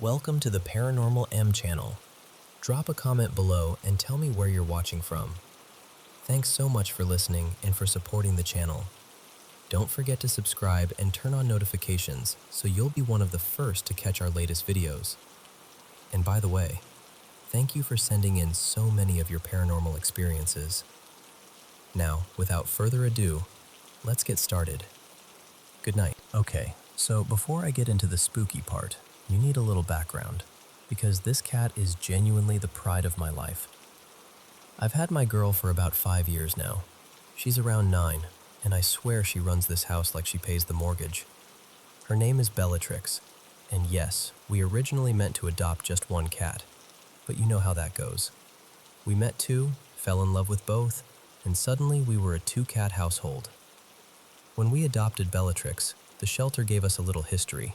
Welcome to the Paranormal M channel. Drop a comment below and tell me where you're watching from. Thanks so much for listening and for supporting the channel. Don't forget to subscribe and turn on notifications so you'll be one of the first to catch our latest videos. And by the way, thank you for sending in so many of your paranormal experiences. Now, without further ado, let's get started. Good night. Okay, so before I get into the spooky part, you need a little background, because this cat is genuinely the pride of my life. I've had my girl for about 5 years now. She's around 9, and I swear she runs this house like she pays the mortgage. Her name is Bellatrix, and yes, we originally meant to adopt just one cat, but you know how that goes. We met two, fell in love with both, and suddenly we were a 2-cat household. When we adopted Bellatrix, the shelter gave us a little history.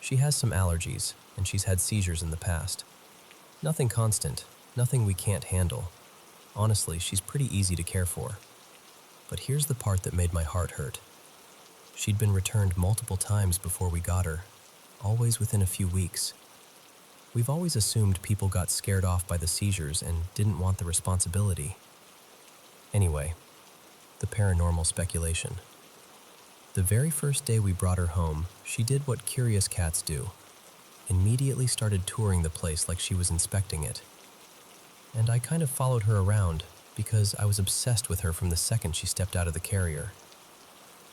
She has some allergies, and she's had seizures in the past. Nothing constant, nothing we can't handle. Honestly, she's pretty easy to care for. But here's the part that made my heart hurt. She'd been returned multiple times before we got her, always within a few weeks. We've always assumed people got scared off by the seizures and didn't want the responsibility. Anyway, the paranormal speculation. The very first day we brought her home, she did what curious cats do. Immediately started touring the place like she was inspecting it. And I kind of followed her around because I was obsessed with her from the second she stepped out of the carrier.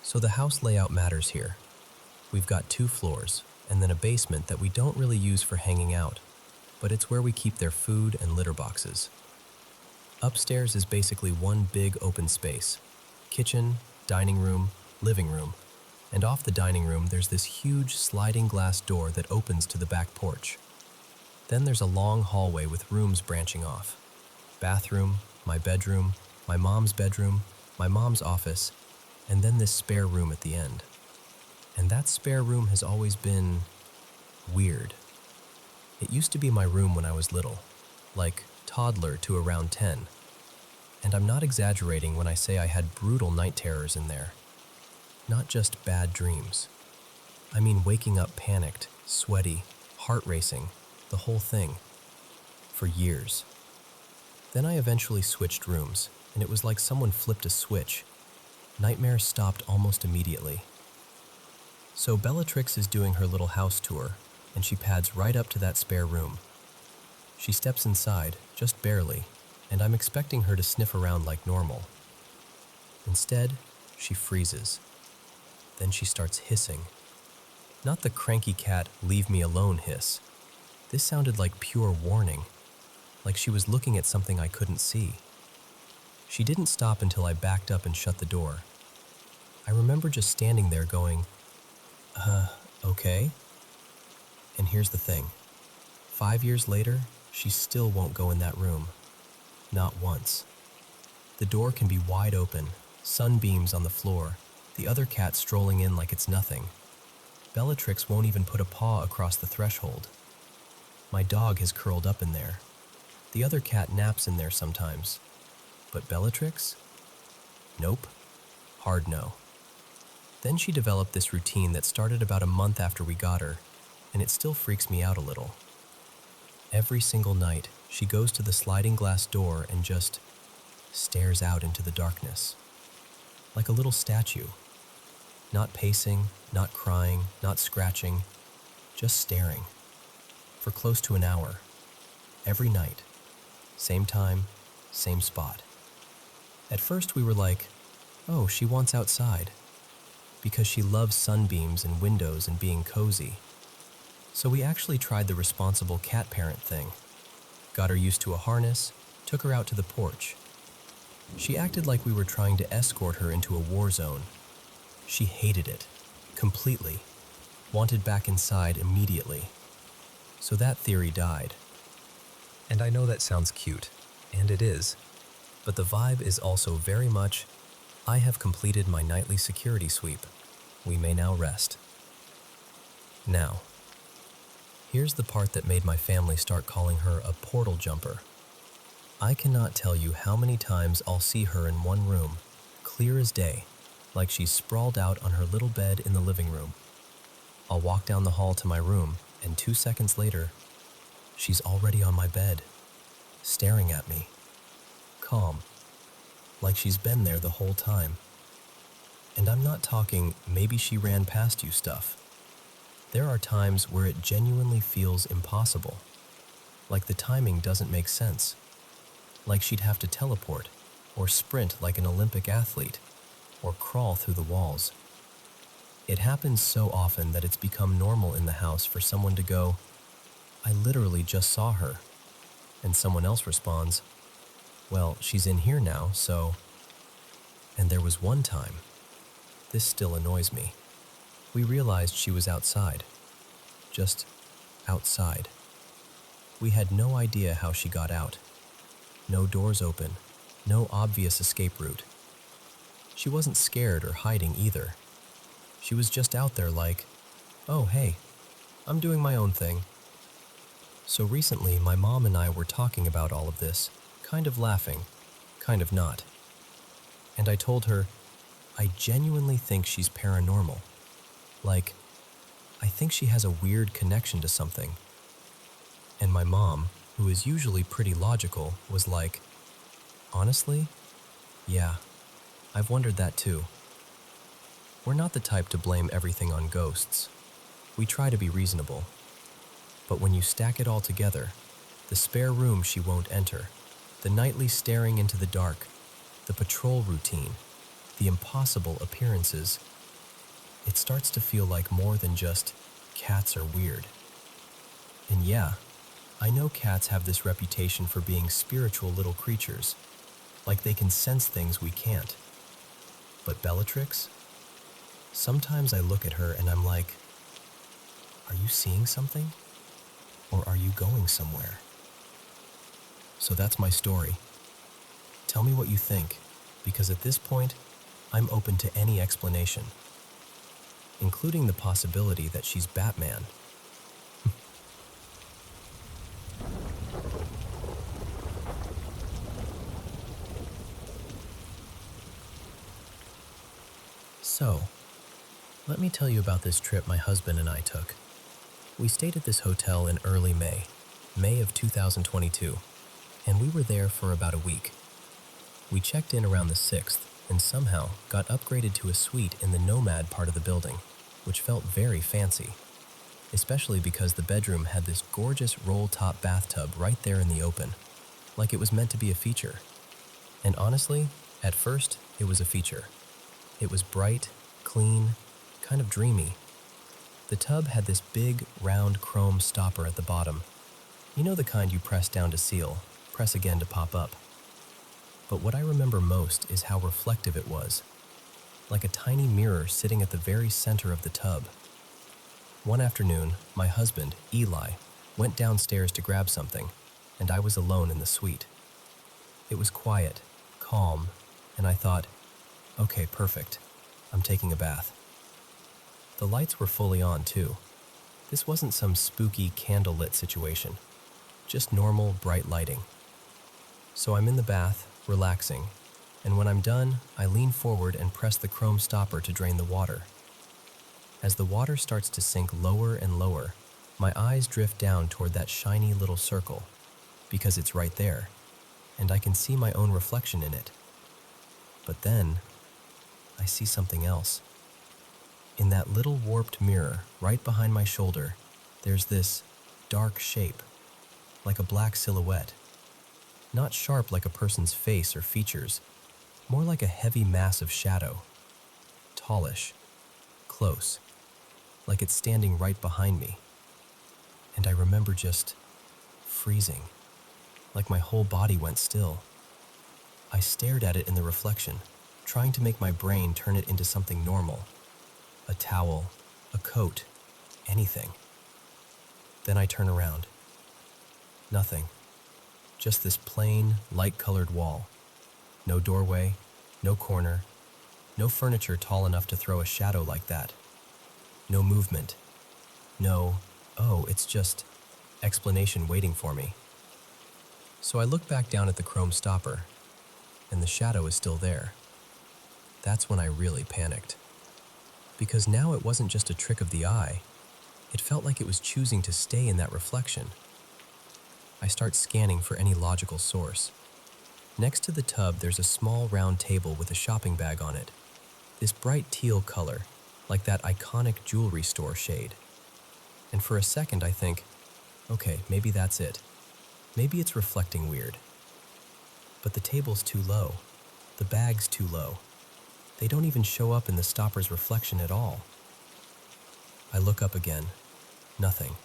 So the house layout matters here. We've got 2 floors and then a basement that we don't really use for hanging out, but it's where we keep their food and litter boxes. Upstairs is basically one big open space. Kitchen, dining room, living room, and off the dining room there's this huge sliding glass door that opens to the back porch. Then there's a long hallway with rooms branching off. Bathroom, my bedroom, my mom's bedroom, my mom's office, and then this spare room at the end. And that spare room has always been weird. It used to be my room when I was little, like toddler to around 10. And I'm not exaggerating when I say I had brutal night terrors in there. Not just bad dreams. I mean waking up panicked, sweaty, heart racing, the whole thing. For years. Then I eventually switched rooms, and it was like someone flipped a switch. Nightmares stopped almost immediately. So Bellatrix is doing her little house tour, and she pads right up to that spare room. She steps inside, just barely, and I'm expecting her to sniff around like normal. Instead, she freezes. Then she starts hissing. Not the cranky cat, leave me alone hiss. This sounded like pure warning, like she was looking at something I couldn't see. She didn't stop until I backed up and shut the door. I remember just standing there going, okay? And here's the thing. 5 years later, she still won't go in that room. Not once. The door can be wide open, sunbeams on the floor, the other cat strolling in like it's nothing. Bellatrix won't even put a paw across the threshold. My dog has curled up in there. The other cat naps in there sometimes. But Bellatrix? Nope. Hard no. Then she developed this routine that started about a month after we got her, and it still freaks me out a little. Every single night, she goes to the sliding glass door and just stares out into the darkness. Like a little statue. Not pacing, not crying, not scratching, just staring. For close to an hour. Every night. Same time, same spot. At first we were like, oh, she wants outside. Because she loves sunbeams and windows and being cozy. So we actually tried the responsible cat parent thing. Got her used to a harness, took her out to the porch. She acted like we were trying to escort her into a war zone. She hated it, completely, wanted back inside immediately. So that theory died. And I know that sounds cute, and it is, but the vibe is also very much, I have completed my nightly security sweep. We may now rest. Now, here's the part that made my family start calling her a portal jumper. I cannot tell you how many times I'll see her in one room, clear as day, like she's sprawled out on her little bed in the living room. I'll walk down the hall to my room, And 2 seconds later, she's already on my bed, staring at me, calm, like she's been there the whole time. And I'm not talking maybe she ran past you stuff. There are times where it genuinely feels impossible, like the timing doesn't make sense, like she'd have to teleport, or sprint like an Olympic athlete, or crawl through the walls. It happens so often that it's become normal in the house for someone to go, "I literally just saw her," and someone else responds, "Well, she's in here now, so..." And there was one time, this still annoys me, we realized she was outside, just outside. We had no idea how she got out. No doors open, no obvious escape route. She wasn't scared or hiding either. She was just out there like, "Oh, hey, I'm doing my own thing." So recently, my mom and I were talking about all of this, kind of laughing, kind of not. And I told her, I genuinely think she's paranormal. Like, I think she has a weird connection to something. And my mom, who is usually pretty logical, was like, "Honestly, yeah, I've wondered that too." We're not the type to blame everything on ghosts. We try to be reasonable. But when you stack it all together, the spare room she won't enter, the nightly staring into the dark, the patrol routine, the impossible appearances, it starts to feel like more than just cats are weird. And yeah, I know cats have this reputation for being spiritual little creatures, like they can sense things we can't. But Bellatrix? Sometimes I look at her and I'm like, are you seeing something? Or are you going somewhere? So that's my story. Tell me what you think, because at this point, I'm open to any explanation, including the possibility that she's Batman. So, let me tell you about this trip my husband and I took. We stayed at this hotel in early May of 2022, and we were there for about a week. We checked in around the 6th and somehow got upgraded to a suite in the Nomad part of the building, which felt very fancy, especially because the bedroom had this gorgeous roll-top bathtub right there in the open, like it was meant to be a feature. And honestly, at first, it was a feature. It was bright, clean, kind of dreamy. The tub had this big, round chrome stopper at the bottom. You know the kind you press down to seal, press again to pop up. But what I remember most is how reflective it was, like a tiny mirror sitting at the very center of the tub. One afternoon, my husband, Eli, went downstairs to grab something, and I was alone in the suite. It was quiet, calm, and I thought, okay, perfect. I'm taking a bath. The lights were fully on, too. This wasn't some spooky candlelit situation, just normal, bright lighting. So I'm in the bath, relaxing, and when I'm done, I lean forward and press the chrome stopper to drain the water. As the water starts to sink lower and lower, my eyes drift down toward that shiny little circle, because it's right there, and I can see my own reflection in it. But then, I see something else. In that little warped mirror right behind my shoulder, there's this dark shape, like a black silhouette. Not sharp like a person's face or features, more like a heavy mass of shadow. Tallish, close, like it's standing right behind me. And I remember just freezing, like my whole body went still. I stared at it in the reflection, trying to make my brain turn it into something normal. A towel, a coat, anything. Then I turn around. Nothing. Just this plain, light-colored wall. No doorway, no corner, no furniture tall enough to throw a shadow like that. No movement. No, oh, it's just explanation waiting for me. So I look back down at the chrome stopper, and the shadow is still there. That's when I really panicked. Because now it wasn't just a trick of the eye. It felt like it was choosing to stay in that reflection. I start scanning for any logical source. Next to the tub, there's a small round table with a shopping bag on it. This bright teal color, like that iconic jewelry store shade. And for a second I think, okay, maybe that's it. Maybe it's reflecting weird. But the table's too low. The bag's too low. They don't even show up in the stopper's reflection at all. I look up again. Nothing.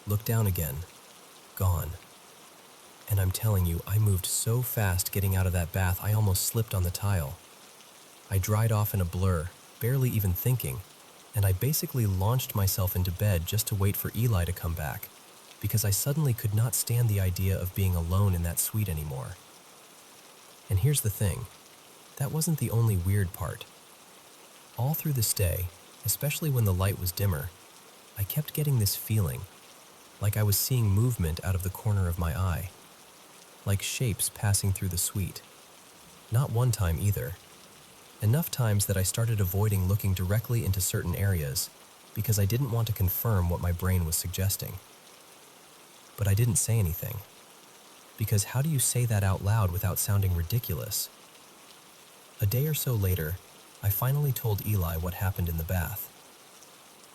Look down again. Gone. And I'm telling you, I moved so fast getting out of that bath I almost slipped on the tile. I dried off in a blur, barely even thinking, and I basically launched myself into bed just to wait for Eli to come back, because I suddenly could not stand the idea of being alone in that suite anymore. And here's the thing, that wasn't the only weird part. All through the stay, especially when the light was dimmer, I kept getting this feeling, like I was seeing movement out of the corner of my eye, like shapes passing through the suite. Not one time either. Enough times that I started avoiding looking directly into certain areas because I didn't want to confirm what my brain was suggesting. But I didn't say anything, because how do you say that out loud without sounding ridiculous? A day or so later, I finally told Eli what happened in the bath.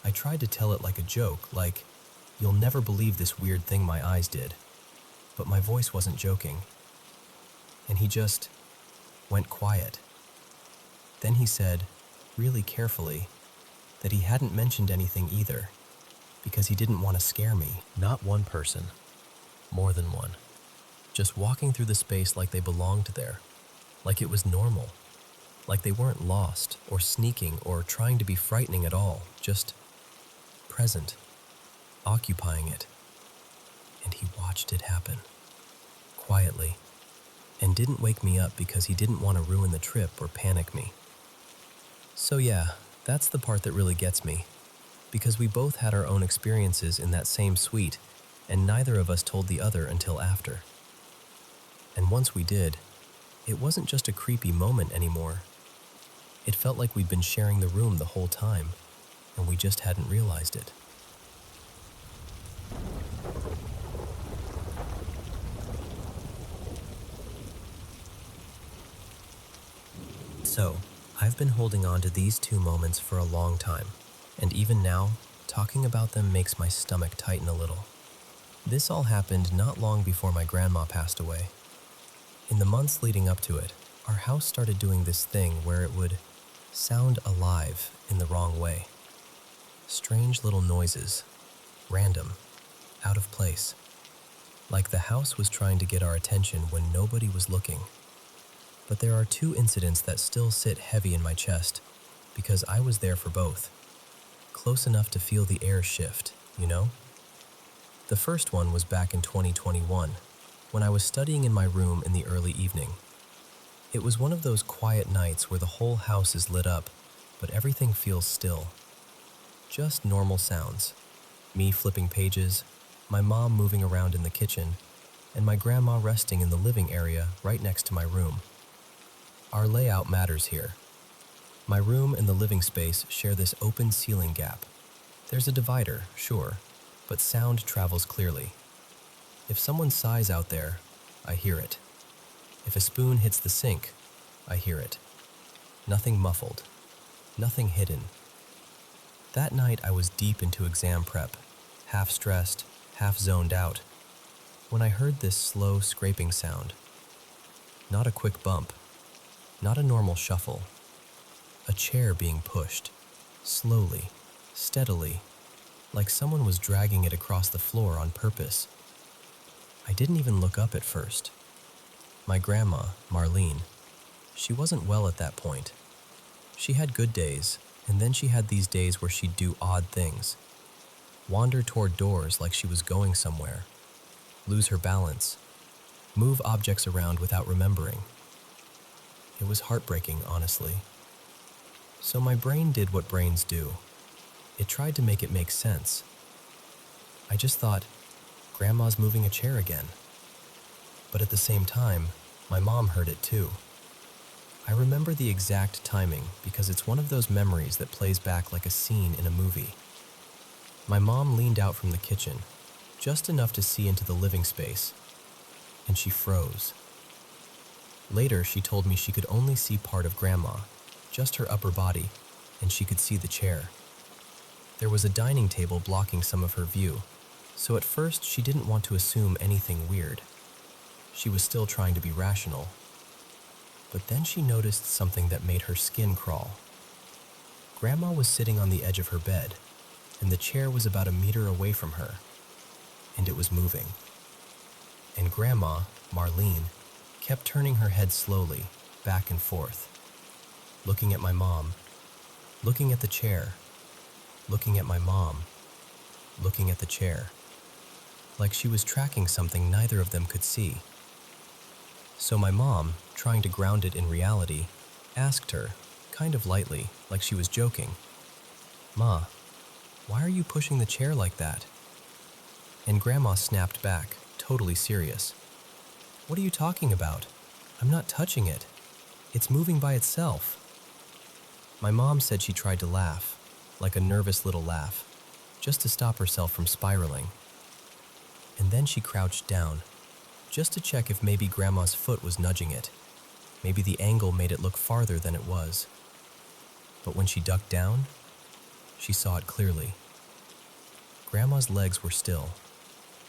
I tried to tell it like a joke, like, "You'll never believe this weird thing my eyes did." But my voice wasn't joking. And he just went quiet. Then he said, really carefully, that he hadn't mentioned anything either, because he didn't want to scare me. Not one person, more than one. Just walking through the space like they belonged there, like it was normal, like they weren't lost or sneaking or trying to be frightening at all, just present, occupying it. And he watched it happen, quietly, and didn't wake me up because he didn't want to ruin the trip or panic me. So yeah, that's the part that really gets me, because we both had our own experiences in that same suite, and neither of us told the other until after. And once we did, it wasn't just a creepy moment anymore. It felt like we'd been sharing the room the whole time, and we just hadn't realized it. So, I've been holding on to these two moments for a long time, and even now, talking about them makes my stomach tighten a little. This all happened not long before my grandma passed away. In the months leading up to it, our house started doing this thing where it would sound alive in the wrong way. Strange little noises, random, out of place, like the house was trying to get our attention when nobody was looking. But there are two incidents that still sit heavy in my chest, because I was there for both, close enough to feel the air shift, you know? The first one was back in 2021, when I was studying in my room in the early evening. It was one of those quiet nights where the whole house is lit up, but everything feels still. Just normal sounds. Me flipping pages, my mom moving around in the kitchen, and my grandma resting in the living area right next to my room. Our layout matters here. My room and the living space share this open ceiling gap. There's a divider, sure, but sound travels clearly. If someone sighs out there, I hear it. If a spoon hits the sink, I hear it. Nothing muffled, nothing hidden. That night I was deep into exam prep, half stressed, half zoned out, when I heard this slow scraping sound. Not a quick bump, not a normal shuffle. A chair being pushed, slowly, steadily, like someone was dragging it across the floor on purpose. I didn't even look up at first. My grandma, Marlene, she wasn't well at that point. She had good days, and then she had these days where she'd do odd things. Wander toward doors like she was going somewhere. Lose her balance. Move objects around without remembering. It was heartbreaking, honestly. So my brain did what brains do. It tried to make it make sense. I just thought, Grandma's moving a chair again. But at the same time, my mom heard it too. I remember the exact timing because it's one of those memories that plays back like a scene in a movie. My mom leaned out from the kitchen, just enough to see into the living space, and she froze. Later, she told me she could only see part of Grandma, just her upper body, and she could see the chair. There was a dining table blocking some of her view, so at first she didn't want to assume anything weird. She was still trying to be rational. But then she noticed something that made her skin crawl. Grandma was sitting on the edge of her bed, and the chair was about a meter away from her, and it was moving. And Grandma, Marlene, kept turning her head slowly, back and forth, looking at my mom, looking at the chair, looking at my mom, looking at the chair, like she was tracking something neither of them could see. So my mom, trying to ground it in reality, asked her, kind of lightly, like she was joking, "Ma, why are you pushing the chair like that?" And Grandma snapped back, totally serious. "What are you talking about? I'm not touching it. It's moving by itself." My mom said she tried to laugh, like a nervous little laugh, just to stop herself from spiraling. And then she crouched down, just to check if maybe Grandma's foot was nudging it. Maybe the angle made it look farther than it was. But when she ducked down, she saw it clearly. Grandma's legs were still,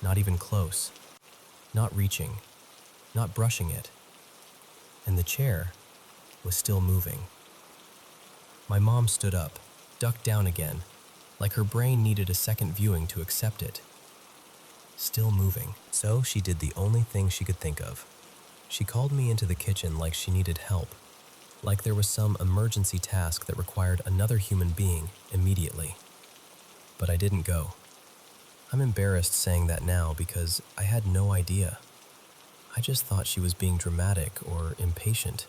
not even close, not reaching, not brushing it. And the chair was still moving. My mom stood up, ducked down again, like her brain needed a second viewing to accept it. Still moving. So she did the only thing she could think of. She called me into the kitchen like she needed help, like there was some emergency task that required another human being immediately. But I didn't go. I'm embarrassed saying that now because I had no idea. I just thought she was being dramatic or impatient.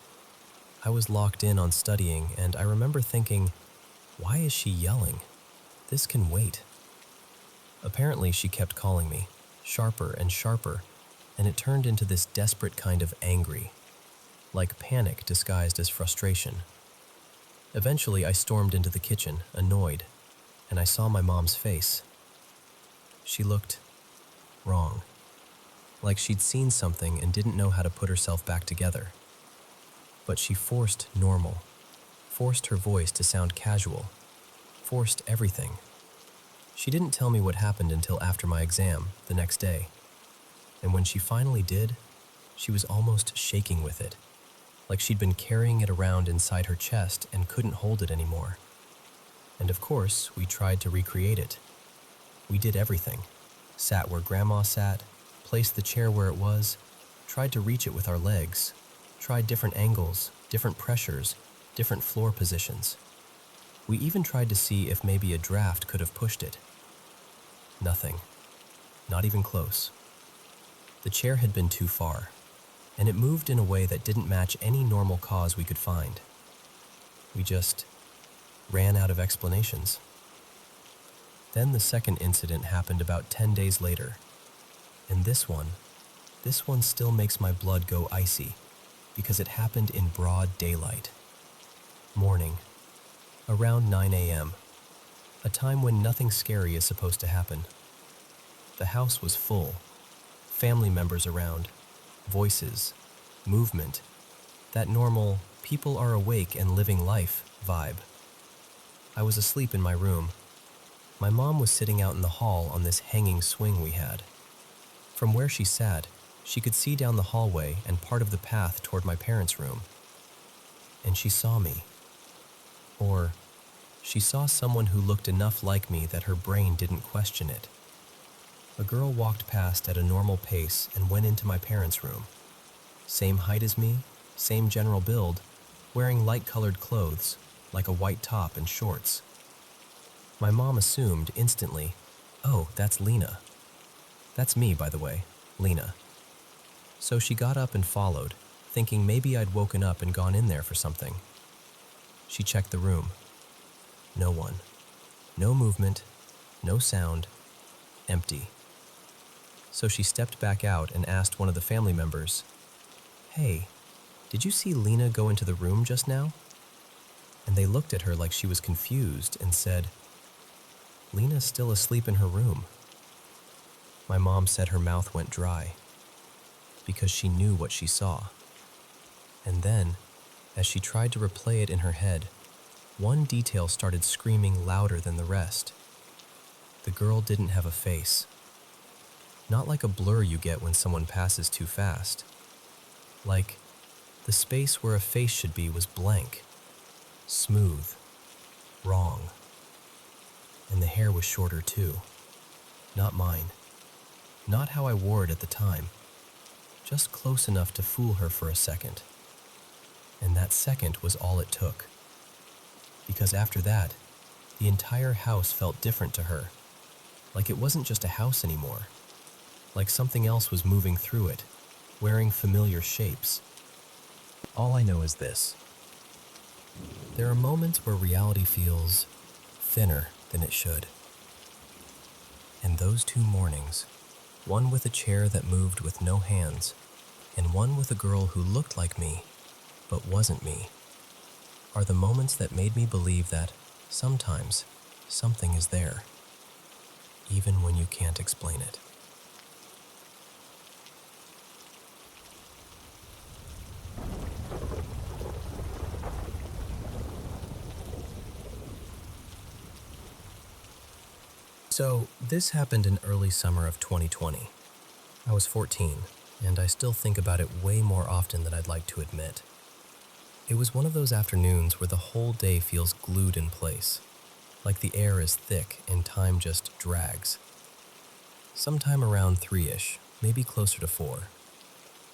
I was locked in on studying, and I remember thinking, why is she yelling? This can wait. Apparently, she kept calling me, sharper and sharper, and it turned into this desperate kind of angry, like panic disguised as frustration. Eventually, I stormed into the kitchen, annoyed, and I saw my mom's face. She looked wrong, like she'd seen something and didn't know how to put herself back together. But she forced normal, forced her voice to sound casual, forced everything. She didn't tell me what happened until after my exam, the next day. And when she finally did, she was almost shaking with it, like she'd been carrying it around inside her chest and couldn't hold it anymore. And of course, we tried to recreate it. We did everything. Sat where Grandma sat, placed the chair where it was, tried to reach it with our legs, tried different angles, different pressures, different floor positions. We even tried to see if maybe a draft could have pushed it. Nothing. Not even close. The chair had been too far, and it moved in a way that didn't match any normal cause we could find. We just ran out of explanations. Then the second incident happened about 10 days later, and this one still makes my blood go icy, because it happened in broad daylight. Morning, around 9 a.m., a time when nothing scary is supposed to happen. The house was full, family members around, voices, movement, that normal, people are awake and living life vibe. I was asleep in my room. My mom was sitting out in the hall on this hanging swing we had. From where she sat, she could see down the hallway and part of the path toward my parents' room. And she saw me. Or, she saw someone who looked enough like me that her brain didn't question it. A girl walked past at a normal pace and went into my parents' room. Same height as me, same general build, wearing light-colored clothes, like a white top and shorts. My mom assumed instantly, "Oh, that's Lena." That's me, by the way, Lena. So she got up and followed, thinking maybe I'd woken up and gone in there for something. She checked the room. No one. No movement, no sound, empty. So she stepped back out and asked one of the family members, "Hey, did you see Lena go into the room just now?" And they looked at her like she was confused and said, Lena's still asleep in her room. My mom said her mouth went dry because she knew what she saw. And then, as she tried to replay it in her head, one detail started screaming louder than the rest. The girl didn't have a face. Not like a blur you get when someone passes too fast. Like, the space where a face should be was blank, smooth, wrong. And the hair was shorter too. Not mine. Not how I wore it at the time. Just close enough to fool her for a second. And that second was all it took. Because after that, the entire house felt different to her. Like it wasn't just a house anymore. Like something else was moving through it, wearing familiar shapes. All I know is this. There are moments where reality feels thinner than it should. And those 2 mornings, one with a chair that moved with no hands, and one with a girl who looked like me, but wasn't me, are the moments that made me believe that sometimes something is there, even when you can't explain it. So, this happened in early summer of 2020. I was 14, and I still think about it way more often than I'd like to admit. It was one of those afternoons where the whole day feels glued in place, like the air is thick and time just drags. Sometime around 3-ish, maybe closer to 4.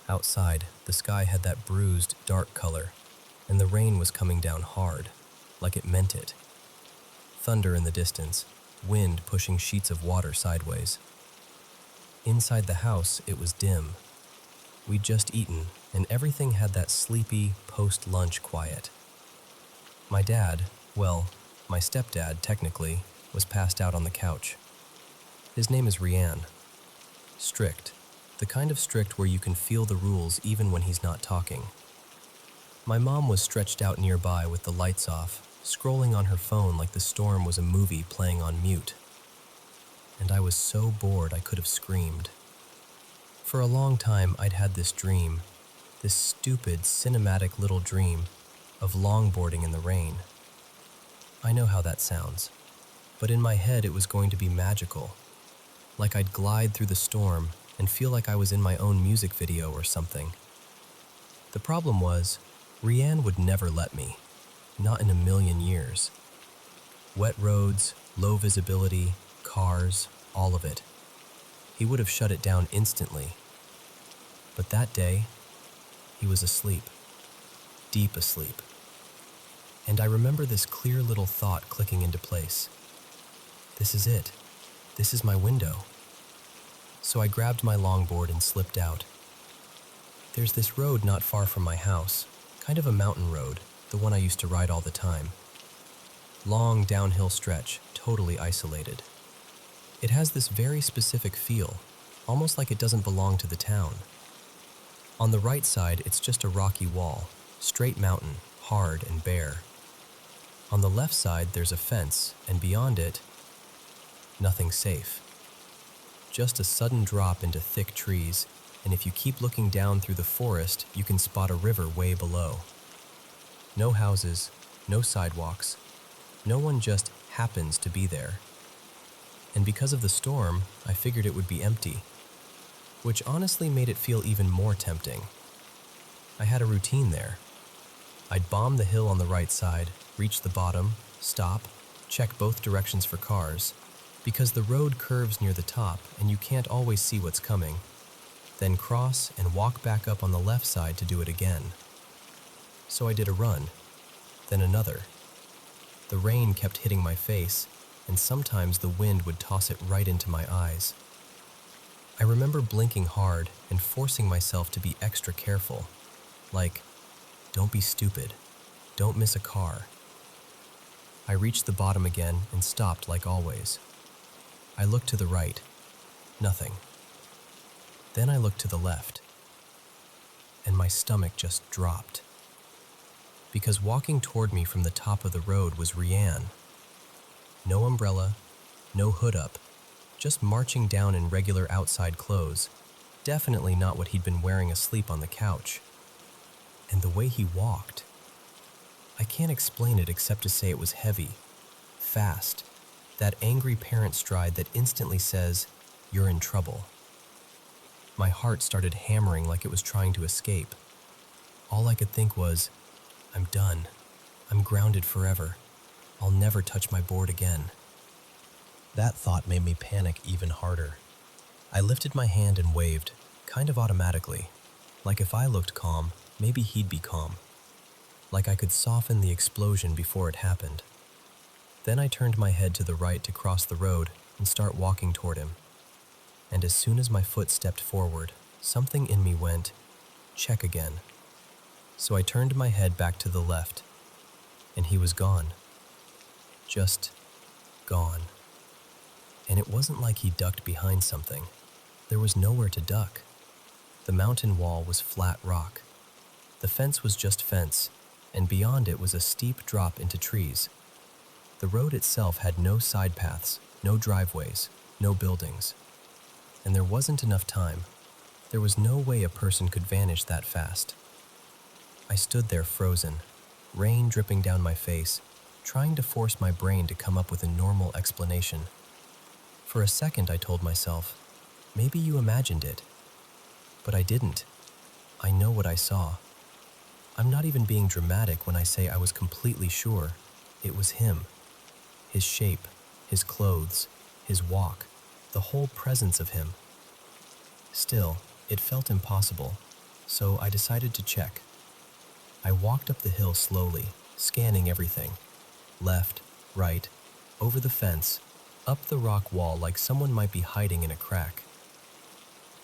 Outside, the sky had that bruised, dark color, and the rain was coming down hard, like it meant it. Thunder in the distance, wind pushing sheets of water sideways. Inside the house, it was dim. We'd just eaten, and everything had that sleepy, post-lunch quiet. My dad, well, my stepdad, technically, was passed out on the couch. His name is Rian. Strict. The kind of strict where you can feel the rules even when he's not talking. My mom was stretched out nearby with the lights off, scrolling on her phone like the storm was a movie playing on mute. And I was so bored I could have screamed. For a long time I'd had this dream, this stupid, cinematic little dream of longboarding in the rain. I know how that sounds, but in my head it was going to be magical. Like I'd glide through the storm and feel like I was in my own music video or something. The problem was, Rian would never let me. Not in a million years. Wet roads, low visibility, cars, all of it. He would have shut it down instantly. But that day, he was asleep. Deep asleep. And I remember this clear little thought clicking into place. This is it. This is my window. So I grabbed my longboard and slipped out. There's this road not far from my house, kind of a mountain road, the one I used to ride all the time. Long downhill stretch, totally isolated. It has this very specific feel, almost like it doesn't belong to the town. On the right side, it's just a rocky wall, straight mountain, hard and bare. On the left side, there's a fence, and beyond it, nothing safe. Just a sudden drop into thick trees, and if you keep looking down through the forest, you can spot a river way below. No houses, no sidewalks. No one just happens to be there. And because of the storm, I figured it would be empty, which honestly made it feel even more tempting. I had a routine there. I'd bomb the hill on the right side, reach the bottom, stop, check both directions for cars, because the road curves near the top and you can't always see what's coming, then cross and walk back up on the left side to do it again. So I did a run, then another. The rain kept hitting my face, and sometimes the wind would toss it right into my eyes. I remember blinking hard and forcing myself to be extra careful, like, don't be stupid, don't miss a car. I reached the bottom again and stopped like always. I looked to the right, nothing. Then I looked to the left, and my stomach just dropped. Because walking toward me from the top of the road was Rian. No umbrella, no hood up, just marching down in regular outside clothes, definitely not what he'd been wearing asleep on the couch. And the way he walked, I can't explain it except to say it was heavy, fast, that angry parent stride that instantly says, "You're in trouble." My heart started hammering like it was trying to escape. All I could think was, I'm done. I'm grounded forever. I'll never touch my board again. That thought made me panic even harder. I lifted my hand and waved, kind of automatically, like if I looked calm, maybe he'd be calm. Like I could soften the explosion before it happened. Then I turned my head to the right to cross the road and start walking toward him. And as soon as my foot stepped forward, something in me went, check again. So I turned my head back to the left, and he was gone. Just gone. And it wasn't like he ducked behind something. There was nowhere to duck. The mountain wall was flat rock. The fence was just fence, and beyond it was a steep drop into trees. The road itself had no side paths, no driveways, no buildings. And there wasn't enough time. There was no way a person could vanish that fast. I stood there frozen, rain dripping down my face, trying to force my brain to come up with a normal explanation. For a second I told myself, maybe you imagined it. But I didn't. I know what I saw. I'm not even being dramatic when I say I was completely sure it was him. His shape, his clothes, his walk, the whole presence of him. Still, it felt impossible, so I decided to check. I walked up the hill slowly, scanning everything. Left, right, over the fence, up the rock wall like someone might be hiding in a crack.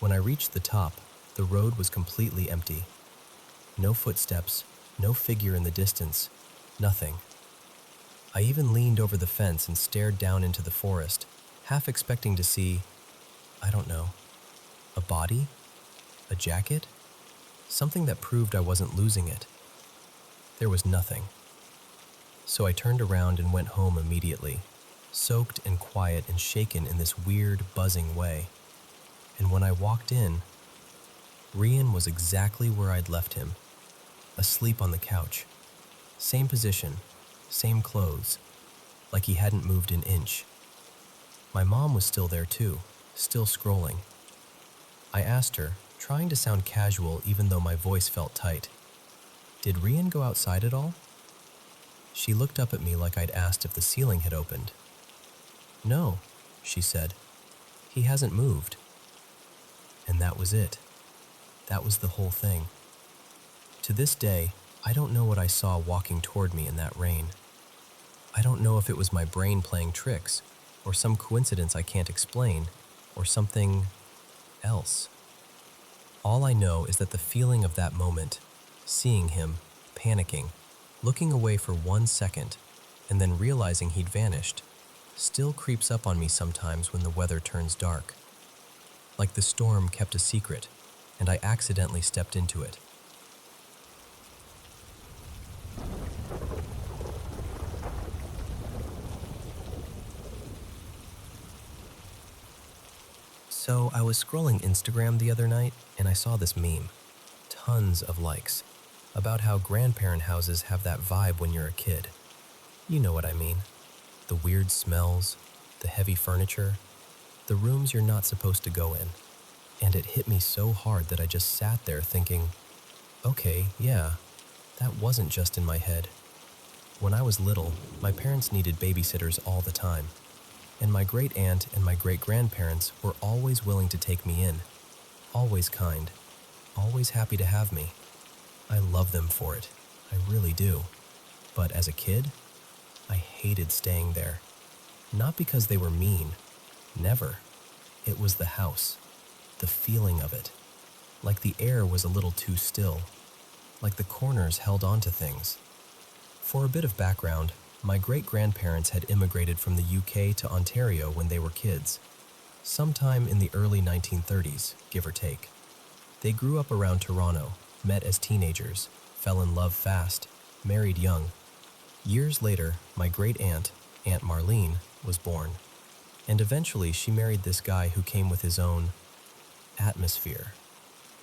When I reached the top, the road was completely empty. No footsteps, no figure in the distance, nothing. I even leaned over the fence and stared down into the forest, half expecting to see, I don't know, a body? A jacket? Something that proved I wasn't losing it. There was nothing. So I turned around and went home immediately, soaked and quiet and shaken in this weird, buzzing way. And when I walked in, Rian was exactly where I'd left him, asleep on the couch. Same position, same clothes, like he hadn't moved an inch. My mom was still there too, still scrolling. I asked her, trying to sound casual even though my voice felt tight, "Did Rian go outside at all?" She looked up at me like I'd asked if the ceiling had opened. "No," she said. "He hasn't moved." And that was it. That was the whole thing. To this day, I don't know what I saw walking toward me in that rain. I don't know if it was my brain playing tricks, or some coincidence I can't explain, or something else. All I know is that the feeling of that moment, seeing him, panicking, looking away for 1 second, and then realizing he'd vanished, still creeps up on me sometimes when the weather turns dark. Like the storm kept a secret, and I accidentally stepped into it. So I was scrolling Instagram the other night, and I saw this meme. Tons of likes. About how grandparent houses have that vibe when you're a kid. You know what I mean. The weird smells, the heavy furniture, the rooms you're not supposed to go in. And it hit me so hard that I just sat there thinking, okay, yeah, that wasn't just in my head. When I was little, my parents needed babysitters all the time. And my great aunt and my great grandparents were always willing to take me in. Always kind. Always happy to have me. I love them for it. I really do. But as a kid, I hated staying there. Not because they were mean. Never. It was the house. The feeling of it. Like the air was a little too still. Like the corners held on to things. For a bit of background, my great-grandparents had immigrated from the UK to Ontario when they were kids. Sometime in the early 1930s, give or take. They grew up around Toronto, met as teenagers, fell in love fast, married young. Years later, my great-aunt, Aunt Marlene, was born. And eventually she married this guy who came with his own atmosphere.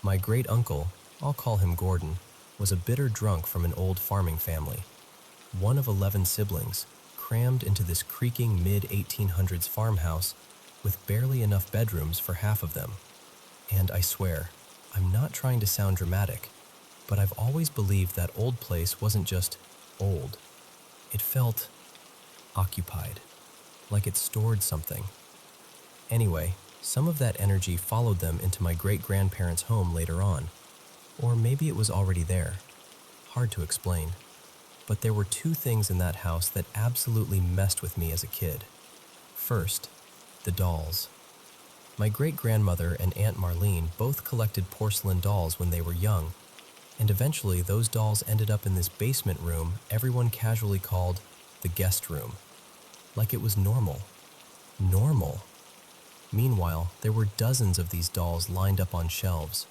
My great uncle, I'll call him Gordon, was a bitter drunk from an old farming family. One of 11 siblings, crammed into this creaking mid-1800s farmhouse with barely enough bedrooms for half of them. And I swear, I'm not trying to sound dramatic, but I've always believed that old place wasn't just old. It felt occupied, like it stored something. Anyway, some of that energy followed them into my great-grandparents' home later on, or maybe it was already there. Hard to explain. But there were two things in that house that absolutely messed with me as a kid. First, the dolls. My great-grandmother and Aunt Marlene both collected porcelain dolls when they were young, and eventually those dolls ended up in this basement room everyone casually called the guest room. Like it was normal. Normal. Meanwhile, there were dozens of these dolls lined up on shelves.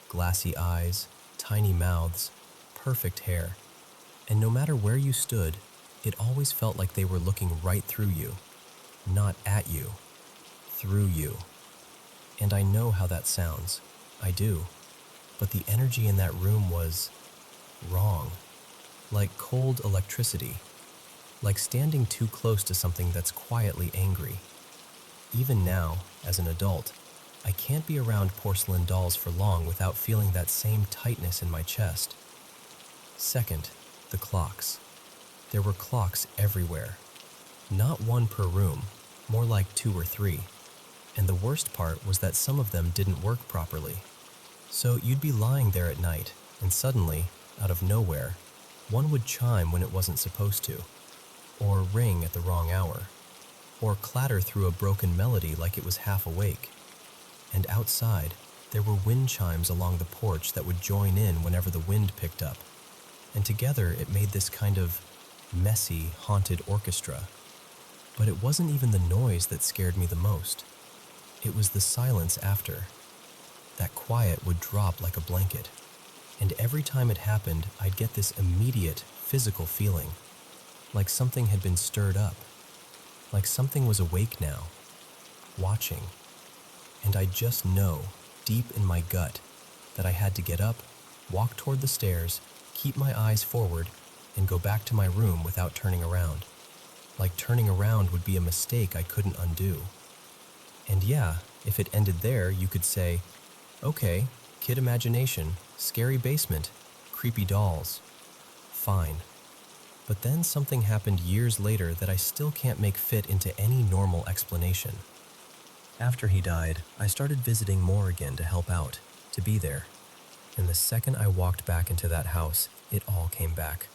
Glassy eyes, tiny mouths, perfect hair. And no matter where you stood, it always felt like they were looking right through you. Not at you. Through you. And I know how that sounds. I do. But the energy in that room was wrong. Like cold electricity. Like standing too close to something that's quietly angry. Even now, as an adult, I can't be around porcelain dolls for long without feeling that same tightness in my chest. Second, the clocks. There were clocks everywhere. Not one per room, more like 2 or 3. And the worst part was that some of them didn't work properly. So you'd be lying there at night, and suddenly, out of nowhere, one would chime when it wasn't supposed to, or ring at the wrong hour, or clatter through a broken melody like it was half awake. And outside, there were wind chimes along the porch that would join in whenever the wind picked up. And together it made this kind of messy, haunted orchestra. But it wasn't even the noise that scared me the most. It was the silence after. That quiet would drop like a blanket. And every time it happened, I'd get this immediate, physical feeling. Like something had been stirred up. Like something was awake now. Watching. And I just know, deep in my gut, that I had to get up, walk toward the stairs, keep my eyes forward, and go back to my room without turning around. Like turning around would be a mistake I couldn't undo. And yeah, if it ended there, you could say, okay, kid imagination, scary basement, creepy dolls. Fine. But then something happened years later that I still can't make fit into any normal explanation. After he died, I started visiting more again to help out, to be there. And the second I walked back into that house, it all came back.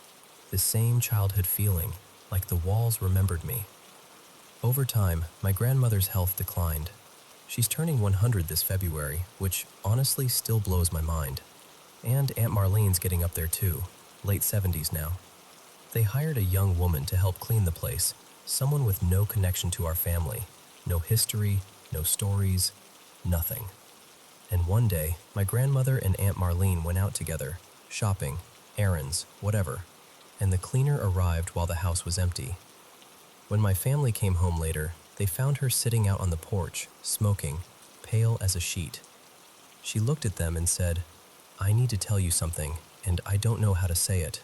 The same childhood feeling, like the walls remembered me. Over time, my grandmother's health declined. She's turning 100 this February, which honestly still blows my mind. And Aunt Marlene's getting up there too, late 70s now. They hired a young woman to help clean the place, someone with no connection to our family, no history, no stories, nothing. And one day, my grandmother and Aunt Marlene went out together, shopping, errands, whatever, and the cleaner arrived while the house was empty. When my family came home later, they found her sitting out on the porch, smoking, pale as a sheet. She looked at them and said, "I need to tell you something, and I don't know how to say it."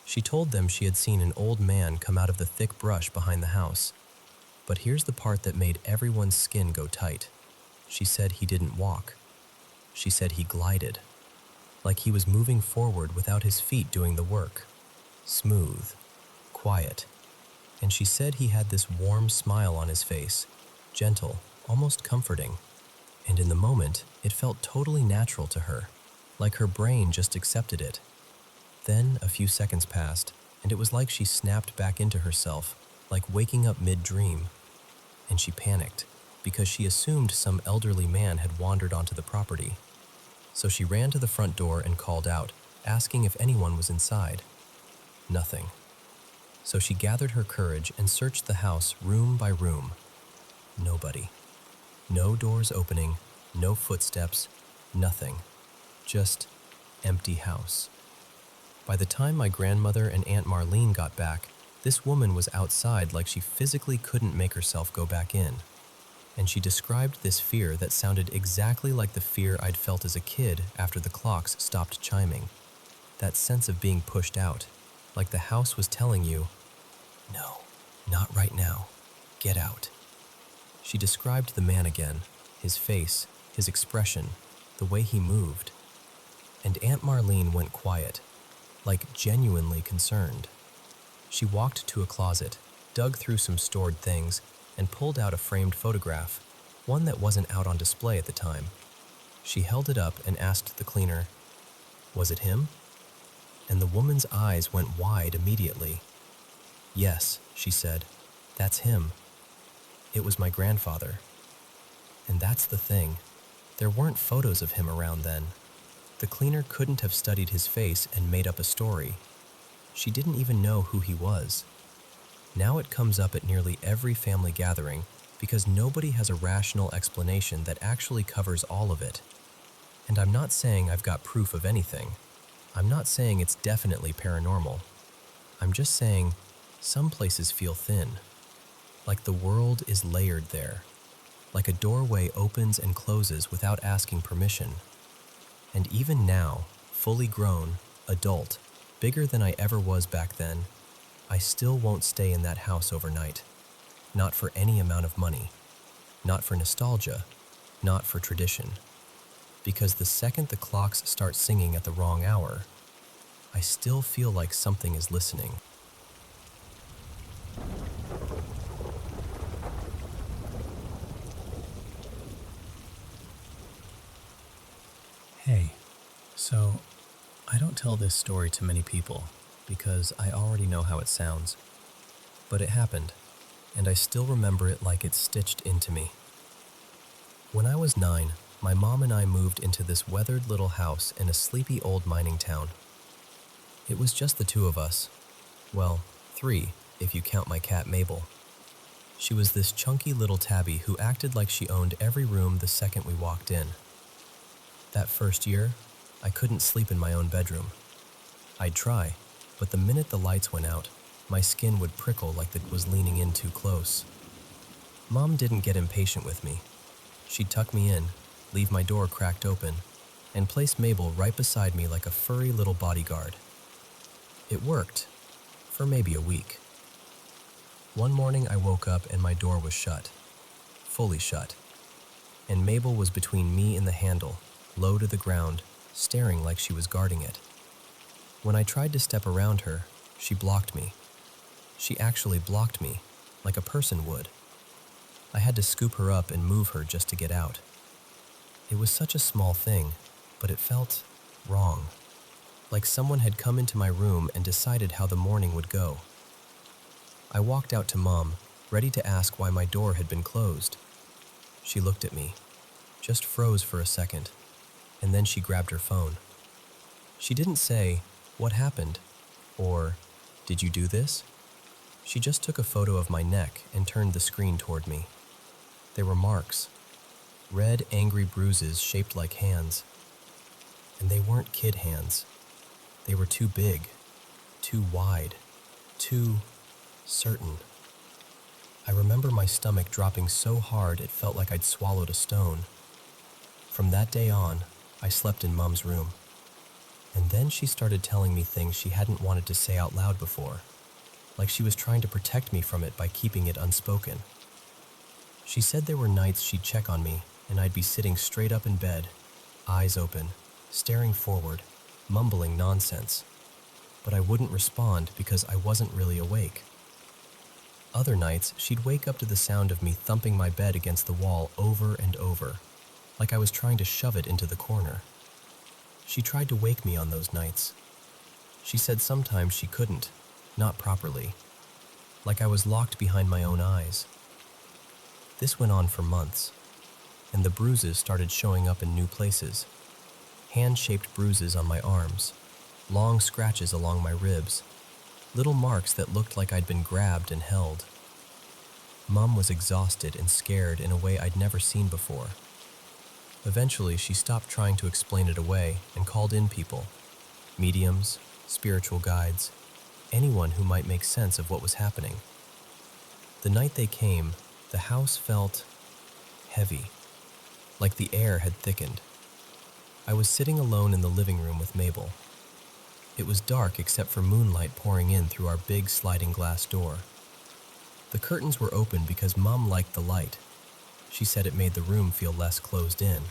She told them she had seen an old man come out of the thick brush behind the house. But here's the part that made everyone's skin go tight. She said he didn't walk. She said he glided, like he was moving forward without his feet doing the work. Smooth, quiet. And she said he had this warm smile on his face, gentle, almost comforting. And in the moment, it felt totally natural to her, like her brain just accepted it. Then a few seconds passed, and it was like she snapped back into herself, like waking up mid-dream. And she panicked, because she assumed some elderly man had wandered onto the property. So she ran to the front door and called out, asking if anyone was inside. Nothing. So she gathered her courage and searched the house room by room. Nobody. No doors opening, no footsteps, nothing. Just empty house. By the time my grandmother and Aunt Marlene got back, This woman was outside like she physically couldn't make herself go back in. And she described this fear that sounded exactly like the fear I'd felt as a kid after the clocks stopped chiming. That sense of being pushed out, like the house was telling you, "No, not right now. Get out." She described the man again, his face, his expression, the way he moved. And Aunt Marlene went quiet, like genuinely concerned. She walked to a closet, dug through some stored things, and pulled out a framed photograph, one that wasn't out on display at the time. She held it up and asked the cleaner, "Was it him?" And the woman's eyes went wide immediately. "Yes," she said, "that's him. It was my grandfather." And that's the thing. There weren't photos of him around then. The cleaner couldn't have studied his face and made up a story. She didn't even know who he was. Now it comes up at nearly every family gathering because nobody has a rational explanation that actually covers all of it. And I'm not saying I've got proof of anything. I'm not saying it's definitely paranormal. I'm just saying some places feel thin, like the world is layered there, like a doorway opens and closes without asking permission. And even now, fully grown, adult, bigger than I ever was back then, I still won't stay in that house overnight. Not for any amount of money. Not for nostalgia. Not for tradition. Because the second the clocks start singing at the wrong hour, I still feel like something is listening. Hey, so I don't tell this story to many people because I already know how it sounds. But it happened, and I still remember it like it's stitched into me. When I was 9, my mom and I moved into this weathered little house in a sleepy old mining town. It was just the two of us. Well, 3, if you count my cat Mabel. She was this chunky little tabby who acted like she owned every room the second we walked in. That first year, I couldn't sleep in my own bedroom. I'd try, but the minute the lights went out, my skin would prickle like it was leaning in too close. Mom didn't get impatient with me. She'd tuck me in, leave my door cracked open, and place Mabel right beside me like a furry little bodyguard. It worked, for maybe a week. One morning I woke up and my door was shut, fully shut, and Mabel was between me and the handle, low to the ground, staring like she was guarding it. When I tried to step around her, she blocked me. She actually blocked me, like a person would. I had to scoop her up and move her just to get out. It was such a small thing, but it felt wrong. Like someone had come into my room and decided how the morning would go. I walked out to Mom, ready to ask why my door had been closed. She looked at me, just froze for a second, and then she grabbed her phone. She didn't say, "What happened?" or "Did you do this?" She just took a photo of my neck and turned the screen toward me. There were marks, red, angry bruises shaped like hands. And they weren't kid hands. They were too big, too wide, too certain. I remember my stomach dropping so hard it felt like I'd swallowed a stone. From that day on, I slept in Mom's room. And then she started telling me things she hadn't wanted to say out loud before, like she was trying to protect me from it by keeping it unspoken. She said there were nights she'd check on me and I'd be sitting straight up in bed, eyes open, staring forward, mumbling nonsense. But I wouldn't respond because I wasn't really awake. Other nights, she'd wake up to the sound of me thumping my bed against the wall over and over, like I was trying to shove it into the corner. She tried to wake me on those nights. She said sometimes she couldn't, not properly, like I was locked behind my own eyes. This went on for months, and the bruises started showing up in new places. Hand-shaped bruises on my arms, long scratches along my ribs, little marks that looked like I'd been grabbed and held. Mom was exhausted and scared in a way I'd never seen before. Eventually, she stopped trying to explain it away and called in people, mediums, spiritual guides. anyone who might make sense of what was happening. The night they came, the house felt heavy, like the air had thickened. I was sitting alone in the living room with Mabel. It was dark except for moonlight pouring in through our big sliding glass door. The curtains were open because Mom liked the light. She said it made the room feel less closed in.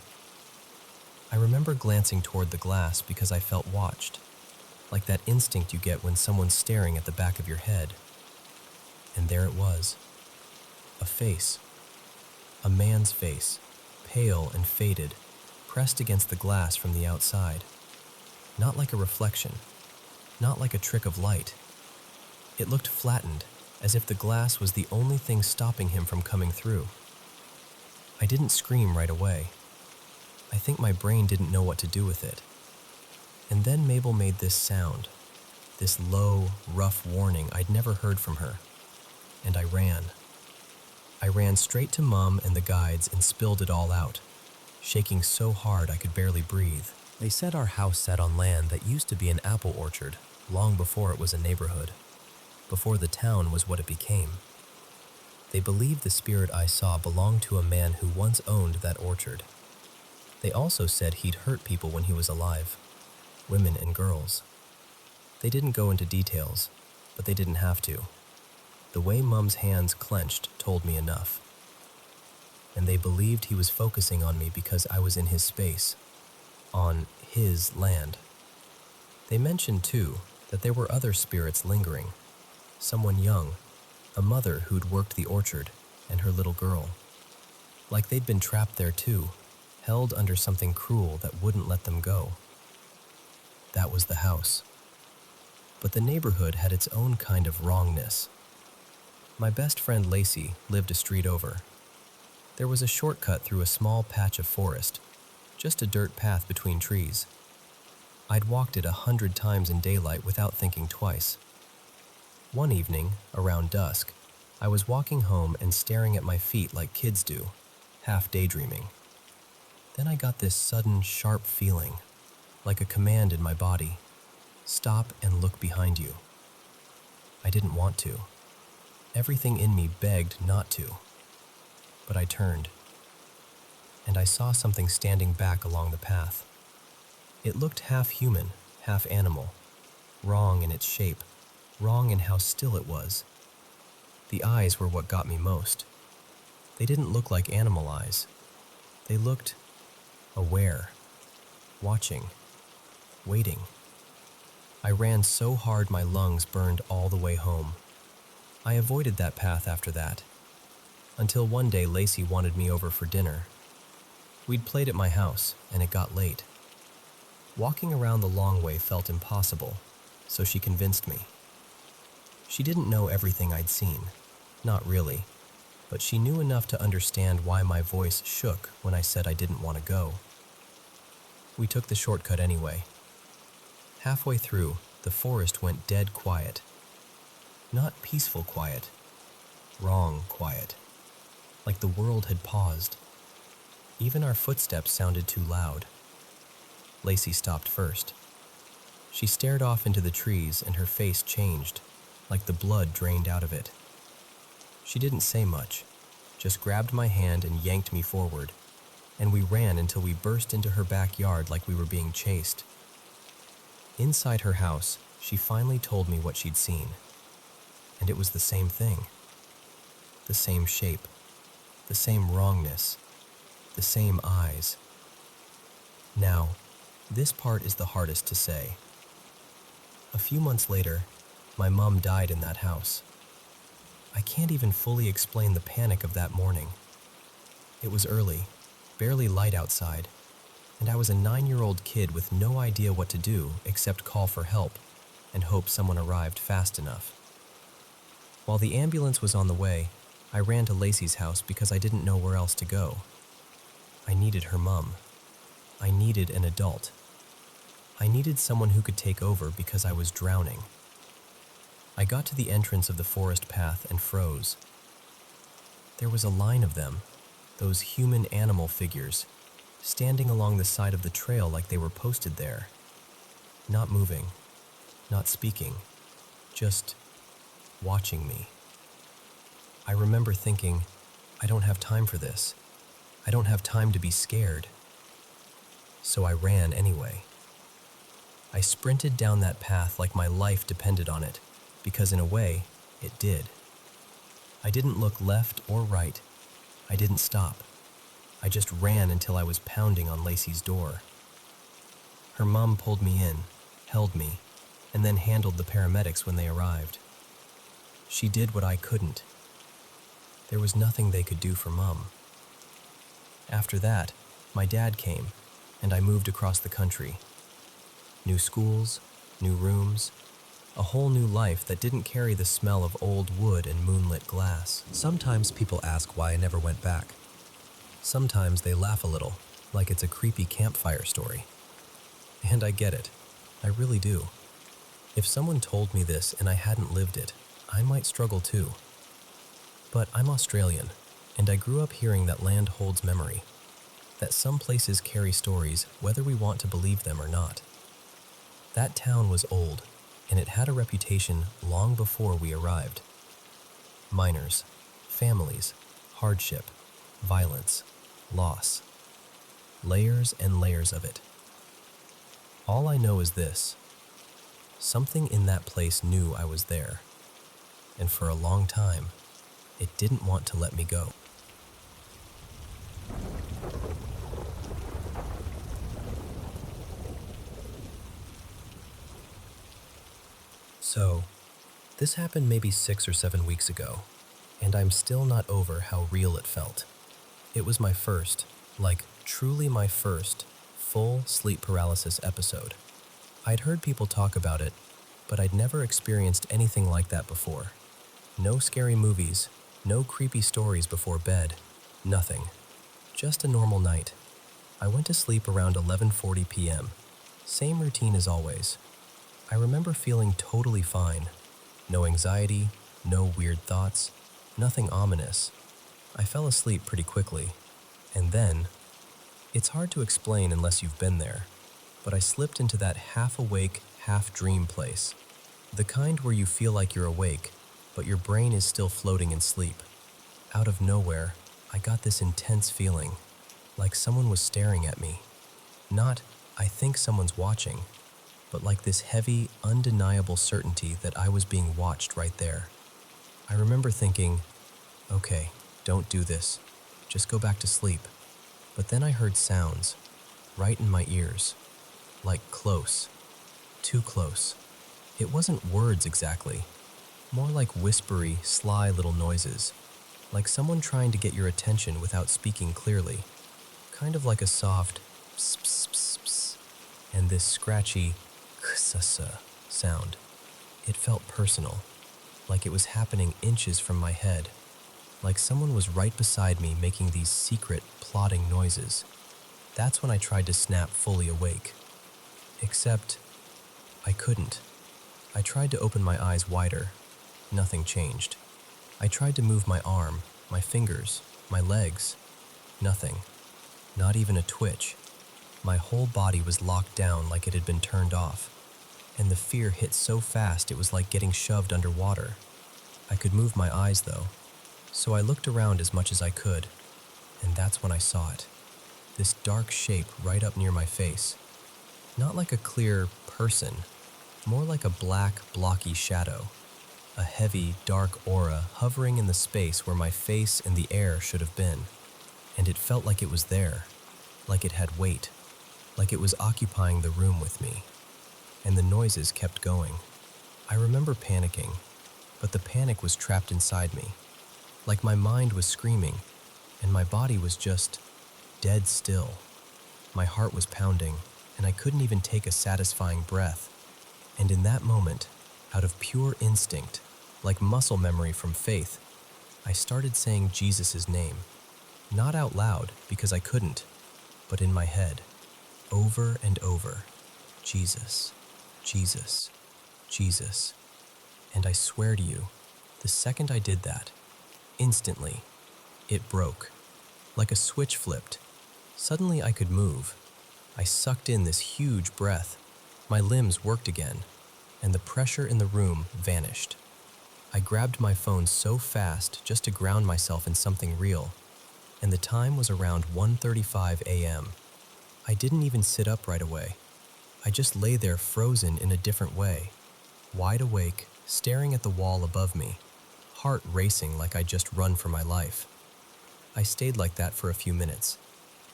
I remember glancing toward the glass because I felt watched, like that instinct you get when someone's staring at the back of your head. And there it was. A face. A man's face, pale and faded, pressed against the glass from the outside. Not like a reflection, not like a trick of light. It looked flattened, as if the glass was the only thing stopping him from coming through. I didn't scream right away. I think my brain didn't know what to do with it. And then Mabel made this sound, this low, rough warning I'd never heard from her. And I ran. I ran straight to Mom and the guides and spilled it all out, shaking so hard I could barely breathe. They said our house sat on land that used to be an apple orchard long before it was a neighborhood, before the town was what it became. They believed the spirit I saw belonged to a man who once owned that orchard. They also said he'd hurt people when he was alive, women and girls. They didn't go into details, but they didn't have to. The way Mum's hands clenched told me enough. And they believed he was focusing on me because I was in his space, on his land. They mentioned, too, that there were other spirits lingering. Someone young, a mother who'd worked the orchard, and her little girl. Like they'd been trapped there, too, held under something cruel that wouldn't let them go. That was the house. But the neighborhood had its own kind of wrongness. My best friend Lacey lived a street over. There was a shortcut through a small patch of forest, just a dirt path between trees. I'd walked it 100 times in daylight without thinking twice. One evening, around dusk, I was walking home and staring at my feet like kids do, half daydreaming. Then I got this sudden, sharp feeling, like a command in my body. Stop and look behind you. I didn't want to. Everything in me begged not to. But I turned, and I saw something standing back along the path. It looked half human, half animal, wrong in its shape, wrong in how still it was. The eyes were what got me most. They didn't look like animal eyes. They looked aware, watching, waiting. I ran so hard my lungs burned all the way home. I avoided that path after that, until one day Lacey wanted me over for dinner. We'd played at my house, and it got late. Walking around the long way felt impossible, so she convinced me. She didn't know everything I'd seen, not really, but she knew enough to understand why my voice shook when I said I didn't want to go. We took the shortcut anyway. Halfway through, the forest went dead quiet. Not peaceful quiet, wrong quiet, like the world had paused. Even our footsteps sounded too loud. Lacey stopped first. She stared off into the trees and her face changed, like the blood drained out of it. She didn't say much, just grabbed my hand and yanked me forward, and we ran until we burst into her backyard like we were being chased. Inside her house, she finally told me what she'd seen. And it was the same thing. The same shape, the same wrongness, the same eyes. Now, this part is the hardest to say. A few months later, my mom died in that house. I can't even fully explain the panic of that morning. It was early, barely light outside, and I was a 9-year-old kid with no idea what to do except call for help and hope someone arrived fast enough. While the ambulance was on the way, I ran to Lacey's house because I didn't know where else to go. I needed her mom. I needed an adult. I needed someone who could take over because I was drowning. I got to the entrance of the forest path and froze. There was a line of them, those human-animal figures, standing along the side of the trail like they were posted there. Not moving, not speaking, just watching me. I remember thinking, I don't have time for this. I don't have time to be scared. So I ran anyway. I sprinted down that path like my life depended on it, because in a way, it did. I didn't look left or right. I didn't stop. I just ran until I was pounding on Lacey's door. Her mom pulled me in, held me, and then handled the paramedics when they arrived. She did what I couldn't. There was nothing they could do for Mom. After that, my dad came, and I moved across the country. New schools, new rooms, a whole new life that didn't carry the smell of old wood and moonlit glass. Sometimes people ask why I never went back. Sometimes they laugh a little, like it's a creepy campfire story. And I get it. I really do. If someone told me this and I hadn't lived it, I might struggle too. But I'm Australian, and I grew up hearing that land holds memory, that some places carry stories whether we want to believe them or not. That town was old, and it had a reputation long before we arrived. Miners, families, hardship, violence, loss. Layers and layers of it. All I know is this. Something in that place knew I was there, and for a long time, it didn't want to let me go. So, this happened maybe 6 or 7 weeks ago, and I'm still not over how real it felt. It was my first, truly my first, full sleep paralysis episode. I'd heard people talk about it, but I'd never experienced anything like that before. No scary movies, no creepy stories before bed, nothing. Just a normal night. I went to sleep around 11:40 p.m. Same routine as always. I remember feeling totally fine. No anxiety, no weird thoughts, nothing ominous. I fell asleep pretty quickly. And then, it's hard to explain unless you've been there, but I slipped into that half-awake, half-dream place. The kind where you feel like you're awake, but your brain is still floating in sleep. Out of nowhere, I got this intense feeling, like someone was staring at me. Not, I think someone's watching, but like this heavy, undeniable certainty that I was being watched right there. I remember thinking, okay, don't do this. Just go back to sleep. But then I heard sounds, right in my ears, like close, too close. It wasn't words exactly, more like whispery, sly little noises, like someone trying to get your attention without speaking clearly, kind of like a soft ps ps ps ps, and this scratchy ksasa sound. It felt personal, like it was happening inches from my head, like someone was right beside me making these secret, plodding noises. That's when I tried to snap fully awake. Except, I couldn't. I tried to open my eyes wider. Nothing changed. I tried to move my arm, my fingers, my legs. Nothing. Not even a twitch. My whole body was locked down like it had been turned off. And the fear hit so fast it was like getting shoved underwater. I could move my eyes though. So I looked around as much as I could. And that's when I saw it. This dark shape right up near my face. Not like a clear person. More like a black, blocky shadow. A heavy, dark aura hovering in the space where my face and the air should have been. And it felt like it was there. Like it had weight. Like it was occupying the room with me. And the noises kept going. I remember panicking, but the panic was trapped inside me. Like my mind was screaming, and my body was just dead still. My heart was pounding, and I couldn't even take a satisfying breath. And in that moment, out of pure instinct, like muscle memory from faith, I started saying Jesus' name. Not out loud, because I couldn't, but in my head, over and over. Jesus, Jesus, Jesus. And I swear to you, the second I did that, instantly, it broke. Like a switch flipped. Suddenly I could move. I sucked in this huge breath. My limbs worked again. and the pressure in the room vanished. I grabbed my phone so fast just to ground myself in something real, and the time was around 1:35 a.m. I didn't even sit up right away. I just lay there frozen in a different way, wide awake, staring at the wall above me, heart racing like I'd just run for my life. I stayed like that for a few minutes,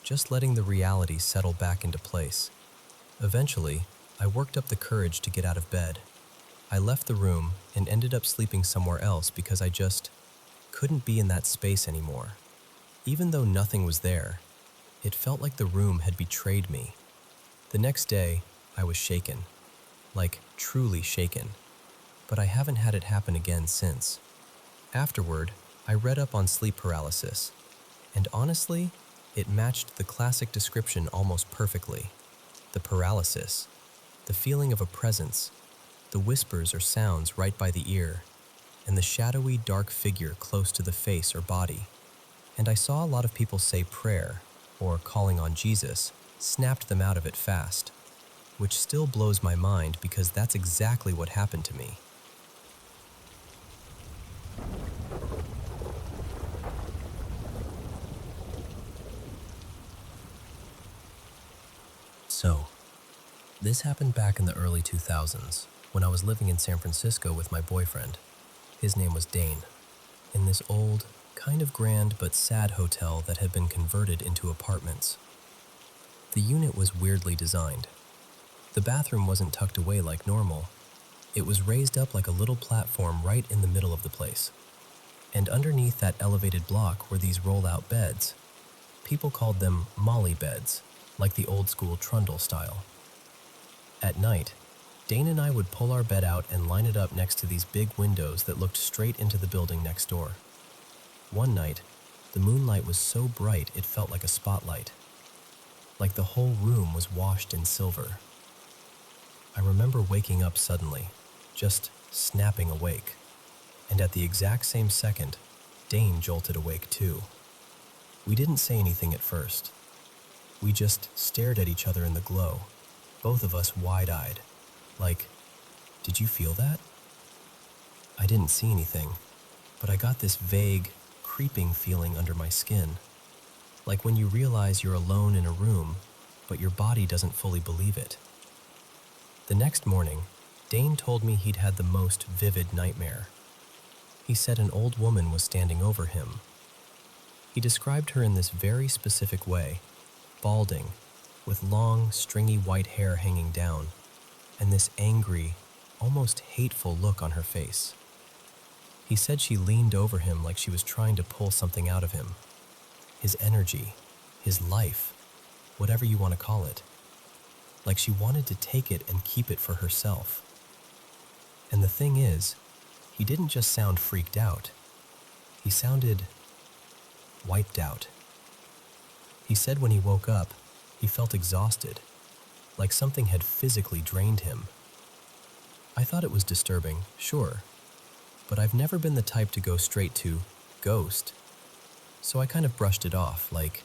just letting the reality settle back into place. Eventually, I worked up the courage to get out of bed. I left the room and ended up sleeping somewhere else because I just couldn't be in that space anymore. Even though nothing was there, it felt like the room had betrayed me. The next day, I was shaken, like truly shaken, but I haven't had it happen again since. Afterward, I read up on sleep paralysis, and honestly, it matched the classic description almost perfectly. The paralysis, the feeling of a presence, the whispers or sounds right by the ear, and the shadowy dark figure close to the face or body. And I saw a lot of people say prayer, or calling on Jesus, snapped them out of it fast, which still blows my mind because that's exactly what happened to me. So, this happened back in the early 2000s, when I was living in San Francisco with my boyfriend. His name was Dane, in this old, kind of grand but sad hotel that had been converted into apartments. The unit was weirdly designed. The bathroom wasn't tucked away like normal. It was raised up like a little platform right in the middle of the place. And underneath that elevated block were these roll-out beds. People called them molly beds, like the old-school trundle style. At night, Dane and I would pull our bed out and line it up next to these big windows that looked straight into the building next door. One night, the moonlight was so bright it felt like a spotlight, like the whole room was washed in silver. I remember waking up suddenly, just snapping awake, and at the exact same second, Dane jolted awake too. We didn't say anything at first. We just stared at each other in the glow, both of us wide-eyed, like, "Did you feel that?" I didn't see anything, but I got this vague, creeping feeling under my skin, like when you realize you're alone in a room, but your body doesn't fully believe it. The next morning, Dane told me he'd had the most vivid nightmare. He said an old woman was standing over him. He described her in this very specific way, balding, with long, stringy white hair hanging down, and this angry, almost hateful look on her face. He said she leaned over him like she was trying to pull something out of him. His energy, his life, whatever you want to call it. Like she wanted to take it and keep it for herself. And the thing is, he didn't just sound freaked out. He sounded wiped out. He said when he woke up, he felt exhausted, like something had physically drained him. I thought it was disturbing, sure, but I've never been the type to go straight to ghost. So I kind of brushed it off, like,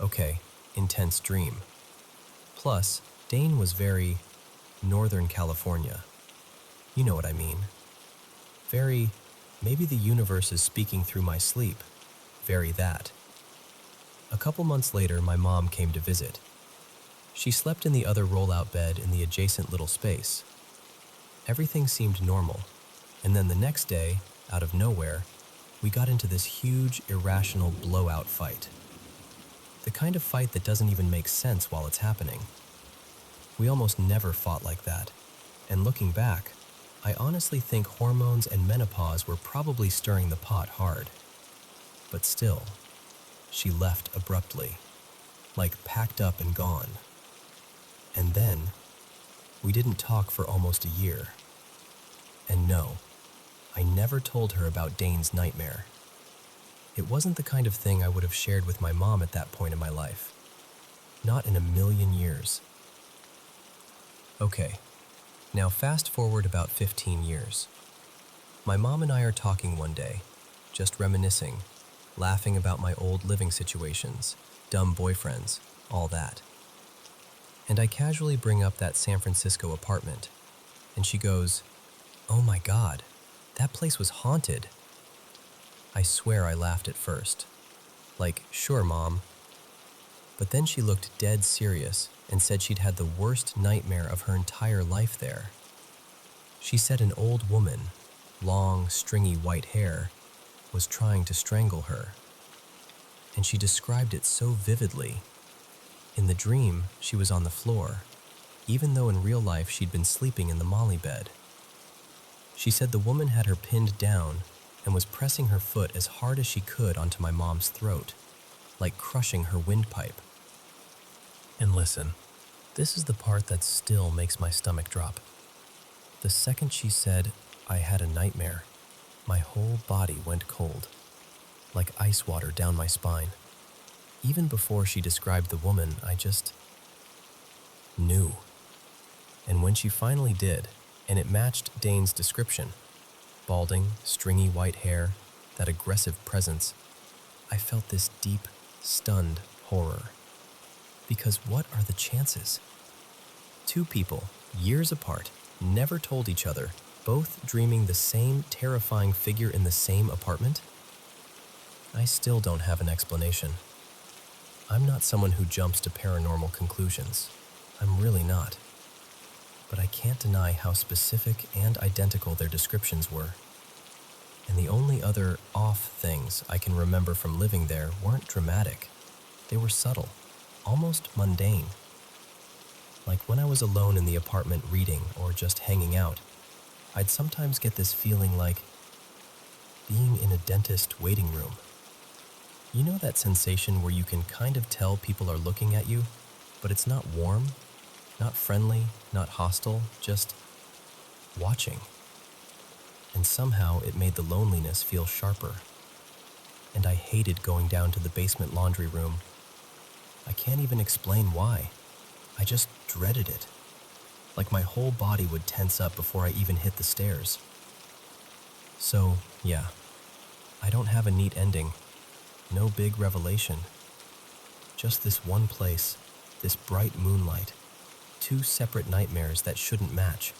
okay, intense dream. Plus, Dane was very Northern California. You know what I mean. Very, maybe the universe is speaking through my sleep. Very that. A couple months later, my mom came to visit. She slept in the other roll-out bed in the adjacent little space. Everything seemed normal, and then the next day, out of nowhere, we got into this huge, irrational blowout fight. The kind of fight that doesn't even make sense while it's happening. We almost never fought like that, and looking back, I honestly think hormones and menopause were probably stirring the pot hard. But still, she left abruptly, like packed up and gone. And then, we didn't talk for almost a year. And no, I never told her about Dane's nightmare. It wasn't the kind of thing I would have shared with my mom at that point in my life. Not in a million years. Okay, now fast forward about 15 years. My mom and I are talking one day, just reminiscing, laughing about my old living situations, dumb boyfriends, all that. And I casually bring up that San Francisco apartment, and she goes, "Oh my God, that place was haunted." I swear I laughed at first. Like, "Sure, Mom." But then she looked dead serious and said she'd had the worst nightmare of her entire life there. She said an old woman, long, stringy white hair, was trying to strangle her. And she described it so vividly. In the dream, she was on the floor, even though in real life she'd been sleeping in the molly bed. She said the woman had her pinned down and was pressing her foot as hard as she could onto my mom's throat, like crushing her windpipe. And listen, this is the part that still makes my stomach drop. The second she said, "I had a nightmare," my whole body went cold, like ice water down my spine. Even before she described the woman, I just knew. And when she finally did, and it matched Dane's description, balding, stringy white hair, that aggressive presence, I felt this deep, stunned horror. Because what are the chances? Two people, years apart, never told each other, both dreaming the same terrifying figure in the same apartment? I still don't have an explanation. I'm not someone who jumps to paranormal conclusions. I'm really not. But I can't deny how specific and identical their descriptions were. And the only other off things I can remember from living there weren't dramatic. They were subtle, almost mundane. Like when I was alone in the apartment reading or just hanging out, I'd sometimes get this feeling like being in a dentist waiting room. You know that sensation where you can kind of tell people are looking at you, but it's not warm, not friendly, not hostile, just watching. And somehow it made the loneliness feel sharper. And I hated going down to the basement laundry room. I can't even explain why. I just dreaded it. Like my whole body would tense up before I even hit the stairs. So, yeah, I don't have a neat ending. No big revelation. Just this one place, this bright moonlight, two separate nightmares that shouldn't match.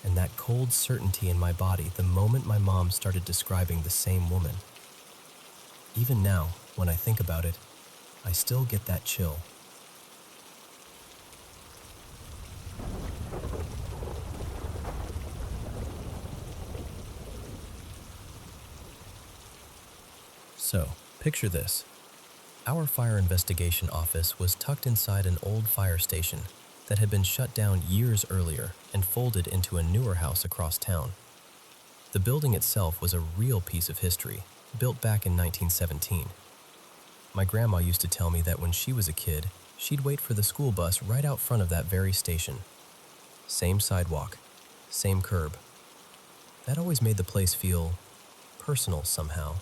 And that cold certainty in my body the moment my mom started describing the same woman. Even now, when I think about it, I still get that chill. So, picture this. Our fire investigation office was tucked inside an old fire station that had been shut down years earlier and folded into a newer house across town. The building itself was a real piece of history, built back in 1917. My grandma used to tell me that when she was a kid, she'd wait for the school bus right out front of that very station. Same sidewalk, same curb. That always made the place feel personal somehow,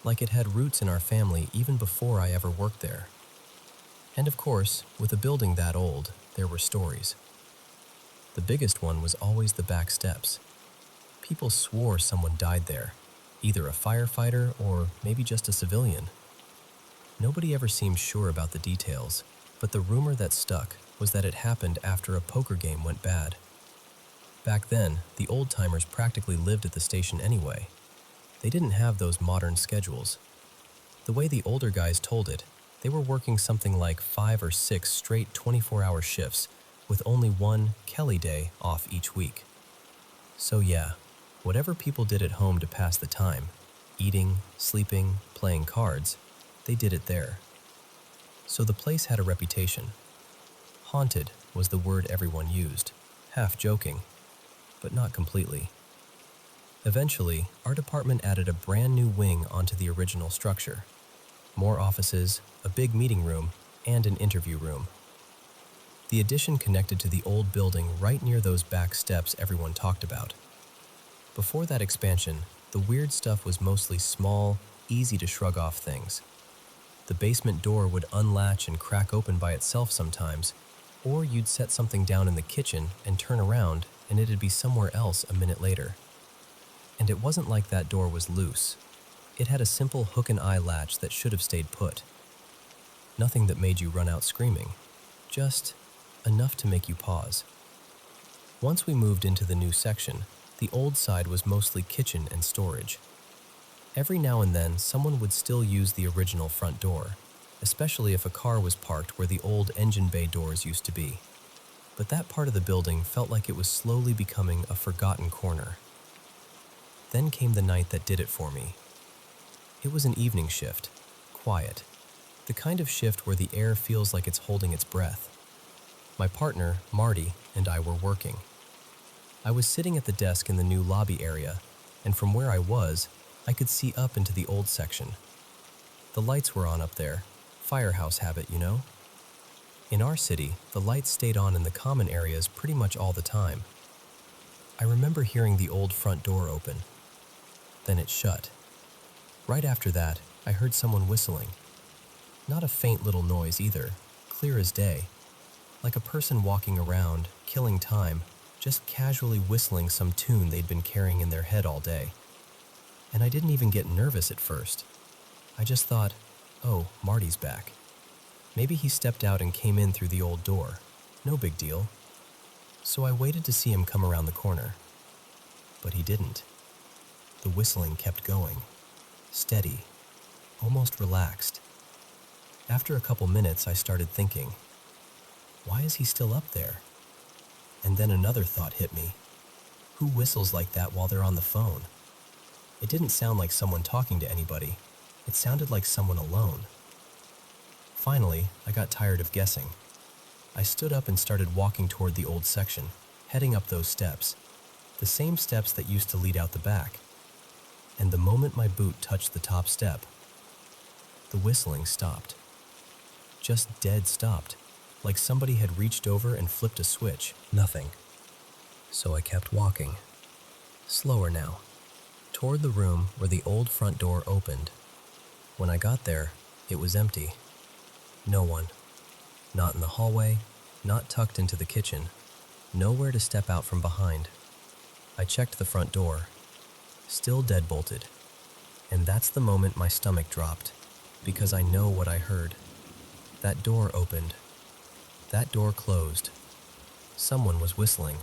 like it had roots in our family even before I ever worked there. And of course, with a building that old, there were stories. The biggest one was always the back steps. People swore someone died there, either a firefighter or maybe just a civilian. Nobody ever seemed sure about the details, but the rumor that stuck was that it happened after a poker game went bad. Back then, the old-timers practically lived at the station anyway. They didn't have those modern schedules. The way the older guys told it, they were working something like 5 or 6 straight 24-hour shifts with only one Kelly day off each week. So yeah, whatever people did at home to pass the time, eating, sleeping, playing cards, they did it there. So the place had a reputation. Haunted was the word everyone used, half joking, but not completely. Eventually, our department added a brand new wing onto the original structure. More offices, a big meeting room, and an interview room. The addition connected to the old building right near those back steps everyone talked about. Before that expansion, the weird stuff was mostly small, easy to shrug off things. The basement door would unlatch and crack open by itself sometimes, or you'd set something down in the kitchen and turn around and it'd be somewhere else a minute later. And it wasn't like that door was loose. It had a simple hook and eye latch that should have stayed put. Nothing that made you run out screaming, just enough to make you pause. Once we moved into the new section, the old side was mostly kitchen and storage. Every now and then, someone would still use the original front door, especially if a car was parked where the old engine bay doors used to be. But that part of the building felt like it was slowly becoming a forgotten corner. Then came the night that did it for me. It was an evening shift, quiet, the kind of shift where the air feels like it's holding its breath. My partner, Marty, and I were working. I was sitting at the desk in the new lobby area, and from where I was, I could see up into the old section. The lights were on up there, firehouse habit, you know? In our city, the lights stayed on in the common areas pretty much all the time. I remember hearing the old front door open. Then it shut. Right after that, I heard someone whistling. Not a faint little noise either, clear as day. Like a person walking around, killing time, just casually whistling some tune they'd been carrying in their head all day. And I didn't even get nervous at first. I just thought, oh, Marty's back. Maybe he stepped out and came in through the old door. No big deal. So I waited to see him come around the corner. But he didn't. The whistling kept going. Steady. Almost relaxed. After a couple minutes, I started thinking, why is he still up there? And then another thought hit me. Who whistles like that while they're on the phone? It didn't sound like someone talking to anybody. It sounded like someone alone. Finally, I got tired of guessing. I stood up and started walking toward the old section, heading up those steps, the same steps that used to lead out the back. And the moment my boot touched the top step, the whistling stopped. Just dead stopped, like somebody had reached over and flipped a switch. Nothing. So I kept walking, slower now, toward the room where the old front door opened. When I got there, it was empty. No one. Not in the hallway, not tucked into the kitchen, nowhere to step out from behind. I checked the front door. Still deadbolted. And that's the moment my stomach dropped, because I know what I heard. That door opened. That door closed. Someone was whistling.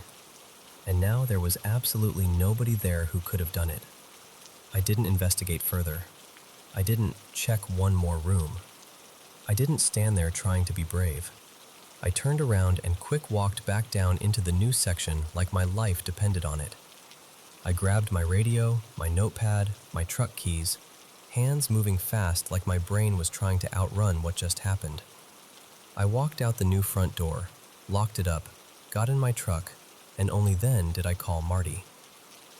And now there was absolutely nobody there who could have done it. I didn't investigate further. I didn't check one more room. I didn't stand there trying to be brave. I turned around and quick walked back down into the new section like my life depended on it. I grabbed my radio, my notepad, my truck keys, hands moving fast like my brain was trying to outrun what just happened. I walked out the new front door, locked it up, got in my truck, and only then did I call Marty.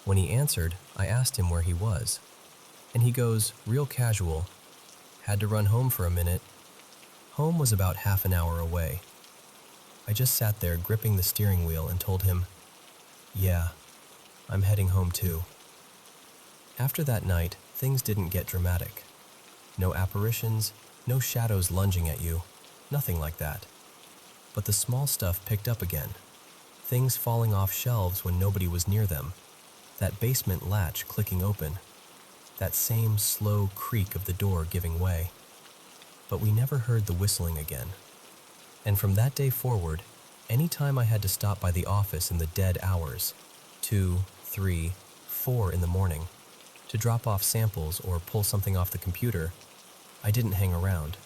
When he answered, I asked him where he was. And he goes, real casual, had to run home for a minute. Home was about half an hour away. I just sat there gripping the steering wheel and told him, yeah, I'm heading home too. After that night, things didn't get dramatic. No apparitions, no shadows lunging at you, nothing like that. But the small stuff picked up again. Things falling off shelves when nobody was near them. That basement latch clicking open. That same slow creak of the door giving way. But we never heard the whistling again. And from that day forward, any time I had to stop by the office in the dead hours, 2, 3, 4 in the morning, to drop off samples or pull something off the computer, I didn't hang around.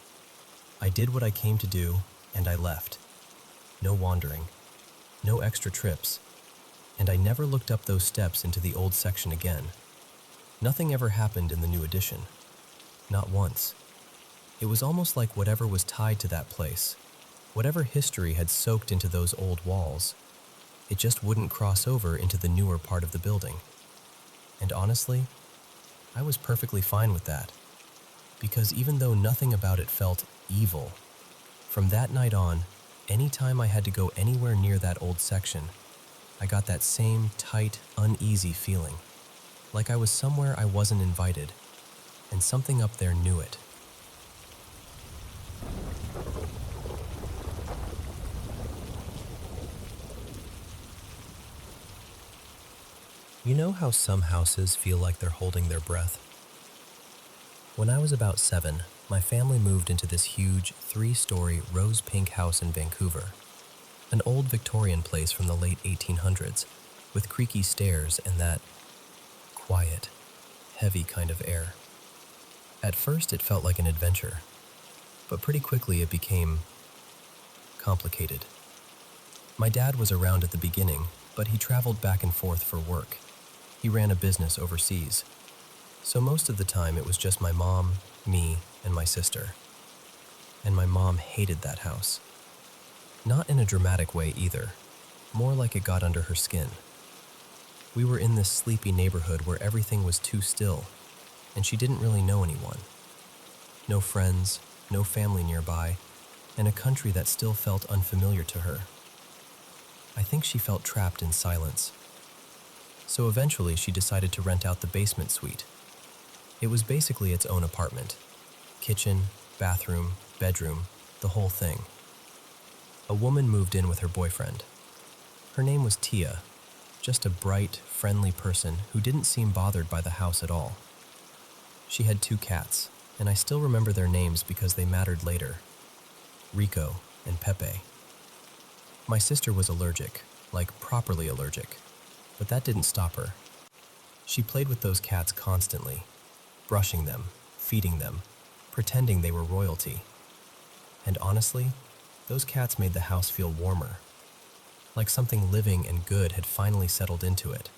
I did what I came to do, and I left. No wandering. No extra trips. And I never looked up those steps into the old section again. Nothing ever happened in the new addition. Not once. It was almost like whatever was tied to that place, whatever history had soaked into those old walls, it just wouldn't cross over into the newer part of the building. And honestly, I was perfectly fine with that. Because even though nothing about it felt evil, from that night on, any time I had to go anywhere near that old section, I got that same tight, uneasy feeling. Like I was somewhere I wasn't invited, and something up there knew it. You know how some houses feel like they're holding their breath? When I was about 7, my family moved into this huge 3-story rose pink house in Vancouver. An old Victorian place from the late 1800s, with creaky stairs and that quiet, heavy kind of air. At first it felt like an adventure, but pretty quickly it became complicated. My dad was around at the beginning, but he traveled back and forth for work. He ran a business overseas. So most of the time it was just my mom, me, and my sister. And my mom hated that house. Not in a dramatic way either, more like it got under her skin. We were in this sleepy neighborhood where everything was too still, and she didn't really know anyone. No friends, no family nearby, and a country that still felt unfamiliar to her. I think she felt trapped in silence. So eventually she decided to rent out the basement suite. It was basically its own apartment. Kitchen, bathroom, bedroom, the whole thing. A woman moved in with her boyfriend. Her name was Tia, just a bright, friendly person who didn't seem bothered by the house at all. She had 2 cats, and I still remember their names because they mattered later. Rico and Pepe. My sister was allergic, like properly allergic, but that didn't stop her. She played with those cats constantly, brushing them, feeding them, pretending they were royalty. And honestly, those cats made the house feel warmer, like something living and good had finally settled into it.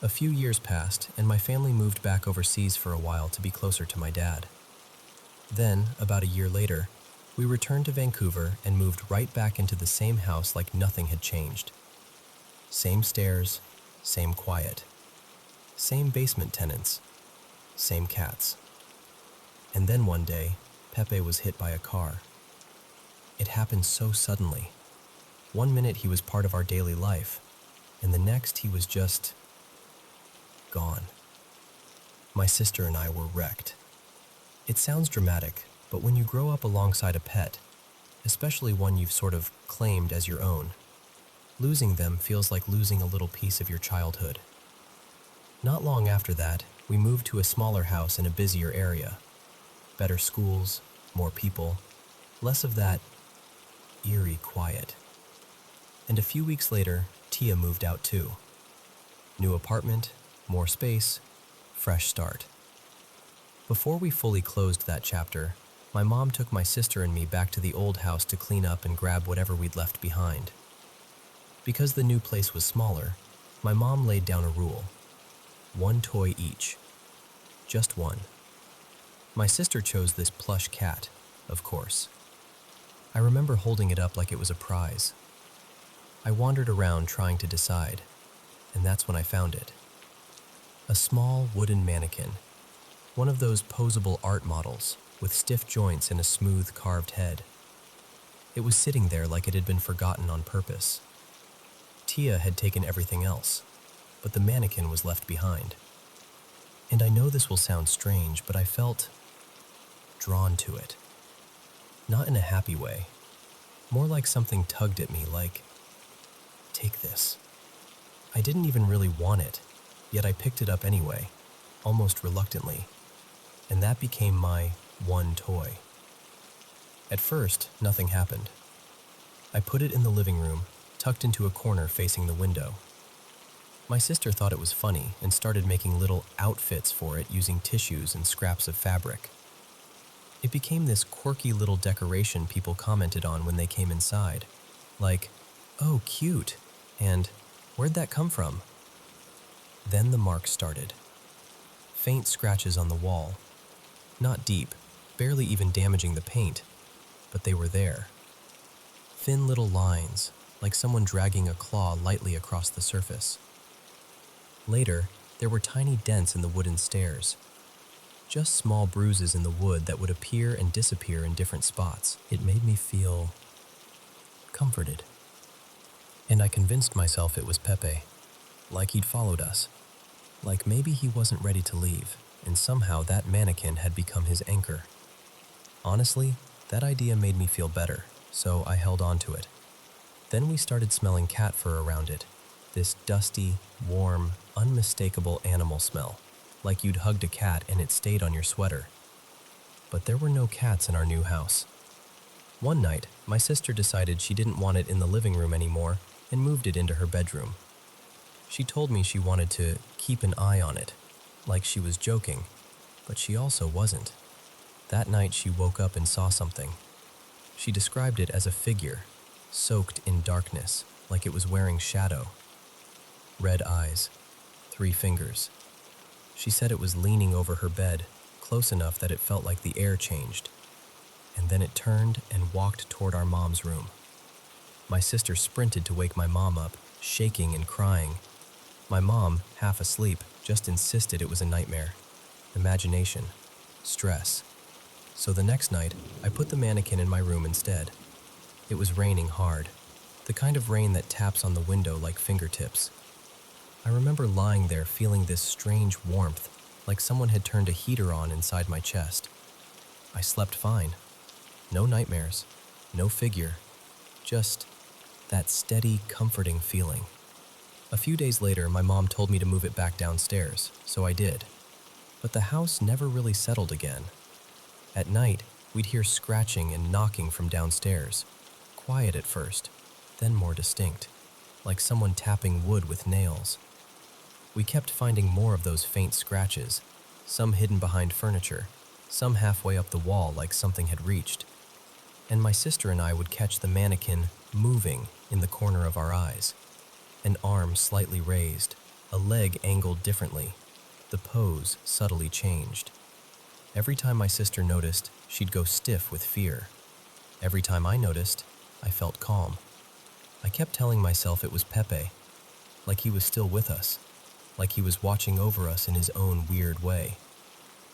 A few years passed, and my family moved back overseas for a while to be closer to my dad. Then, about a year later, we returned to Vancouver and moved right back into the same house like nothing had changed. Same stairs, same quiet. Same basement tenants, same cats. And then one day, Pepe was hit by a car. It happened so suddenly. One minute he was part of our daily life, and the next he was just gone. My sister and I were wrecked. It sounds dramatic, but when you grow up alongside a pet, especially one you've sort of claimed as your own, losing them feels like losing a little piece of your childhood. Not long after that, we moved to a smaller house in a busier area. Better schools, more people, less of that eerie quiet. And a few weeks later, Tia moved out too. New apartment, more space, fresh start. Before we fully closed that chapter, my mom took my sister and me back to the old house to clean up and grab whatever we'd left behind. Because the new place was smaller, my mom laid down a rule. 1 toy each. Just one. My sister chose this plush cat, of course. I remember holding it up like it was a prize. I wandered around trying to decide, and that's when I found it. A small wooden mannequin, one of those posable art models with stiff joints and a smooth carved head. It was sitting there like it had been forgotten on purpose. Tia had taken everything else, but the mannequin was left behind. And I know this will sound strange, but I felt drawn to it. Not in a happy way, more like something tugged at me, like, take this. I didn't even really want it, yet I picked it up anyway, almost reluctantly, and that became my one toy. At first, nothing happened. I put it in the living room, tucked into a corner facing the window. My sister thought it was funny and started making little outfits for it using tissues and scraps of fabric. It became this quirky little decoration people commented on when they came inside, like, "Oh, cute," and "Where'd that come from?" Then the marks started. Faint scratches on the wall. Not deep, barely even damaging the paint, but they were there. Thin little lines, like someone dragging a claw lightly across the surface. Later, there were tiny dents in the wooden stairs. Just small bruises in the wood that would appear and disappear in different spots. It made me feel comforted. And I convinced myself it was Pepe, like he'd followed us. Like maybe he wasn't ready to leave, and somehow that mannequin had become his anchor. Honestly, that idea made me feel better, so I held on to it. Then we started smelling cat fur around it, this dusty, warm, unmistakable animal smell, like you'd hugged a cat and it stayed on your sweater. But there were no cats in our new house. One night, my sister decided she didn't want it in the living room anymore and moved it into her bedroom. She told me she wanted to keep an eye on it, like she was joking, but she also wasn't. That night she woke up and saw something. She described it as a figure, soaked in darkness, like it was wearing shadow. Red eyes, 3 fingers. She said it was leaning over her bed, close enough that it felt like the air changed. And then it turned and walked toward our mom's room. My sister sprinted to wake my mom up, shaking and crying. My mom, half asleep, just insisted it was a nightmare. Imagination. Stress. So the next night, I put the mannequin in my room instead. It was raining hard, the kind of rain that taps on the window like fingertips. I remember lying there feeling this strange warmth, like someone had turned a heater on inside my chest. I slept fine. No nightmares, no figure, just that steady, comforting feeling. A few days later, my mom told me to move it back downstairs, so I did. But the house never really settled again. At night, we'd hear scratching and knocking from downstairs, quiet at first, then more distinct, like someone tapping wood with nails. We kept finding more of those faint scratches, some hidden behind furniture, some halfway up the wall like something had reached. And my sister and I would catch the mannequin moving in the corner of our eyes. An arm slightly raised, a leg angled differently, the pose subtly changed. Every time my sister noticed, she'd go stiff with fear. Every time I noticed, I felt calm. I kept telling myself it was Pepe, like he was still with us, like he was watching over us in his own weird way.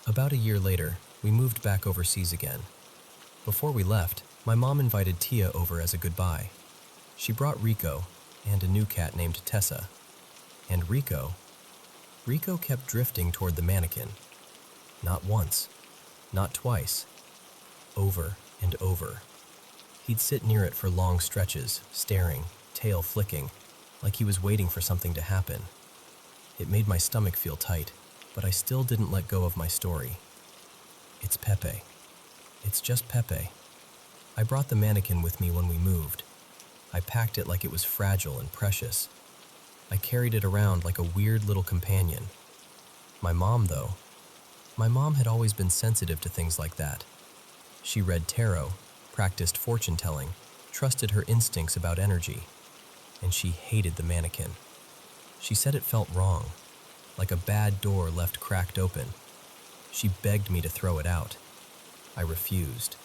About a year later, we moved back overseas again. Before we left, my mom invited Tia over as a goodbye. She brought Rico and a new cat named Tessa. And Rico kept drifting toward the mannequin. Not once, not twice, over and over. He'd sit near it for long stretches, staring, tail flicking, like he was waiting for something to happen. It made my stomach feel tight, but I still didn't let go of my story. It's Pepe. It's just Pepe. I brought the mannequin with me when we moved. I packed it like it was fragile and precious. I carried it around like a weird little companion. My mom had always been sensitive to things like that. She read tarot, practiced fortune telling, trusted her instincts about energy, and she hated the mannequin. She said it felt wrong, like a bad door left cracked open. She begged me to throw it out. I refused.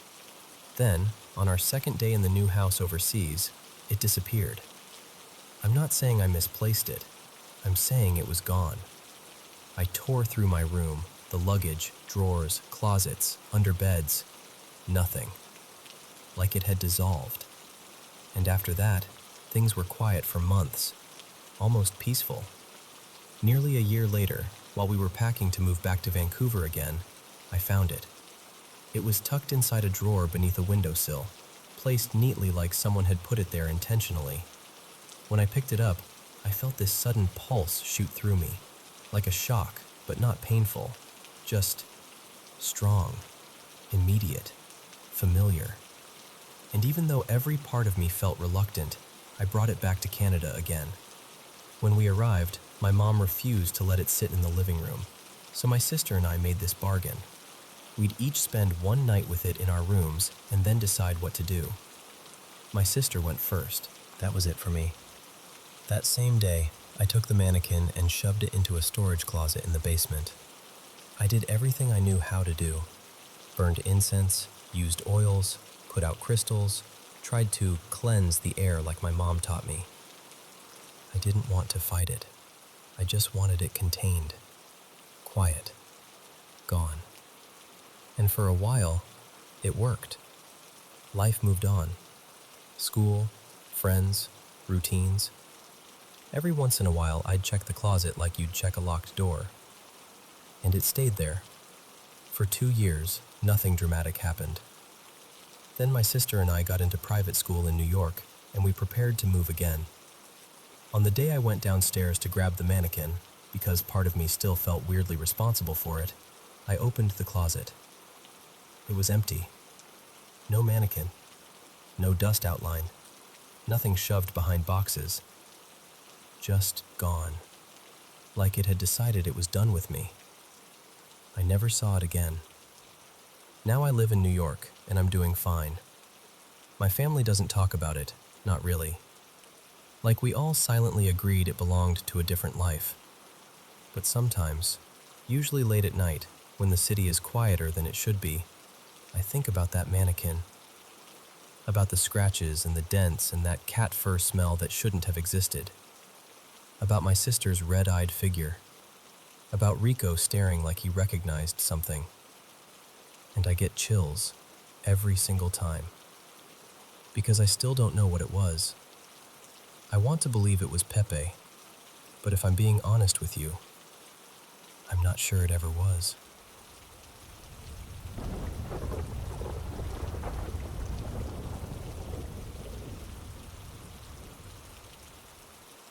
Then, on our second day in the new house overseas, it disappeared. I'm not saying I misplaced it. I'm saying it was gone. I tore through my room, the luggage, drawers, closets, under beds. Nothing. Like it had dissolved. And after that, things were quiet for months, almost peaceful. Nearly a year later, while we were packing to move back to Vancouver again, I found it. It was tucked inside a drawer beneath a windowsill, placed neatly like someone had put it there intentionally. When I picked it up, I felt this sudden pulse shoot through me, like a shock, but not painful, just strong, immediate, familiar. And even though every part of me felt reluctant, I brought it back to Canada again. When we arrived, my mom refused to let it sit in the living room, so my sister and I made this bargain. We'd each spend one night with it in our rooms and then decide what to do. My sister went first. That was it for me. That same day, I took the mannequin and shoved it into a storage closet in the basement. I did everything I knew how to do. Burned incense, used oils, put out crystals, tried to cleanse the air like my mom taught me. I didn't want to fight it. I just wanted it contained, quiet, gone. And for a while, it worked. Life moved on. School, friends, routines. Every once in a while, I'd check the closet like you'd check a locked door. And it stayed there. For 2 years, nothing dramatic happened. Then my sister and I got into private school in New York, and we prepared to move again. On the day I went downstairs to grab the mannequin, because part of me still felt weirdly responsible for it, I opened the closet. It was empty. No mannequin. No dust outline. Nothing shoved behind boxes. Just gone. Like it had decided it was done with me. I never saw it again. Now I live in New York, and I'm doing fine. My family doesn't talk about it, not really. Like we all silently agreed it belonged to a different life. But sometimes, usually late at night, when the city is quieter than it should be, I think about that mannequin. About the scratches and the dents and that cat fur smell that shouldn't have existed. About my sister's red-eyed figure. About Rico staring like he recognized something. And I get chills every single time. Because I still don't know what it was. I want to believe it was Pepe, but if I'm being honest with you, I'm not sure it ever was.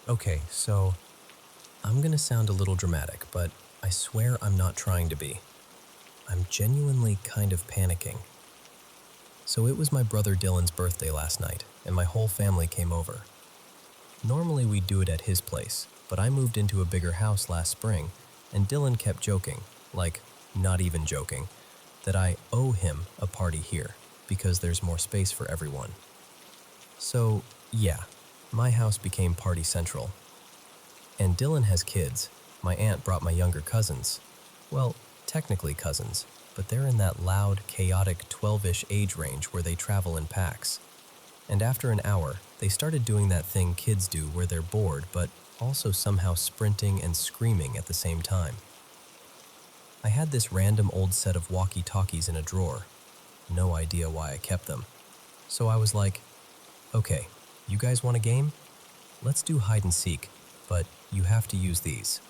Okay, so I'm gonna sound a little dramatic, but I swear I'm not trying to be. I'm genuinely kind of panicking. So it was my brother Dylan's birthday last night, and my whole family came over. Normally we'd do it at his place, but I moved into a bigger house last spring, and Dylan kept joking, like not even joking, that I owe him a party here, because there's more space for everyone. So, yeah, my house became party central. And Dylan has kids. My aunt brought my younger cousins. Well, technically cousins, but they're in that loud, chaotic 12-ish age range where they travel in packs. And after an hour, they started doing that thing kids do where they're bored, but also somehow sprinting and screaming at the same time. I had this random old set of walkie-talkies in a drawer. No idea why I kept them. So I was like, okay, you guys want a game? Let's do hide and seek, but you have to use these.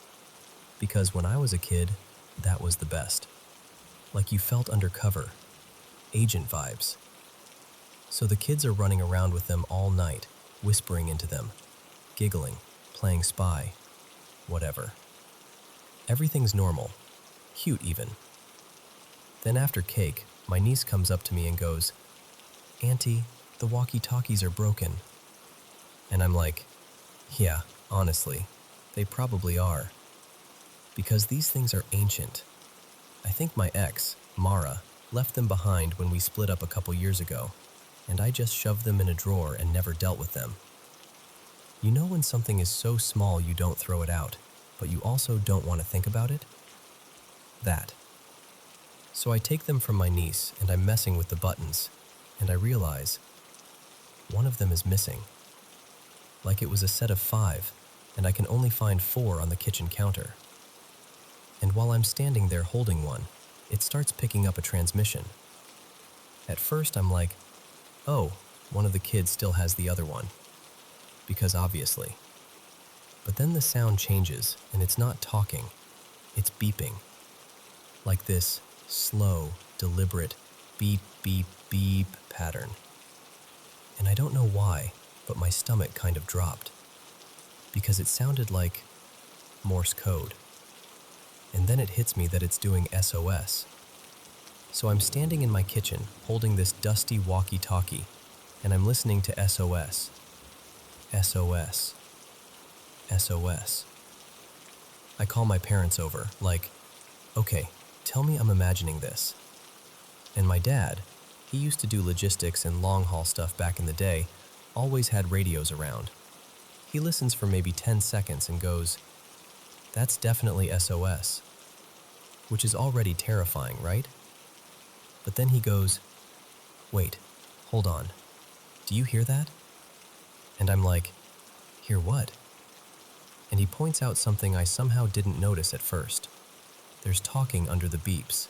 Because when I was a kid, that was the best. Like you felt undercover, agent vibes. So the kids are running around with them all night, whispering into them, giggling, playing spy, whatever. Everything's normal, cute even. Then after cake, my niece comes up to me and goes, "Auntie, the walkie-talkies are broken." And I'm like, yeah, honestly, they probably are. Because these things are ancient. I think my ex, Mara, left them behind when we split up a couple years ago, and I just shoved them in a drawer and never dealt with them. You know when something is so small you don't throw it out, but you also don't want to think about it? That. So I take them from my niece and I'm messing with the buttons, and I realize one of them is missing. Like it was a set of 5, and I can only find 4 on the kitchen counter. And while I'm standing there holding one, it starts picking up a transmission. At first I'm like, oh, one of the kids still has the other one. Because obviously. But then the sound changes, and it's not talking, it's beeping. Like this slow, deliberate, beep, beep, beep pattern. And I don't know why, but my stomach kind of dropped. Because it sounded like Morse code. And then it hits me that it's doing SOS. So I'm standing in my kitchen, holding this dusty walkie-talkie, and I'm listening to SOS. SOS. SOS. I call my parents over, like, okay, tell me I'm imagining this. And my dad, he used to do logistics and long-haul stuff back in the day, always had radios around. He listens for maybe 10 seconds and goes, "That's definitely SOS." Which is already terrifying, right? But then he goes, "Wait, hold on. Do you hear that?" And I'm like, "Hear what?" And he points out something I somehow didn't notice at first. There's talking under the beeps.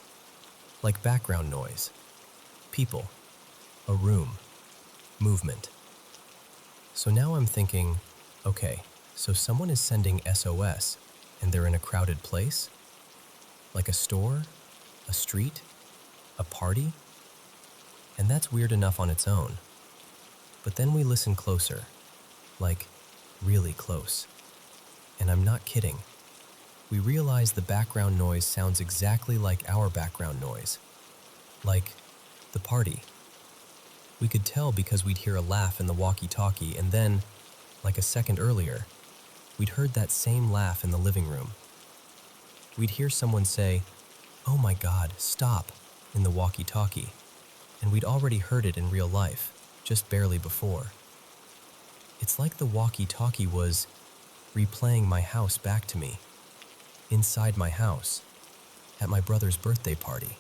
Like background noise. People. A room. Movement. So now I'm thinking, okay, so someone is sending SOS and they're in a crowded place? Like a store? A street? A party? And that's weird enough on its own. But then we listen closer. Like, really close. And I'm not kidding. We realize the background noise sounds exactly like our background noise. Like, the party. We could tell because we'd hear a laugh in the walkie-talkie, and then, like a second earlier, we'd heard that same laugh in the living room. We'd hear someone say, "Oh my God, stop," in the walkie-talkie, and we'd already heard it in real life, just barely before. It's like the walkie-talkie was replaying my house back to me, inside my house, at my brother's birthday party.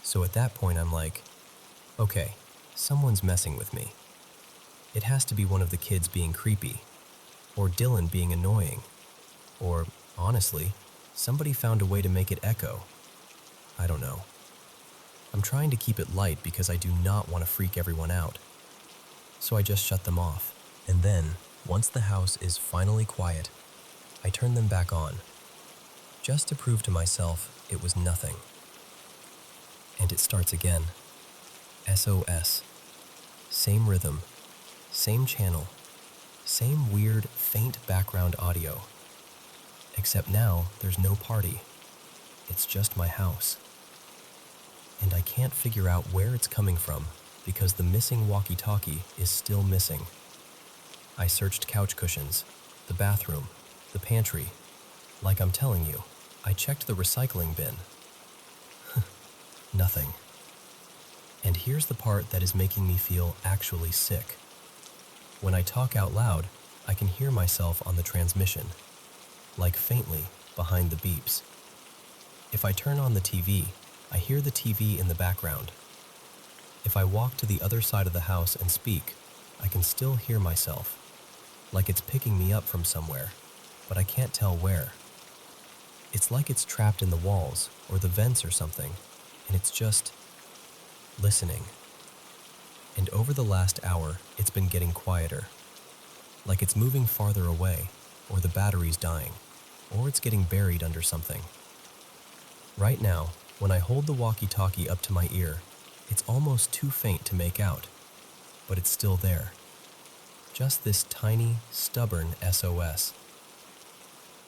So at that point I'm like, okay, someone's messing with me. It has to be one of the kids being creepy, or Dylan being annoying, or, honestly, somebody found a way to make it echo. I don't know. I'm trying to keep it light because I do not want to freak everyone out. So I just shut them off. And then, once the house is finally quiet, I turn them back on, just to prove to myself it was nothing. And it starts again. SOS. Same rhythm, same channel, same weird, faint background audio. Except now, there's no party. It's just my house. And I can't figure out where it's coming from because the missing walkie-talkie is still missing. I searched couch cushions, the bathroom, the pantry. Like I'm telling you, I checked the recycling bin. Nothing. And here's the part that is making me feel actually sick. When I talk out loud, I can hear myself on the transmission, like faintly behind the beeps. If I turn on the TV, I hear the TV in the background. If I walk to the other side of the house and speak, I can still hear myself, like it's picking me up from somewhere, but I can't tell where. It's like it's trapped in the walls or the vents or something, and it's just listening. And over the last hour, it's been getting quieter, like it's moving farther away, or the battery's dying, or it's getting buried under something. Right now, when I hold the walkie-talkie up to my ear, it's almost too faint to make out, but it's still there. Just this tiny, stubborn SOS.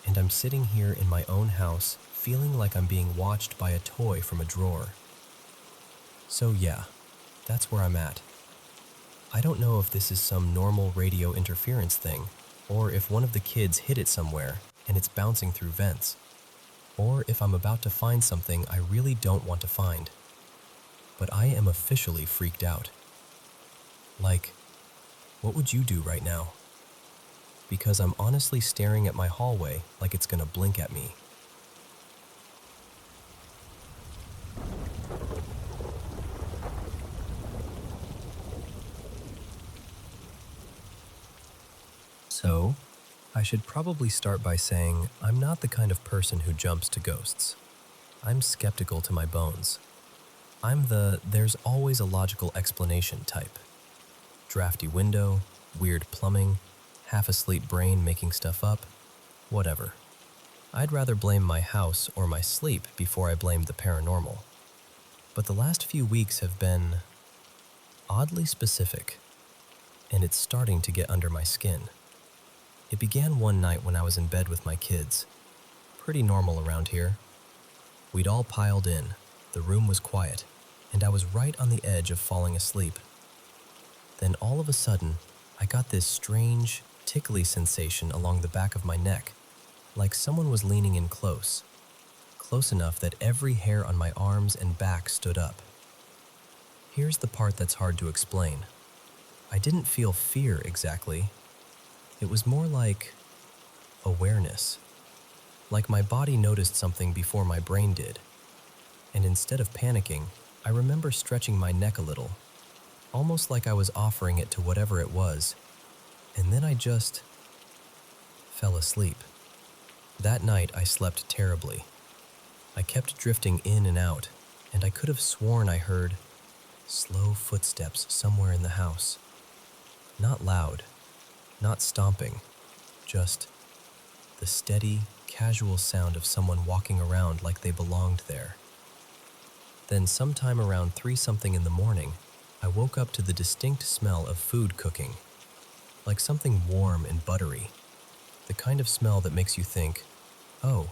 And I'm sitting here in my own house, feeling like I'm being watched by a toy from a drawer. So yeah, that's where I'm at. I don't know if this is some normal radio interference thing, or if one of the kids hid it somewhere and it's bouncing through vents, or if I'm about to find something I really don't want to find. But I am officially freaked out. Like, what would you do right now? Because I'm honestly staring at my hallway like it's gonna blink at me. So, I should probably start by saying I'm not the kind of person who jumps to ghosts. I'm skeptical to my bones. I'm the there's always a logical explanation type. Drafty window, weird plumbing, half-asleep brain making stuff up, whatever. I'd rather blame my house or my sleep before I blamed the paranormal. But the last few weeks have been oddly specific, and it's starting to get under my skin. It began one night when I was in bed with my kids. Pretty normal around here. We'd all piled in, the room was quiet, and I was right on the edge of falling asleep. Then all of a sudden, I got this strange, tickly sensation along the back of my neck, like someone was leaning in close enough that every hair on my arms and back stood up. Here's the part that's hard to explain. I didn't feel fear exactly. It was more like awareness. Like my body noticed something before my brain did. And instead of panicking, I remember stretching my neck a little, almost like I was offering it to whatever it was. And then I just fell asleep. That night I slept terribly. I kept drifting in and out, and I could have sworn I heard slow footsteps somewhere in the house. Not loud, not stomping, just the steady, casual sound of someone walking around like they belonged there. Then sometime around 3-something in the morning, I woke up to the distinct smell of food cooking, like something warm and buttery, the kind of smell that makes you think, oh,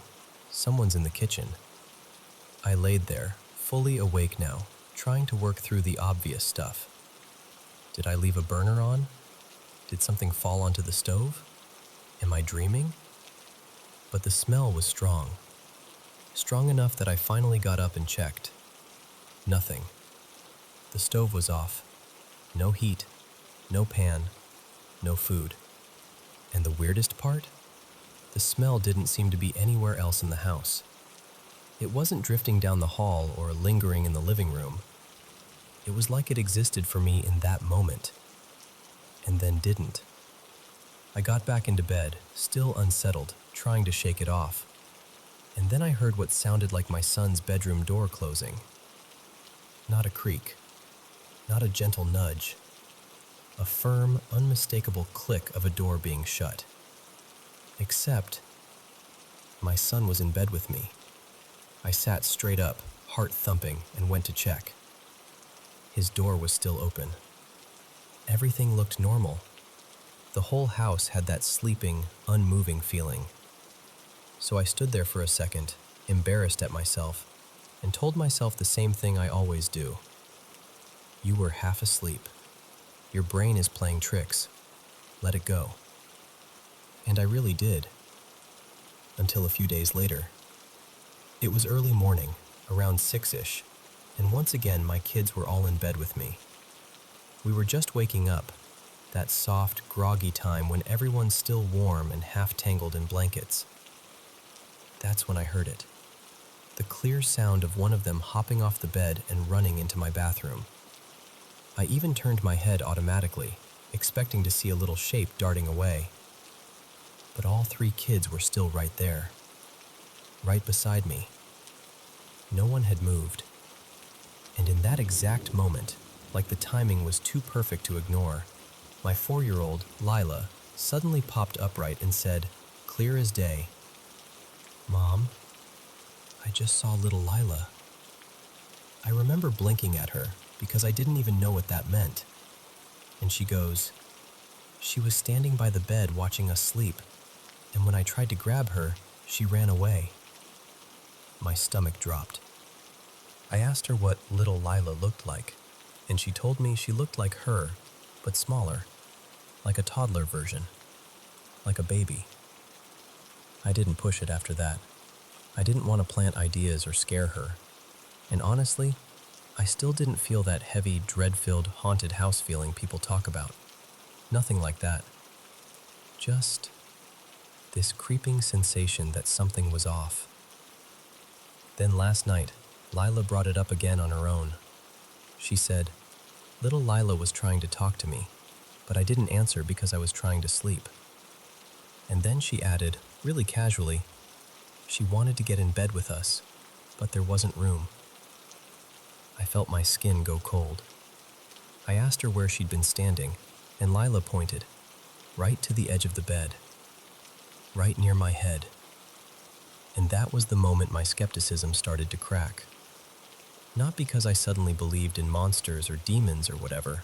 someone's in the kitchen. I laid there, fully awake now, trying to work through the obvious stuff. Did I leave a burner on? Did something fall onto the stove? Am I dreaming? But the smell was strong. Strong enough that I finally got up and checked. Nothing. The stove was off. No heat, no pan, no food. And the weirdest part? The smell didn't seem to be anywhere else in the house. It wasn't drifting down the hall or lingering in the living room. It was like it existed for me in that moment, and then didn't. I got back into bed, still unsettled, trying to shake it off. And then I heard what sounded like my son's bedroom door closing. Not a creak, not a gentle nudge. A firm, unmistakable click of a door being shut. Except, my son was in bed with me. I sat straight up, heart thumping, and went to check. His door was still open. Everything looked normal. The whole house had that sleeping, unmoving feeling. So I stood there for a second, embarrassed at myself, and told myself the same thing I always do. You were half asleep. Your brain is playing tricks. Let it go. And I really did. Until a few days later. It was early morning, around 6-ish, and once again my kids were all in bed with me. We were just waking up, that soft, groggy time when everyone's still warm and half-tangled in blankets. That's when I heard it. The clear sound of one of them hopping off the bed and running into my bathroom. I even turned my head automatically, expecting to see a little shape darting away. But all 3 kids were still right there, right beside me. No one had moved. And in that exact moment, like the timing was too perfect to ignore, my 4-year-old, Lila, suddenly popped upright and said, clear as day, "Mom, I just saw little Lila." I remember blinking at her because I didn't even know what that meant. And she goes, "She was standing by the bed watching us sleep, and when I tried to grab her, she ran away." My stomach dropped. I asked her what little Lila looked like, and she told me she looked like her, but smaller, like a toddler version, like a baby. I didn't push it after that. I didn't want to plant ideas or scare her. And honestly, I still didn't feel that heavy, dread-filled, haunted house feeling people talk about. Nothing like that. Just this creeping sensation that something was off. Then last night, Lila brought it up again on her own. She said, little Lila was trying to talk to me, but I didn't answer because I was trying to sleep. And then she added, really casually, she wanted to get in bed with us, but there wasn't room. I felt my skin go cold. I asked her where she'd been standing, and Lila pointed, right to the edge of the bed, right near my head. And that was the moment my skepticism started to crack. Not because I suddenly believed in monsters or demons or whatever,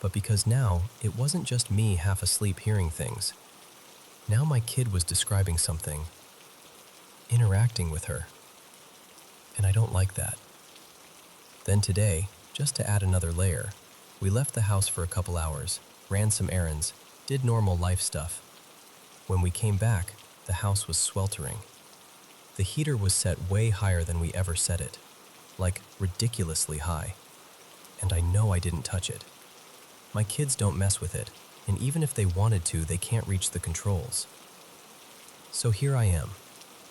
but because now it wasn't just me half asleep hearing things. Now my kid was describing something, interacting with her. And I don't like that. Then today, just to add another layer, we left the house for a couple hours, ran some errands, did normal life stuff. When we came back, the house was sweltering. The heater was set way higher than we ever set it, like ridiculously high. And I know I didn't touch it. My kids don't mess with it, and even if they wanted to, they can't reach the controls. So here I am,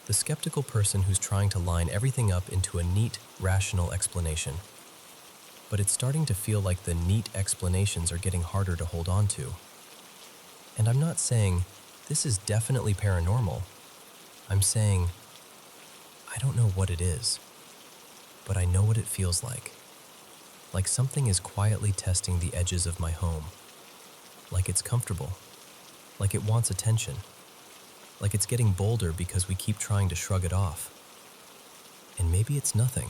the skeptical person who's trying to line everything up into a neat, rational explanation. But it's starting to feel like the neat explanations are getting harder to hold on to. And I'm not saying, this is definitely paranormal. I'm saying, I don't know what it is, but I know what it feels like. Like something is quietly testing the edges of my home. Like it's comfortable. Like it wants attention. Like it's getting bolder because we keep trying to shrug it off. And maybe it's nothing.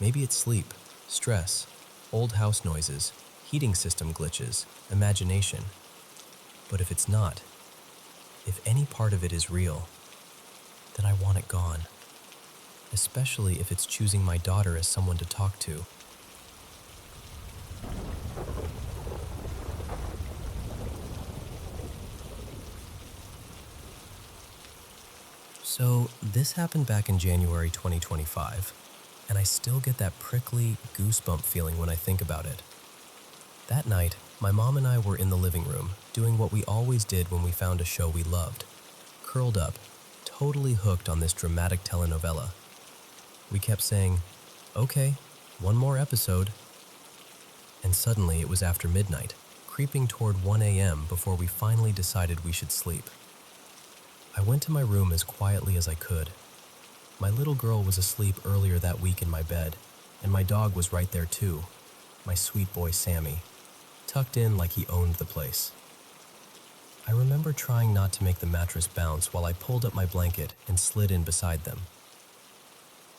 Maybe it's sleep, stress, old house noises, heating system glitches, imagination. But if it's not, if any part of it is real, then I want it gone. Especially if it's choosing my daughter as someone to talk to. So, this happened back in January 2025, and I still get that prickly goosebump feeling when I think about it. That night, my mom and I were in the living room, doing what we always did when we found a show we loved, curled up, totally hooked on this dramatic telenovela. We kept saying, "Okay, one more episode." And suddenly it was after midnight, creeping toward 1 a.m. before we finally decided we should sleep. I went to my room as quietly as I could. My little girl was asleep earlier that week in my bed, and my dog was right there too, my sweet boy Sammy, tucked in like he owned the place. I remember trying not to make the mattress bounce while I pulled up my blanket and slid in beside them.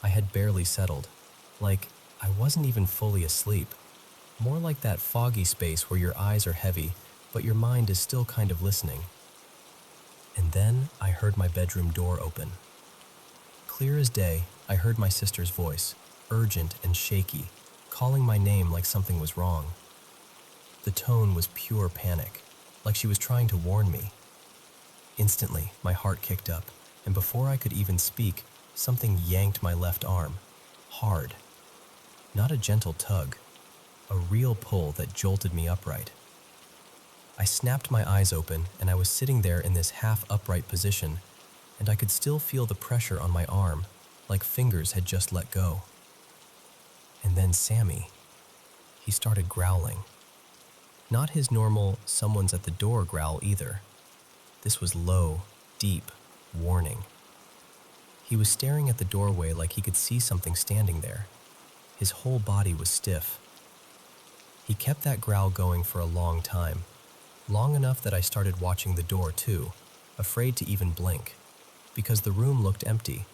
I had barely settled, like I wasn't even fully asleep, more like that foggy space where your eyes are heavy, but your mind is still kind of listening. And then I heard my bedroom door open. Clear as day, I heard my sister's voice, urgent and shaky, calling my name like something was wrong. The tone was pure panic, like she was trying to warn me. Instantly, my heart kicked up, and before I could even speak, something yanked my left arm, hard. Not a gentle tug, a real pull that jolted me upright. I snapped my eyes open, and I was sitting there in this half-upright position, and I could still feel the pressure on my arm, like fingers had just let go. And then Sammy. He started growling. Not his normal, someone's at the door growl either. This was low, deep, warning. He was staring at the doorway like he could see something standing there. His whole body was stiff. He kept that growl going for a long time, long enough that I started watching the door too, afraid to even blink, because the room looked empty,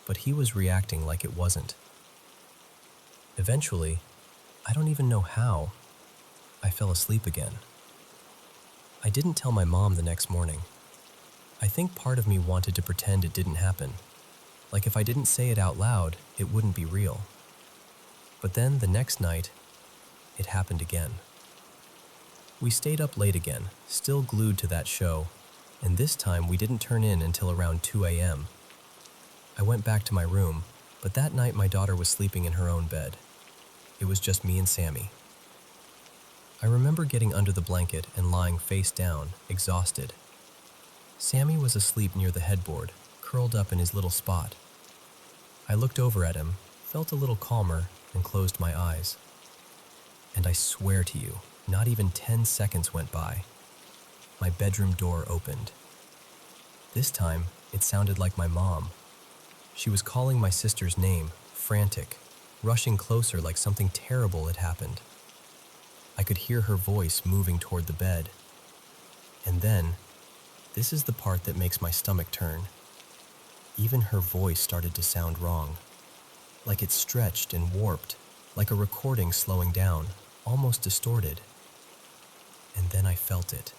but he was reacting like it wasn't. Eventually, I don't even know how, I fell asleep again. I didn't tell my mom the next morning. I think part of me wanted to pretend it didn't happen, like if I didn't say it out loud, it wouldn't be real. But then the next night, it happened again. We stayed up late again, still glued to that show, and this time we didn't turn in until around 2 a.m. I went back to my room, but that night my daughter was sleeping in her own bed. It was just me and Sammy. I remember getting under the blanket and lying face down, exhausted. Sammy was asleep near the headboard, curled up in his little spot. I looked over at him, felt a little calmer, and closed my eyes. And I swear to you, not even 10 seconds went by. My bedroom door opened. This time, it sounded like my mom. She was calling my sister's name, frantic, rushing closer like something terrible had happened. I could hear her voice moving toward the bed. And then, this is the part that makes my stomach turn. Even her voice started to sound wrong, like it stretched and warped, like a recording slowing down, almost distorted. And then I felt it.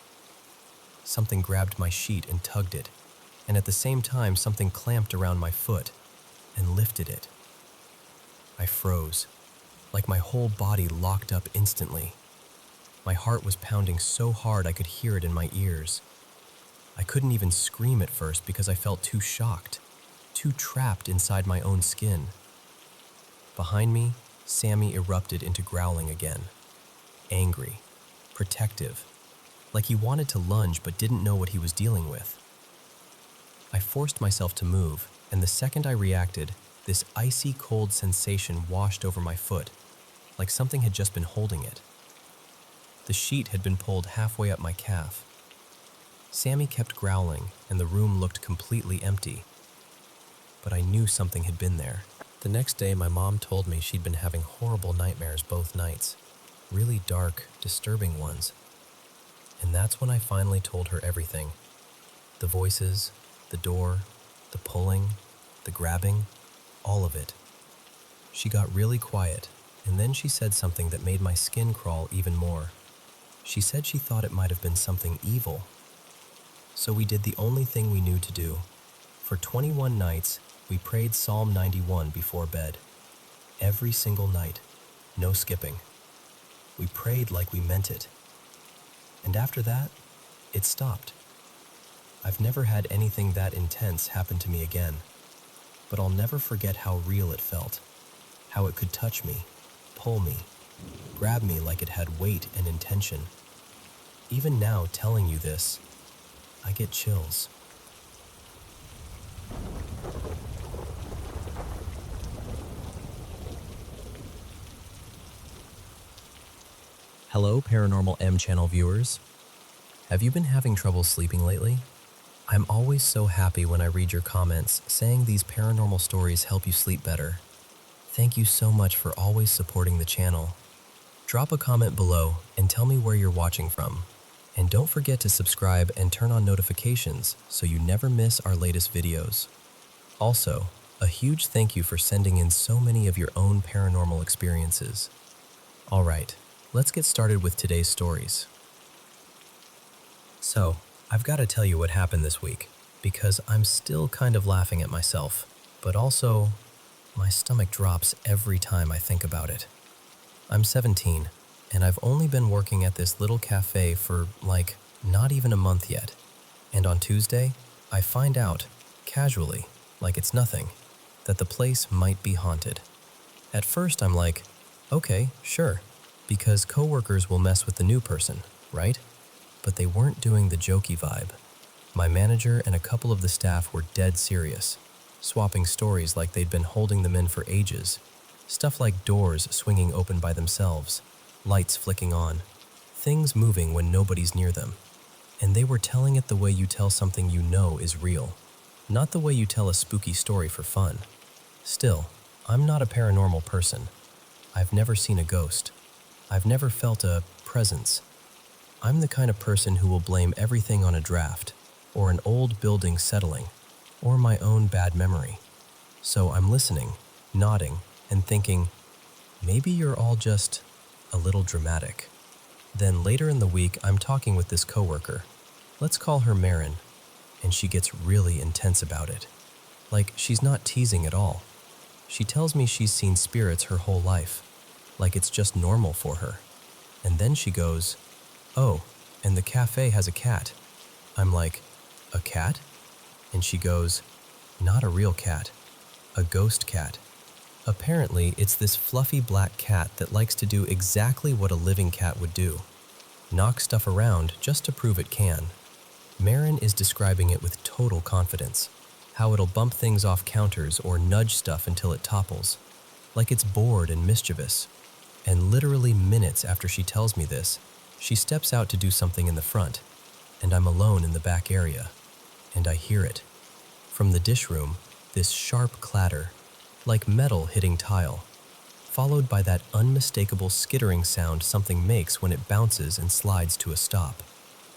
Something grabbed my sheet and tugged it, and at the same time something clamped around my foot and lifted it. I froze, like my whole body locked up instantly. My heart was pounding so hard I could hear it in my ears. I couldn't even scream at first because I felt too shocked, too trapped inside my own skin. Behind me, Sammy erupted into growling again. Angry, protective, like he wanted to lunge but didn't know what he was dealing with. I forced myself to move, and the second I reacted, this icy cold sensation washed over my foot, like something had just been holding it. The sheet had been pulled halfway up my calf. Sammy kept growling, and the room looked completely empty. But I knew something had been there. The next day, my mom told me she'd been having horrible nightmares both nights. Really dark, disturbing ones. And that's when I finally told her everything. The voices, the door, the pulling, the grabbing, all of it. She got really quiet, and then she said something that made my skin crawl even more. She said she thought it might have been something evil. So we did the only thing we knew to do. For 21 nights, we prayed Psalm 91 before bed. Every single night, no skipping. We prayed like we meant it. And after that, it stopped. I've never had anything that intense happen to me again, but I'll never forget how real it felt, how it could touch me, pull me, grab me like it had weight and intention. Even now, telling you this, I get chills. Hello, Paranormal M channel viewers. Have you been having trouble sleeping lately? I'm always so happy when I read your comments saying these paranormal stories help you sleep better. Thank you so much for always supporting the channel. Drop a comment below and tell me where you're watching from. And don't forget to subscribe and turn on notifications so you never miss our latest videos. Also, a huge thank you for sending in so many of your own paranormal experiences. All right, let's get started with today's stories. So, I've got to tell you what happened this week, because I'm still kind of laughing at myself, but also, my stomach drops every time I think about it. I'm 17, and I've only been working at this little cafe for, not even a month yet. And on Tuesday, I find out, casually, like it's nothing, that the place might be haunted. At first, I'm like, okay, sure, because coworkers will mess with the new person, right? But they weren't doing the jokey vibe. My manager and a couple of the staff were dead serious, swapping stories like they'd been holding them in for ages. Stuff like doors swinging open by themselves, lights flicking on, things moving when nobody's near them. And they were telling it the way you tell something you know is real, not the way you tell a spooky story for fun. Still, I'm not a paranormal person. I've never seen a ghost. I've never felt a presence. I'm the kind of person who will blame everything on a draft, or an old building settling, or my own bad memory. So I'm listening, nodding, and thinking, maybe you're all just a little dramatic. Then later in the week, I'm talking with this coworker. Let's call her Marin, and she gets really intense about it. Like she's not teasing at all. She tells me she's seen spirits her whole life, like it's just normal for her. And then she goes, oh, and the cafe has a cat. I'm like, a cat? And she goes, not a real cat, a ghost cat. Apparently, it's this fluffy black cat that likes to do exactly what a living cat would do. Knock stuff around just to prove it can. Marin is describing it with total confidence, how it'll bump things off counters or nudge stuff until it topples, like it's bored and mischievous. And literally minutes after she tells me this, she steps out to do something in the front, and I'm alone in the back area, and I hear it. From the dish room, this sharp clatter, like metal hitting tile, followed by that unmistakable skittering sound something makes when it bounces and slides to a stop.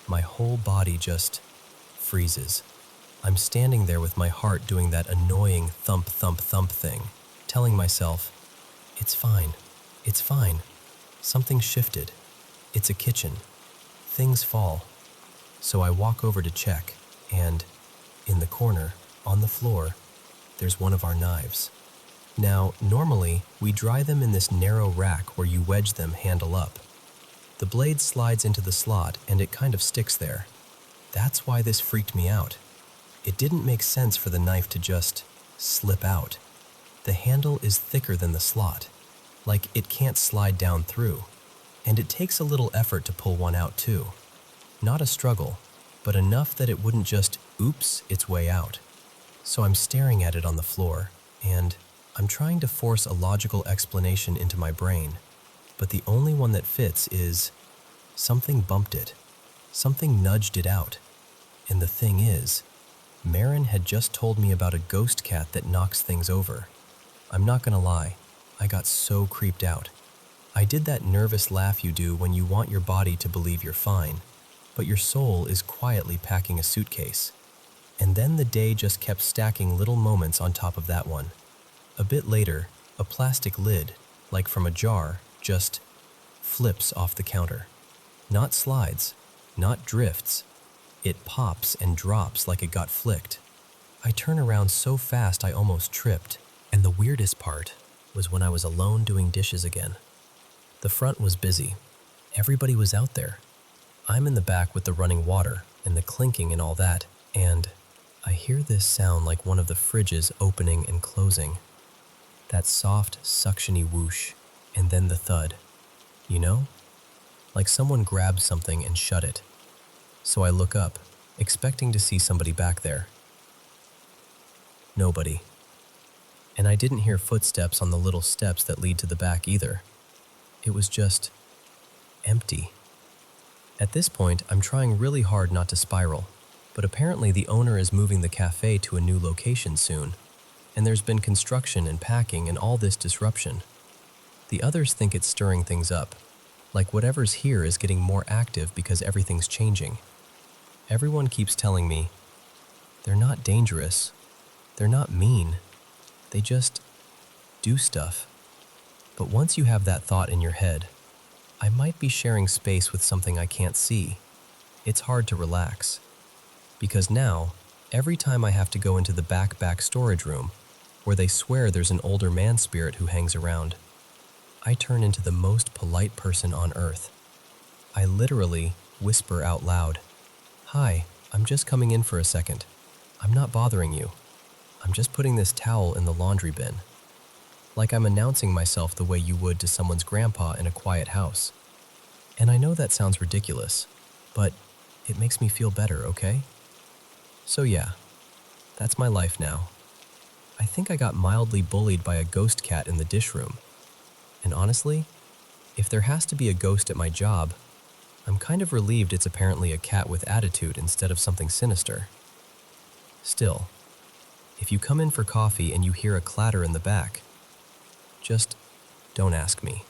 My whole body just freezes. I'm standing there with my heart doing that annoying thump, thump, thump thing, telling myself, it's fine, it's fine. Something shifted. It's a kitchen. Things fall. So I walk over to check, and in the corner, on the floor, there's one of our knives. Now, normally, we dry them in this narrow rack where you wedge them handle up. The blade slides into the slot and it kind of sticks there. That's why this freaked me out. It didn't make sense for the knife to just slip out. The handle is thicker than the slot, like it can't slide down through. And it takes a little effort to pull one out too. Not a struggle, but enough that it wouldn't just oops its way out. So I'm staring at it on the floor, and I'm trying to force a logical explanation into my brain, but the only one that fits is something bumped it. Something nudged it out. And the thing is, Marin had just told me about a ghost cat that knocks things over. I'm not gonna lie, I got so creeped out. I did that nervous laugh you do when you want your body to believe you're fine, but your soul is quietly packing a suitcase. And then the day just kept stacking little moments on top of that one. A bit later, a plastic lid, like from a jar, just flips off the counter. Not slides, not drifts. It pops and drops like it got flicked. I turn around so fast I almost tripped. And the weirdest part was when I was alone doing dishes again. The front was busy. Everybody was out there. I'm in the back with the running water and the clinking and all that, And I hear this sound like one of the fridges opening and closing. That soft, suctiony whoosh, and then the thud. You know? Like someone grabbed something and shut it. So I look up, expecting to see somebody back there. Nobody. And I didn't hear footsteps on the little steps that lead to the back either. It was just empty. At this point, I'm trying really hard not to spiral, but apparently the owner is moving the cafe to a new location soon, and there's been construction and packing and all this disruption. The others think it's stirring things up, like whatever's here is getting more active because everything's changing. Everyone keeps telling me, they're not dangerous, they're not mean, they just do stuff. But once you have that thought in your head, I might be sharing space with something I can't see. It's hard to relax. Because now, every time I have to go into the back storage room, where they swear there's an older man spirit who hangs around, I turn into the most polite person on earth. I literally whisper out loud, "Hi, I'm just coming in for a second. I'm not bothering you. I'm just putting this towel in the laundry bin." Like I'm announcing myself the way you would to someone's grandpa in a quiet house. And I know that sounds ridiculous, but it makes me feel better, okay? So yeah, that's my life now. I think I got mildly bullied by a ghost cat in the dish room. And honestly, if there has to be a ghost at my job, I'm kind of relieved it's apparently a cat with attitude instead of something sinister. Still, if you come in for coffee and you hear a clatter in the back, just don't ask me.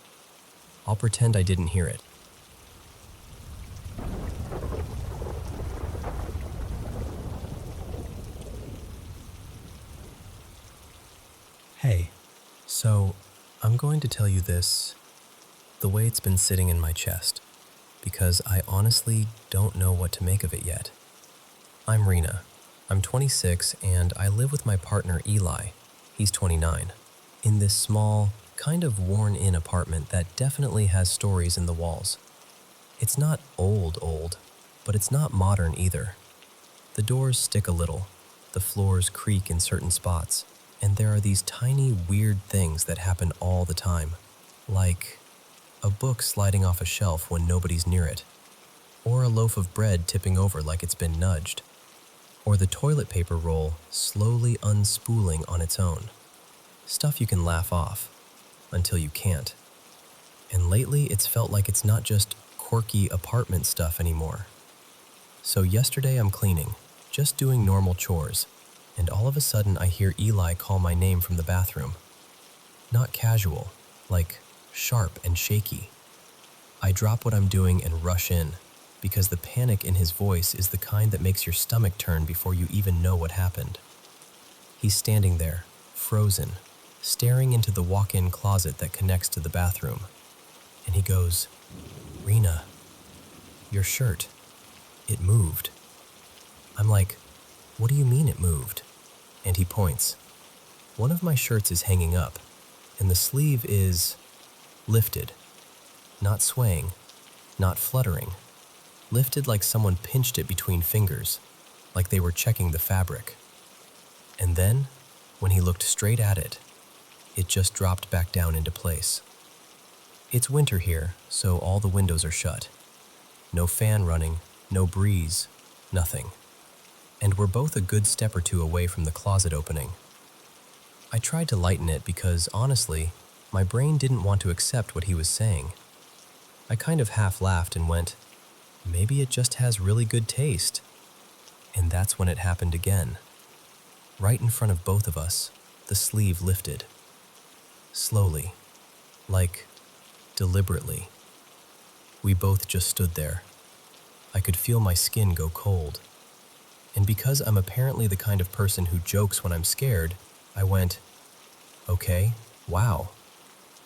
I'll pretend I didn't hear it. Hey, so I'm going to tell you this the way it's been sitting in my chest, because I honestly don't know what to make of it yet. I'm Rena. I'm 26 and I live with my partner Eli. He's 29. In this small, kind of worn-in apartment that definitely has stories in the walls. It's not old, but it's not modern either. The doors stick a little, the floors creak in certain spots, and there are these tiny, weird things that happen all the time, like a book sliding off a shelf when nobody's near it, or a loaf of bread tipping over like it's been nudged, or the toilet paper roll slowly unspooling on its own. Stuff you can laugh off, until you can't. And lately it's felt like it's not just quirky apartment stuff anymore. So yesterday I'm cleaning, just doing normal chores, and all of a sudden I hear Eli call my name from the bathroom. Not casual, like sharp and shaky. I drop what I'm doing and rush in, because the panic in his voice is the kind that makes your stomach turn before you even know what happened. He's standing there, frozen, staring into the walk-in closet that connects to the bathroom. And he goes, "Rena, your shirt, it moved." I'm like, "What do you mean it moved?" And he points. One of my shirts is hanging up, and the sleeve is lifted. Not swaying, not fluttering. Lifted like someone pinched it between fingers, like they were checking the fabric. And then, when he looked straight at it, it just dropped back down into place. It's winter here, so all the windows are shut. No fan running, no breeze, nothing. And we're both a good step or two away from the closet opening. I tried to lighten it because, honestly, my brain didn't want to accept what he was saying. I kind of half laughed and went, maybe it just has really good taste. And that's when it happened again. Right in front of both of us, the sleeve lifted. Slowly, like deliberately. We both just stood there. I could feel my skin go cold. And because I'm apparently the kind of person who jokes when I'm scared, I went, "Okay, wow.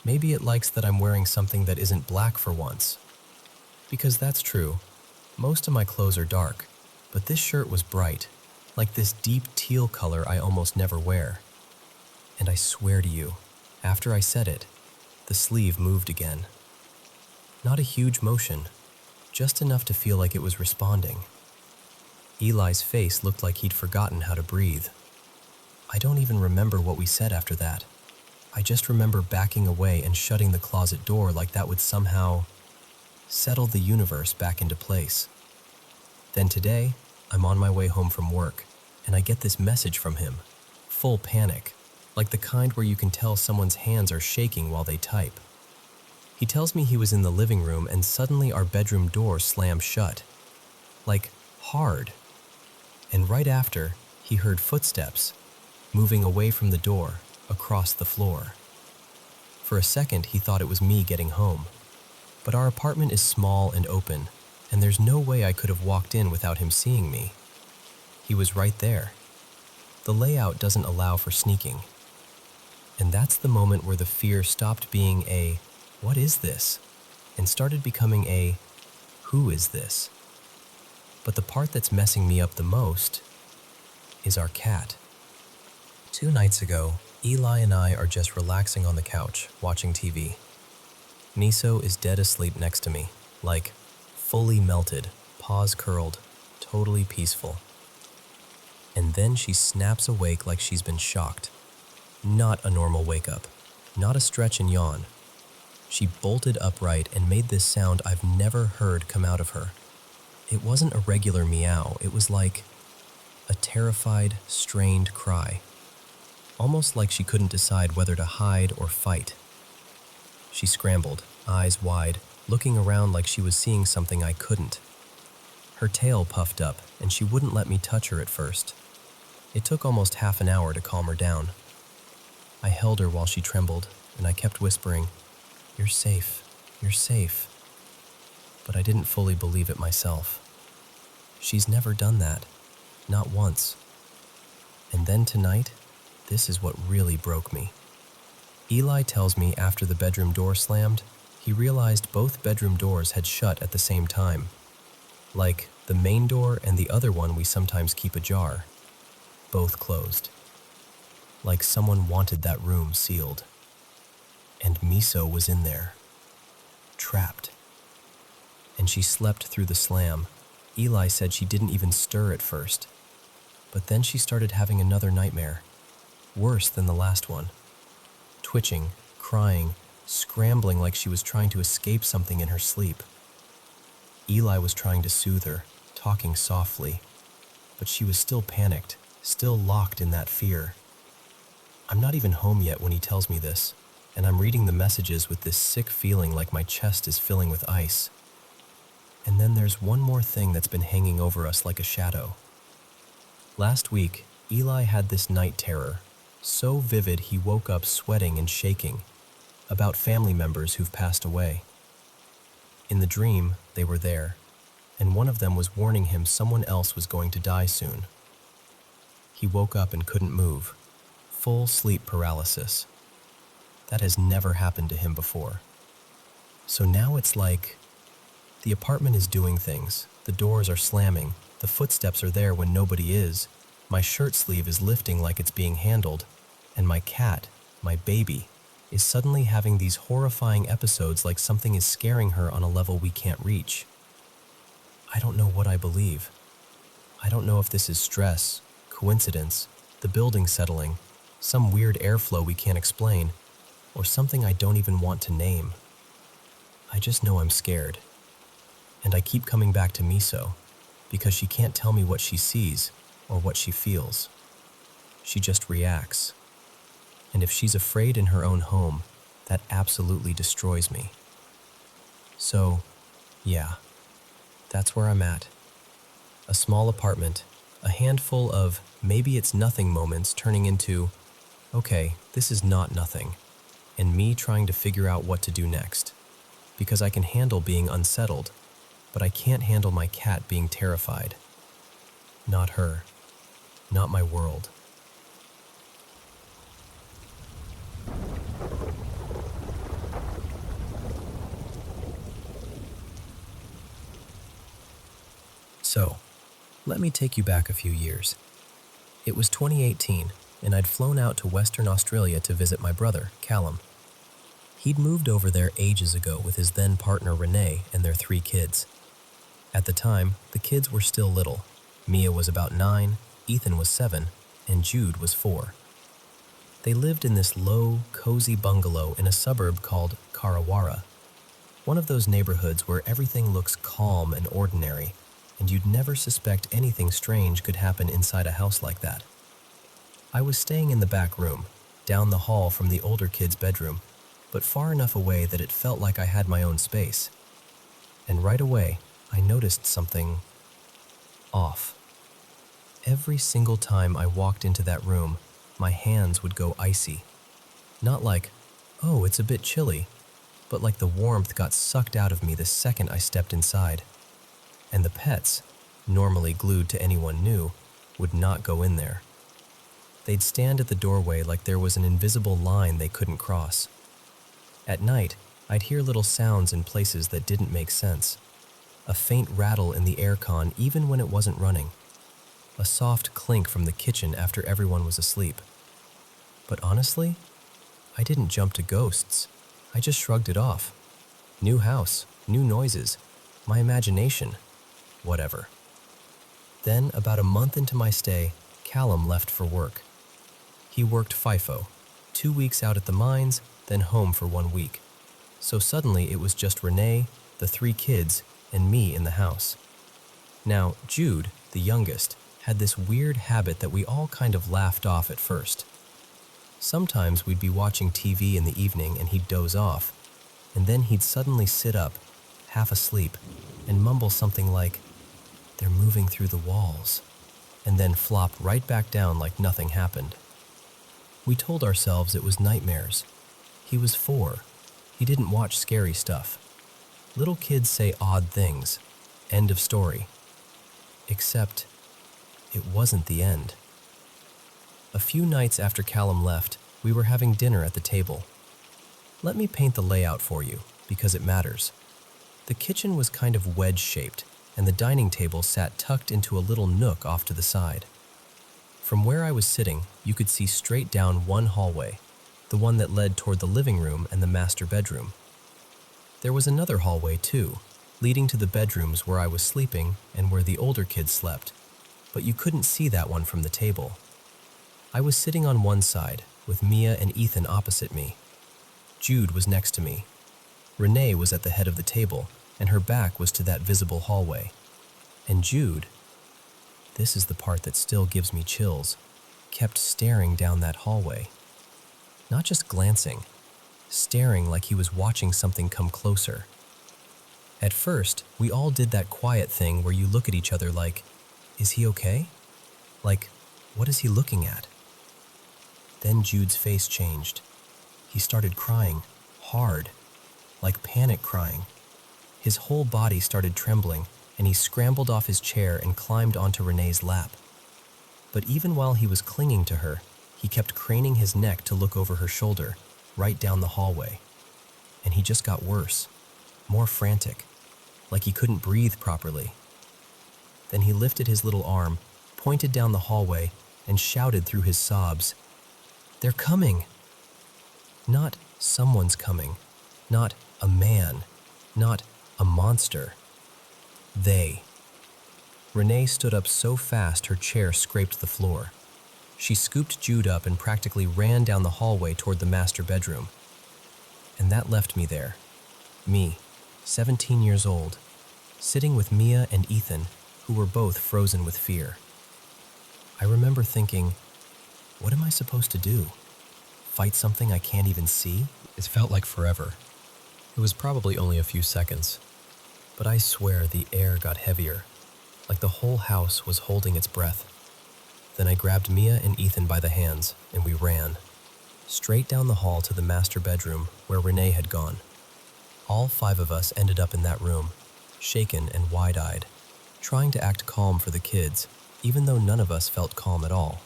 Maybe it likes that I'm wearing something that isn't black for once." Because that's true. Most of my clothes are dark, but this shirt was bright, like this deep teal color I almost never wear. And I swear to you, after I said it, the sleeve moved again. Not a huge motion, just enough to feel like it was responding. Eli's face looked like he'd forgotten how to breathe. I don't even remember what we said after that. I just remember backing away and shutting the closet door like that would somehow settle the universe back into place. Then today, I'm on my way home from work, and I get this message from him. Full panic, like the kind where you can tell someone's hands are shaking while they type. He tells me he was in the living room and suddenly our bedroom door slammed shut. Like, hard. And right after, he heard footsteps, moving away from the door, across the floor. For a second, he thought it was me getting home. But our apartment is small and open, and there's no way I could have walked in without him seeing me. He was right there. The layout doesn't allow for sneaking. And that's the moment where the fear stopped being a, "What is this?" and started becoming a, "Who is this?" But the part that's messing me up the most is our cat. 2 nights ago, Eli and I are just relaxing on the couch, watching TV. Miso is dead asleep next to me, like fully melted, paws curled, totally peaceful. And then she snaps awake like she's been shocked. Not a normal wake-up, not a stretch and yawn. She bolted upright and made this sound I've never heard come out of her. It wasn't a regular meow, it was like a terrified, strained cry. Almost like she couldn't decide whether to hide or fight. She scrambled, eyes wide, looking around like she was seeing something I couldn't. Her tail puffed up, and she wouldn't let me touch her at first. It took almost half an hour to calm her down. I held her while she trembled, and I kept whispering, "You're safe, you're safe." But I didn't fully believe it myself. She's never done that, not once. And then tonight, this is what really broke me. Eli tells me after the bedroom door slammed, he realized both bedroom doors had shut at the same time. Like the main door and the other one we sometimes keep ajar. Both closed. Like someone wanted that room sealed. And Miso was in there. Trapped. And she slept through the slam. Eli said she didn't even stir at first. But then she started having another nightmare. Worse than the last one. Twitching, crying, scrambling like she was trying to escape something in her sleep. Eli was trying to soothe her, talking softly. But she was still panicked, still locked in that fear. I'm not even home yet when he tells me this, and I'm reading the messages with this sick feeling like my chest is filling with ice. And then there's one more thing that's been hanging over us like a shadow. Last week, Eli had this night terror, so vivid he woke up sweating and shaking, about family members who've passed away. In the dream, they were there, and one of them was warning him someone else was going to die soon. He woke up and couldn't move, full sleep paralysis. That has never happened to him before. So now it's like the apartment is doing things, the doors are slamming, the footsteps are there when nobody is, my shirt sleeve is lifting like it's being handled, and my cat, my baby, is suddenly having these horrifying episodes like something is scaring her on a level we can't reach. I don't know what I believe. I don't know if this is stress, coincidence, the building settling, some weird airflow we can't explain, or something I don't even want to name. I just know I'm scared. And I keep coming back to Miso, because she can't tell me what she sees or what she feels. She just reacts. And if she's afraid in her own home, that absolutely destroys me. So, yeah, that's where I'm at. A small apartment, a handful of maybe it's nothing moments turning into, okay, this is not nothing, and me trying to figure out what to do next. Because I can handle being unsettled, but I can't handle my cat being terrified. Not her. Not my world. So, let me take you back a few years. It was 2018, and I'd flown out to Western Australia to visit my brother, Callum. He'd moved over there ages ago with his then partner Renee and their 3 kids. At the time, the kids were still little. Mia was about 9, Ethan was 7, and Jude was 4. They lived in this low, cozy bungalow in a suburb called Karawara, one of those neighborhoods where everything looks calm and ordinary, and you'd never suspect anything strange could happen inside a house like that. I was staying in the back room, down the hall from the older kid's bedroom, but far enough away that it felt like I had my own space. And right away, I noticed something off. Every single time I walked into that room, my hands would go icy. Not like, oh, it's a bit chilly, but like the warmth got sucked out of me the second I stepped inside. And the pets, normally glued to anyone new, would not go in there. They'd stand at the doorway like there was an invisible line they couldn't cross. At night, I'd hear little sounds in places that didn't make sense. A faint rattle in the aircon even when it wasn't running. A soft clink from the kitchen after everyone was asleep. But honestly, I didn't jump to ghosts. I just shrugged it off. New house, new noises, my imagination, whatever. Then, about a month into my stay, Callum left for work. He worked FIFO, 2 weeks out at the mines, then home for 1 week. So suddenly it was just Renee, the 3 kids, and me in the house. Now, Jude, the youngest, had this weird habit that we all kind of laughed off at first. Sometimes we'd be watching TV in the evening and he'd doze off, and then he'd suddenly sit up, half asleep, and mumble something like, "They're moving through the walls," and then flop right back down like nothing happened. We told ourselves it was nightmares. He was 4. He didn't watch scary stuff. Little kids say odd things. End of story. Except, it wasn't the end. A few nights after Callum left, we were having dinner at the table. Let me paint the layout for you, because it matters. The kitchen was kind of wedge-shaped, and the dining table sat tucked into a little nook off to the side. From where I was sitting, you could see straight down one hallway, the one that led toward the living room and the master bedroom. There was another hallway, too, leading to the bedrooms where I was sleeping and where the older kids slept, but you couldn't see that one from the table. I was sitting on one side, with Mia and Ethan opposite me. Jude was next to me. Renee was at the head of the table, and her back was to that visible hallway. And Jude, this is the part that still gives me chills, kept staring down that hallway. Not just glancing, staring like he was watching something come closer. At first, we all did that quiet thing where you look at each other like, is he okay? Like, what is he looking at? Then Jude's face changed. He started crying, hard, like panic crying. His whole body started trembling, and he scrambled off his chair and climbed onto Renee's lap. But even while he was clinging to her, he kept craning his neck to look over her shoulder, right down the hallway. And he just got worse, more frantic, like he couldn't breathe properly. Then he lifted his little arm, pointed down the hallway, and shouted through his sobs, "They're coming!" Not someone's coming, not a man, not a monster. They. Renee stood up so fast her chair scraped the floor. She scooped Jude up and practically ran down the hallway toward the master bedroom. And that left me there. Me, 17 years old, sitting with Mia and Ethan, who were both frozen with fear. I remember thinking, what am I supposed to do? Fight something I can't even see? It felt like forever. It was probably only a few seconds, but I swear the air got heavier, like the whole house was holding its breath. Then I grabbed Mia and Ethan by the hands, and we ran, straight down the hall to the master bedroom where Renee had gone. All 5 of us ended up in that room, shaken and wide-eyed, trying to act calm for the kids, even though none of us felt calm at all.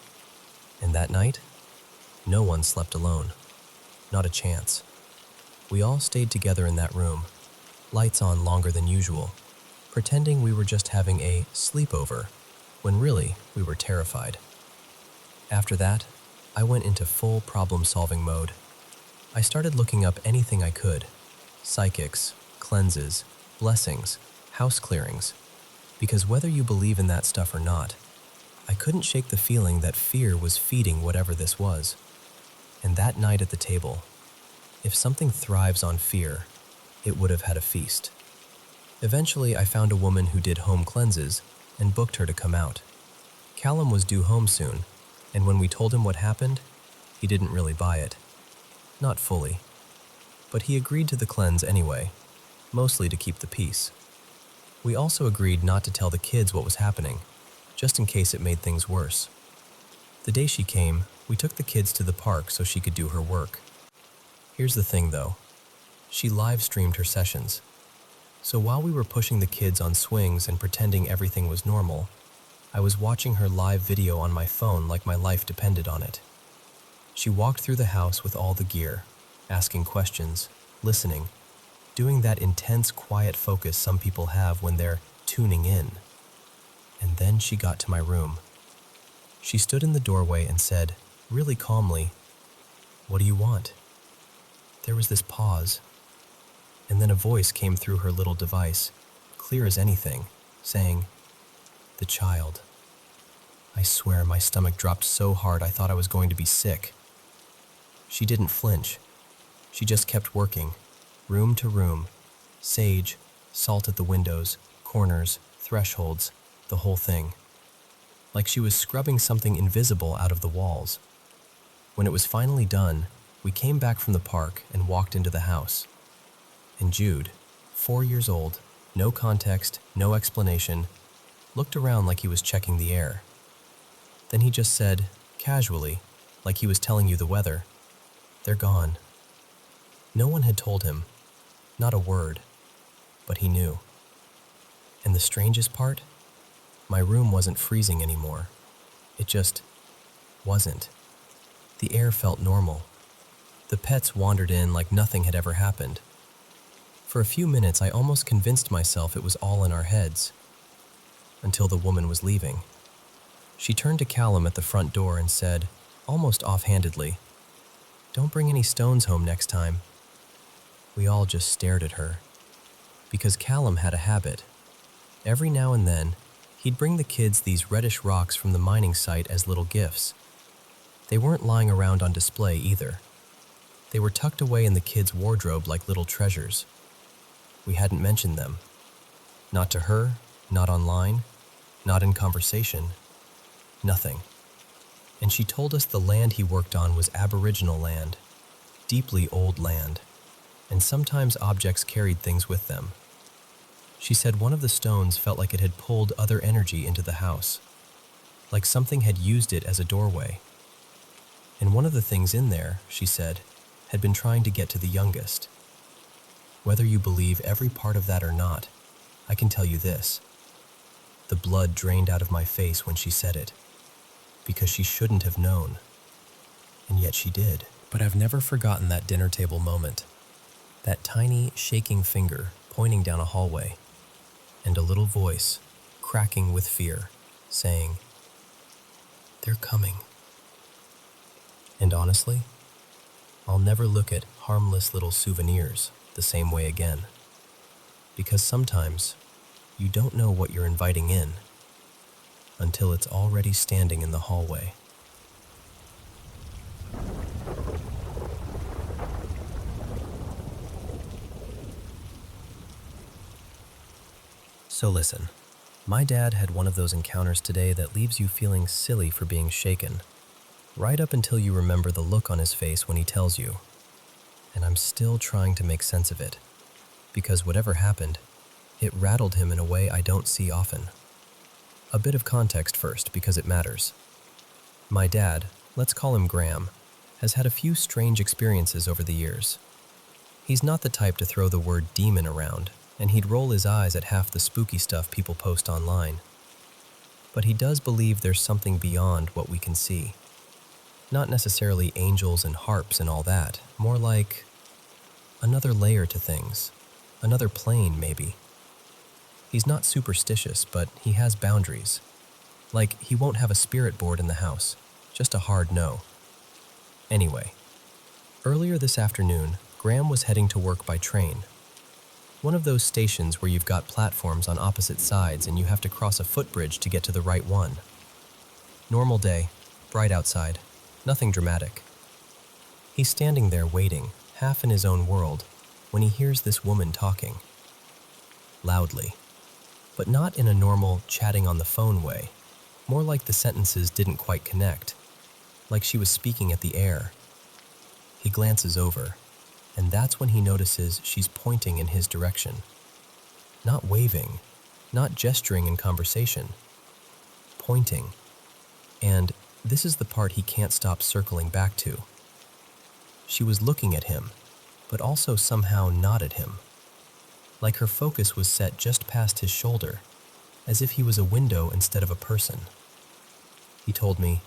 And that night, no one slept alone. Not a chance. We all stayed together in that room, lights on longer than usual, pretending we were just having a sleepover, when really we were terrified. After that, I went into full problem-solving mode. I started looking up anything I could: psychics, cleanses, blessings, house clearings. Because whether you believe in that stuff or not, I couldn't shake the feeling that fear was feeding whatever this was. And that night at the table, if something thrives on fear, it would have had a feast. Eventually, I found a woman who did home cleanses and booked her to come out. Callum was due home soon, and when we told him what happened, he didn't really buy it. Not fully. But he agreed to the cleanse anyway, mostly to keep the peace. We also agreed not to tell the kids what was happening, just in case it made things worse. The day she came, we took the kids to the park so she could do her work. Here's the thing though, she live-streamed her sessions. So while we were pushing the kids on swings and pretending everything was normal, I was watching her live video on my phone like my life depended on it. She walked through the house with all the gear, asking questions, listening, doing that intense quiet focus some people have when they're tuning in. And then she got to my room. She stood in the doorway and said, really calmly, "What do you want?" There was this pause, and then a voice came through her little device, clear as anything, saying, "The child." I swear my stomach dropped so hard I thought I was going to be sick. She didn't flinch. She just kept working, room to room, sage, salt at the windows, corners, thresholds, the whole thing. Like she was scrubbing something invisible out of the walls. When it was finally done, we came back from the park and walked into the house. And Jude, 4 years old, no context, no explanation, looked around like he was checking the air. Then he just said, casually, like he was telling you the weather, "They're gone." No one had told him, not a word, but he knew. And the strangest part? My room wasn't freezing anymore. It just wasn't. The air felt normal. The pets wandered in like nothing had ever happened. For a few minutes, I almost convinced myself it was all in our heads. Until the woman was leaving. She turned to Callum at the front door and said, almost offhandedly, "Don't bring any stones home next time." We all just stared at her. Because Callum had a habit. Every now and then, he'd bring the kids these reddish rocks from the mining site as little gifts. They weren't lying around on display either. They were tucked away in the kids' wardrobe like little treasures. We hadn't mentioned them. Not to her, not online, not in conversation. Nothing. And she told us the land he worked on was Aboriginal land, deeply old land, and sometimes objects carried things with them. She said one of the stones felt like it had pulled other energy into the house, like something had used it as a doorway. And one of the things in there, she said, had been trying to get to the youngest. Whether you believe every part of that or not, I can tell you this. The blood drained out of my face when she said it, because she shouldn't have known, and yet she did. But I've never forgotten that dinner table moment, that tiny, shaking finger pointing down a hallway, and a little voice, cracking with fear, saying, "They're coming." And honestly, I'll never look at harmless little souvenirs the same way again. Because sometimes, you don't know what you're inviting in until it's already standing in the hallway. So listen, my dad had one of those encounters today that leaves you feeling silly for being shaken, right up until you remember the look on his face when he tells you. And I'm still trying to make sense of it, because whatever happened, it rattled him in a way I don't see often. A bit of context first, because it matters. My dad, let's call him Graham, has had a few strange experiences over the years. He's not the type to throw the word demon around, and he'd roll his eyes at half the spooky stuff people post online. But he does believe there's something beyond what we can see. Not necessarily angels and harps and all that, more like another layer to things, another plane maybe. He's not superstitious, but he has boundaries. Like, he won't have a spirit board in the house, just a hard no. Anyway, earlier this afternoon, Graham was heading to work by train. One of those stations where you've got platforms on opposite sides and you have to cross a footbridge to get to the right one. Normal day, bright outside, nothing dramatic. He's standing there waiting, half in his own world, when he hears this woman talking. Loudly. But not in a normal chatting on the phone way, more like the sentences didn't quite connect, like she was speaking at the air. He glances over, and that's when he notices she's pointing in his direction. Not waving, not gesturing in conversation. Pointing. And this is the part he can't stop circling back to. She was looking at him, but also somehow not at him. Like her focus was set just past his shoulder, as if he was a window instead of a person. He told me,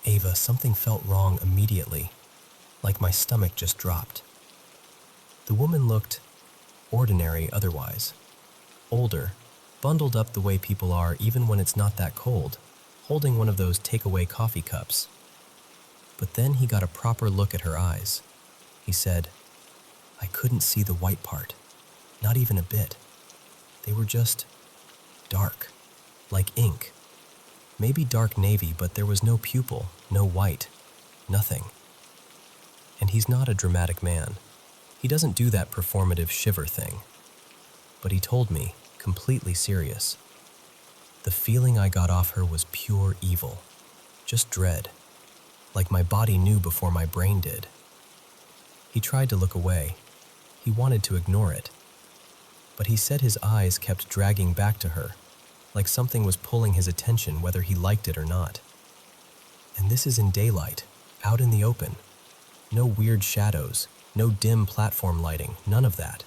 "Ava, something felt wrong immediately, like my stomach just dropped." The woman looked ordinary otherwise. Older, bundled up the way people are even when it's not that cold, holding one of those takeaway coffee cups. But then he got a proper look at her eyes. He said, "I couldn't see the white part, not even a bit. They were just dark, like ink. Maybe dark navy, but there was no pupil, no white, nothing." And he's not a dramatic man. He doesn't do that performative shiver thing. But he told me, completely serious, "The feeling I got off her was pure evil, just dread, like my body knew before my brain did." He tried to look away. He wanted to ignore it. But he said his eyes kept dragging back to her, like something was pulling his attention whether he liked it or not. And this is in daylight, out in the open. No weird shadows, no dim platform lighting, none of that.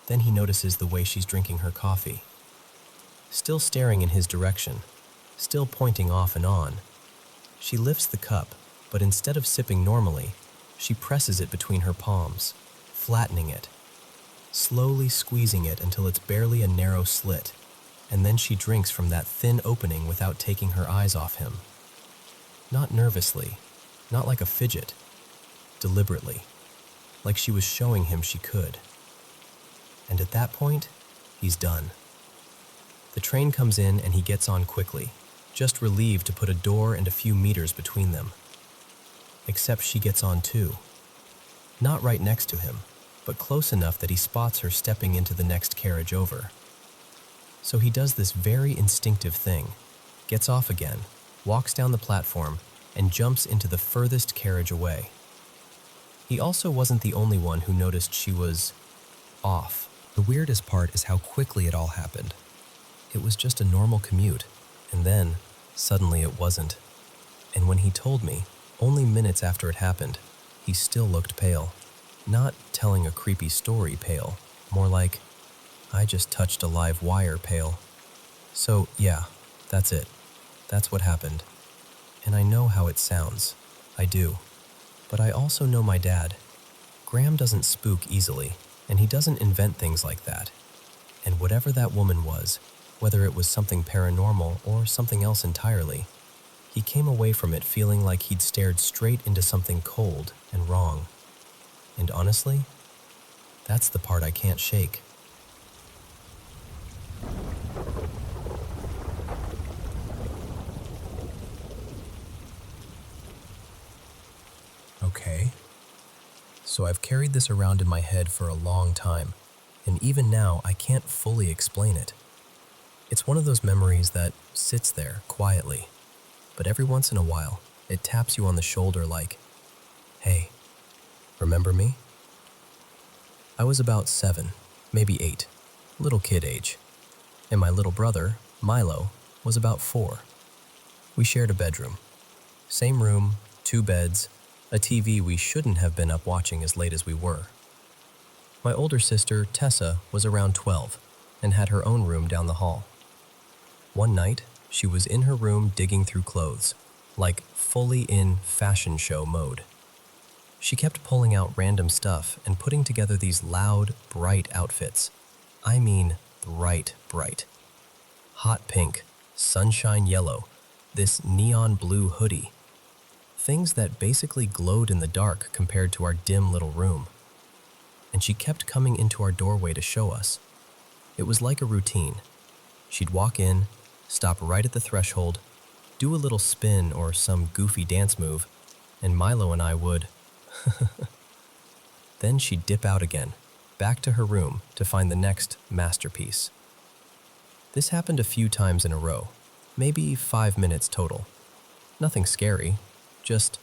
Then he notices the way she's drinking her coffee. Still staring in his direction, still pointing off and on. She lifts the cup, but instead of sipping normally, she presses it between her palms, flattening it, slowly squeezing it until it's barely a narrow slit, and then she drinks from that thin opening without taking her eyes off him. Not nervously, not like a fidget, deliberately, like she was showing him she could. And at that point, he's done. The train comes in and he gets on quickly, just relieved to put a door and a few meters between them. Except she gets on too. Not right next to him, but close enough that he spots her stepping into the next carriage over. So he does this very instinctive thing, gets off again, walks down the platform, and jumps into the furthest carriage away. He also wasn't the only one who noticed she was off. The weirdest part is how quickly it all happened. It was just a normal commute, and then, suddenly it wasn't. And when he told me, only minutes after it happened, he still looked pale. Not telling a creepy story pale, more like, I just touched a live wire pale. So, yeah, that's it. That's what happened. And I know how it sounds. I do. But I also know my dad. Graham doesn't spook easily, and he doesn't invent things like that. And whatever that woman was, whether it was something paranormal or something else entirely, he came away from it feeling like he'd stared straight into something cold and wrong. And honestly, that's the part I can't shake. Okay. So I've carried this around in my head for a long time, and even now I can't fully explain it. It's one of those memories that sits there quietly, but every once in a while, it taps you on the shoulder like, "Hey, remember me?" I was about 7, maybe 8, little kid age, and my little brother, Milo, was about 4. We shared a bedroom. Same room, 2 beds, a TV we shouldn't have been up watching as late as we were. My older sister, Tessa, was around 12 and had her own room down the hall. One night, she was in her room digging through clothes, like fully in fashion show mode. She kept pulling out random stuff and putting together these loud, bright outfits. I mean, bright. Hot pink, sunshine yellow, this neon blue hoodie. Things that basically glowed in the dark compared to our dim little room. and she kept coming into our doorway to show us. It was like a routine. She'd walk in, stop right at the threshold, do a little spin or some goofy dance move, and Milo and I would. Then she'd dip out again, back to her room to find the next masterpiece. This happened a few times in a row, maybe 5 minutes total. Nothing scary, just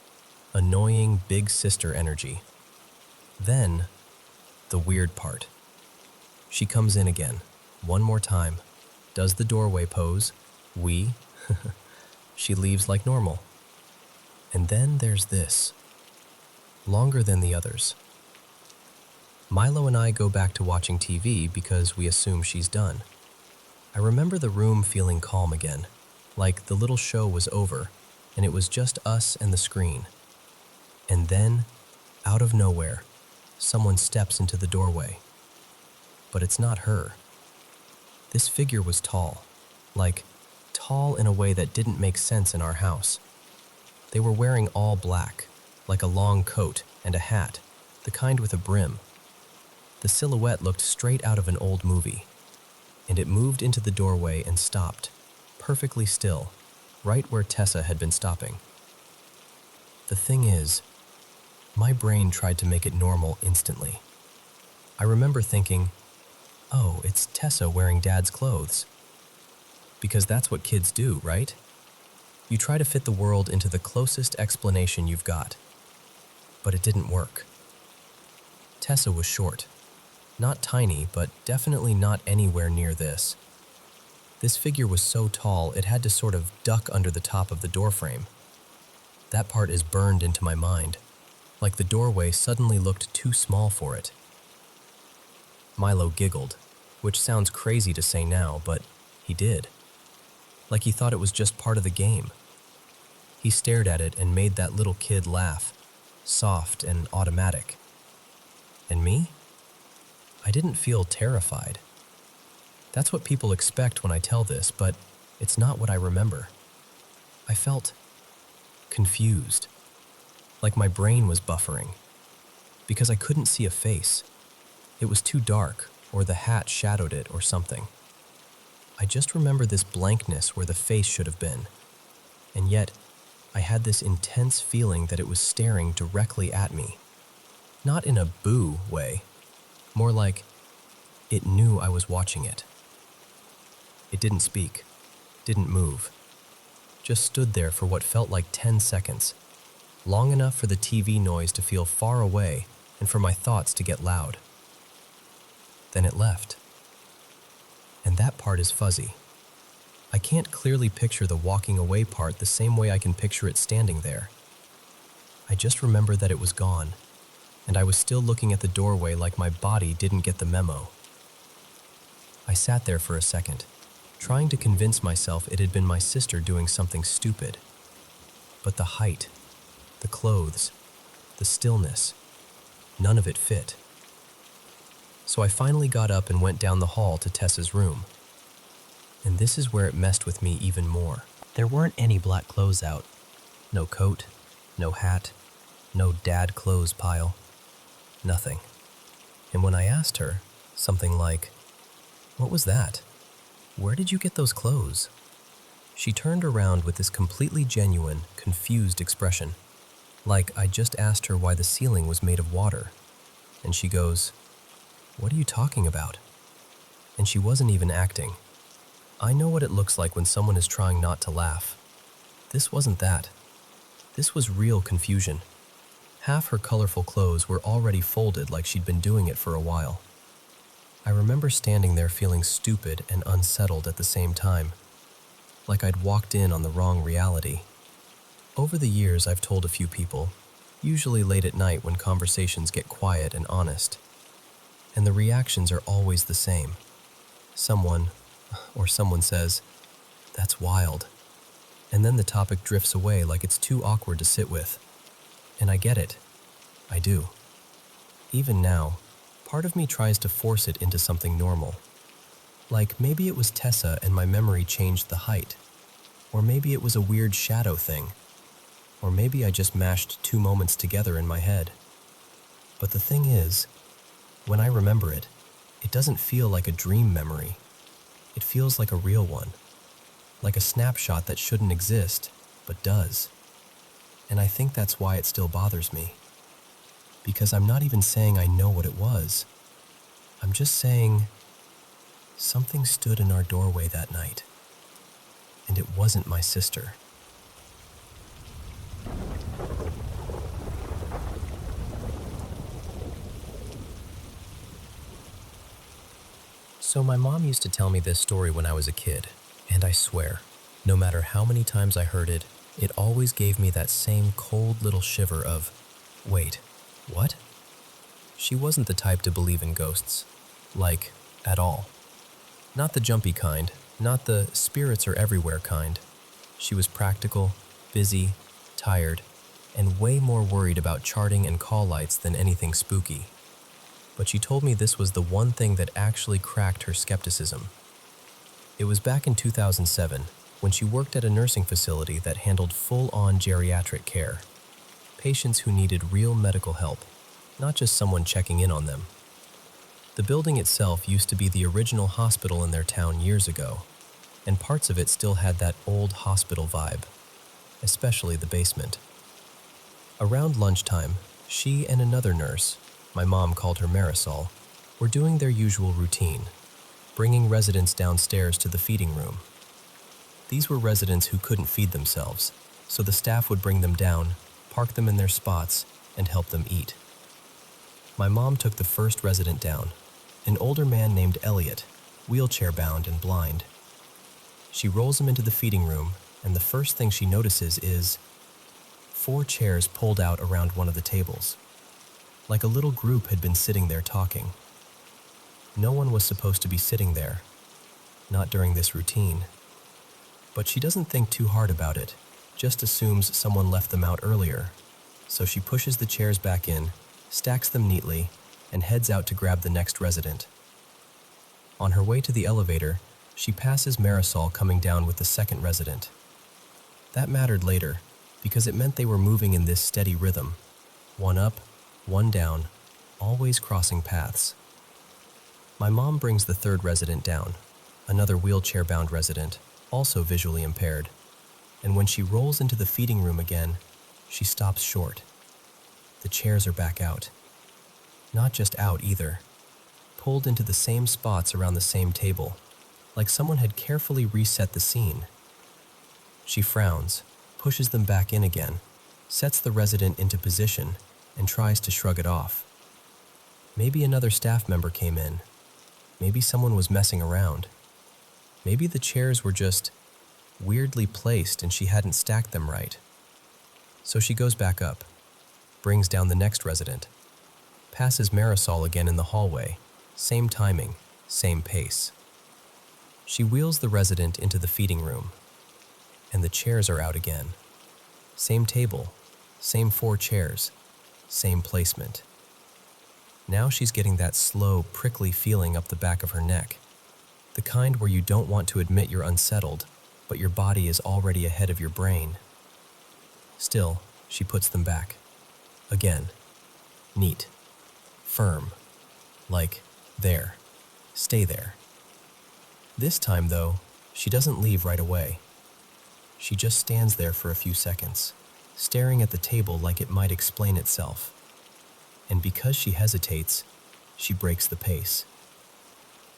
annoying big sister energy. Then, the weird part. She comes in again, one more time, does the doorway pose, she leaves like normal. And then there's this, longer than the others. Milo and I go back to watching TV because we assume she's done. I remember the room feeling calm again, like the little show was over and it was just us and the screen. And then, out of nowhere, someone steps into the doorway. But it's not her. This figure was tall, like tall in a way that didn't make sense in our house. They were wearing all black, like a long coat and a hat, the kind with a brim. The silhouette looked straight out of an old movie, and it moved into the doorway and stopped, perfectly still, right where Tessa had been stopping. The thing is, my brain tried to make it normal instantly. I remember thinking, oh, it's Tessa wearing Dad's clothes. Because that's what kids do, right? You try to fit the world into the closest explanation you've got. But it didn't work. Tessa was short. Not tiny, but definitely not anywhere near this. This figure was so tall it had to sort of duck under the top of the doorframe. That part is burned into my mind, like the doorway suddenly looked too small for it. Milo giggled, which sounds crazy to say now, but he did. Like he thought it was just part of the game. He stared at it and made that little kid laugh, soft and automatic. And me? I didn't feel terrified. That's what people expect when I tell this, but it's not what I remember. I felt confused, like my brain was buffering, because I couldn't see a face. It was too dark, or the hat shadowed it or something. I just remember this blankness where the face should have been, and yet I had this intense feeling that it was staring directly at me. Not in a boo way, more like it knew I was watching it. It didn't speak, didn't move, just stood there for what felt like 10 seconds, long enough for the TV noise to feel far away and for my thoughts to get loud. Then it left. And that part is fuzzy. I can't clearly picture the walking away part the same way I can picture it standing there. I just remember that it was gone, and I was still looking at the doorway like my body didn't get the memo. I sat there for a second, trying to convince myself it had been my sister doing something stupid. But the height, the clothes, the stillness, none of it fit. So I finally got up and went down the hall to Tessa's room. And this is where it messed with me even more. There weren't any black clothes out. No coat, no hat, no dad clothes pile. Nothing. And when I asked her, something like, "What was that? Where did you get those clothes?" She turned around with this completely genuine, confused expression, like I just asked her why the ceiling was made of water. And she goes, "What are you talking about?" And she wasn't even acting. I know what it looks like when someone is trying not to laugh. This wasn't that. This was real confusion. Half her colorful clothes were already folded like she'd been doing it for a while. I remember standing there feeling stupid and unsettled at the same time, like I'd walked in on the wrong reality. Over the years, I've told a few people, usually late at night when conversations get quiet and honest, and the reactions are always the same. Someone says, "That's wild," and then the topic drifts away like it's too awkward to sit with. And I get it. I do. Even now, part of me tries to force it into something normal. Like maybe it was Tessa and my memory changed the height. Or maybe it was a weird shadow thing. Or maybe I just mashed two moments together in my head. But the thing is, When I remember it, it doesn't feel like a dream memory. It feels like a real one, like a snapshot that shouldn't exist, but does. And I think that's why it still bothers me. Because I'm not even saying I know what it was. I'm just saying something stood in our doorway that night, and it wasn't my sister. So my mom used to tell me this story when I was a kid, and I swear, no matter how many times I heard it, it always gave me that same cold little shiver of, wait, what? She wasn't the type to believe in ghosts, like, at all. Not the jumpy kind, not the spirits are everywhere kind. She was practical, busy, tired, and way more worried about charting and call lights than anything spooky. But she told me this was the one thing that actually cracked her skepticism. It was back in 2007, when she worked at a nursing facility that handled full-on geriatric care. Patients who needed real medical help, not just someone checking in on them. The building itself used to be the original hospital in their town years ago, and parts of it still had that old hospital vibe, especially the basement. Around lunchtime, she and another nurse, my mom called her Marisol, were doing their usual routine, bringing residents downstairs to the feeding room. These were residents who couldn't feed themselves, so the staff would bring them down, park them in their spots, and help them eat. My mom took the first resident down, an older man named Elliot, wheelchair-bound and blind. She rolls him into the feeding room, and the first thing she notices is 4 chairs pulled out around one of the tables. Like a little group had been sitting there talking. No one was supposed to be sitting there, not during this routine. But she doesn't think too hard about it, just assumes someone left them out earlier. So she pushes the chairs back in, stacks them neatly, and heads out to grab the next resident. On her way to the elevator, she passes Marisol coming down with the second resident. That mattered later, because it meant they were moving in this steady rhythm. One up, one down, always crossing paths. My mom brings the third resident down, another wheelchair-bound resident, also visually impaired. And when she rolls into the feeding room again, she stops short. The chairs are back out. Not just out either, pulled into the same spots around the same table, like someone had carefully reset the scene. She frowns, pushes them back in again, sets the resident into position, and tries to shrug it off. Maybe another staff member came in. Maybe someone was messing around. Maybe the chairs were just weirdly placed and she hadn't stacked them right. So she goes back up, brings down the next resident, passes Marisol again in the hallway, same timing, same pace. She wheels the resident into the feeding room, and the chairs are out again. Same table, same 4 chairs, same placement. Now she's getting that slow, prickly feeling up the back of her neck, the kind where you don't want to admit you're unsettled, but your body is already ahead of your brain. Still, she puts them back. Again. Neat. Firm. Like, there. Stay there. This time, though, she doesn't leave right away. She just stands there for a few seconds, staring at the table like it might explain itself. And because she hesitates, she breaks the pace.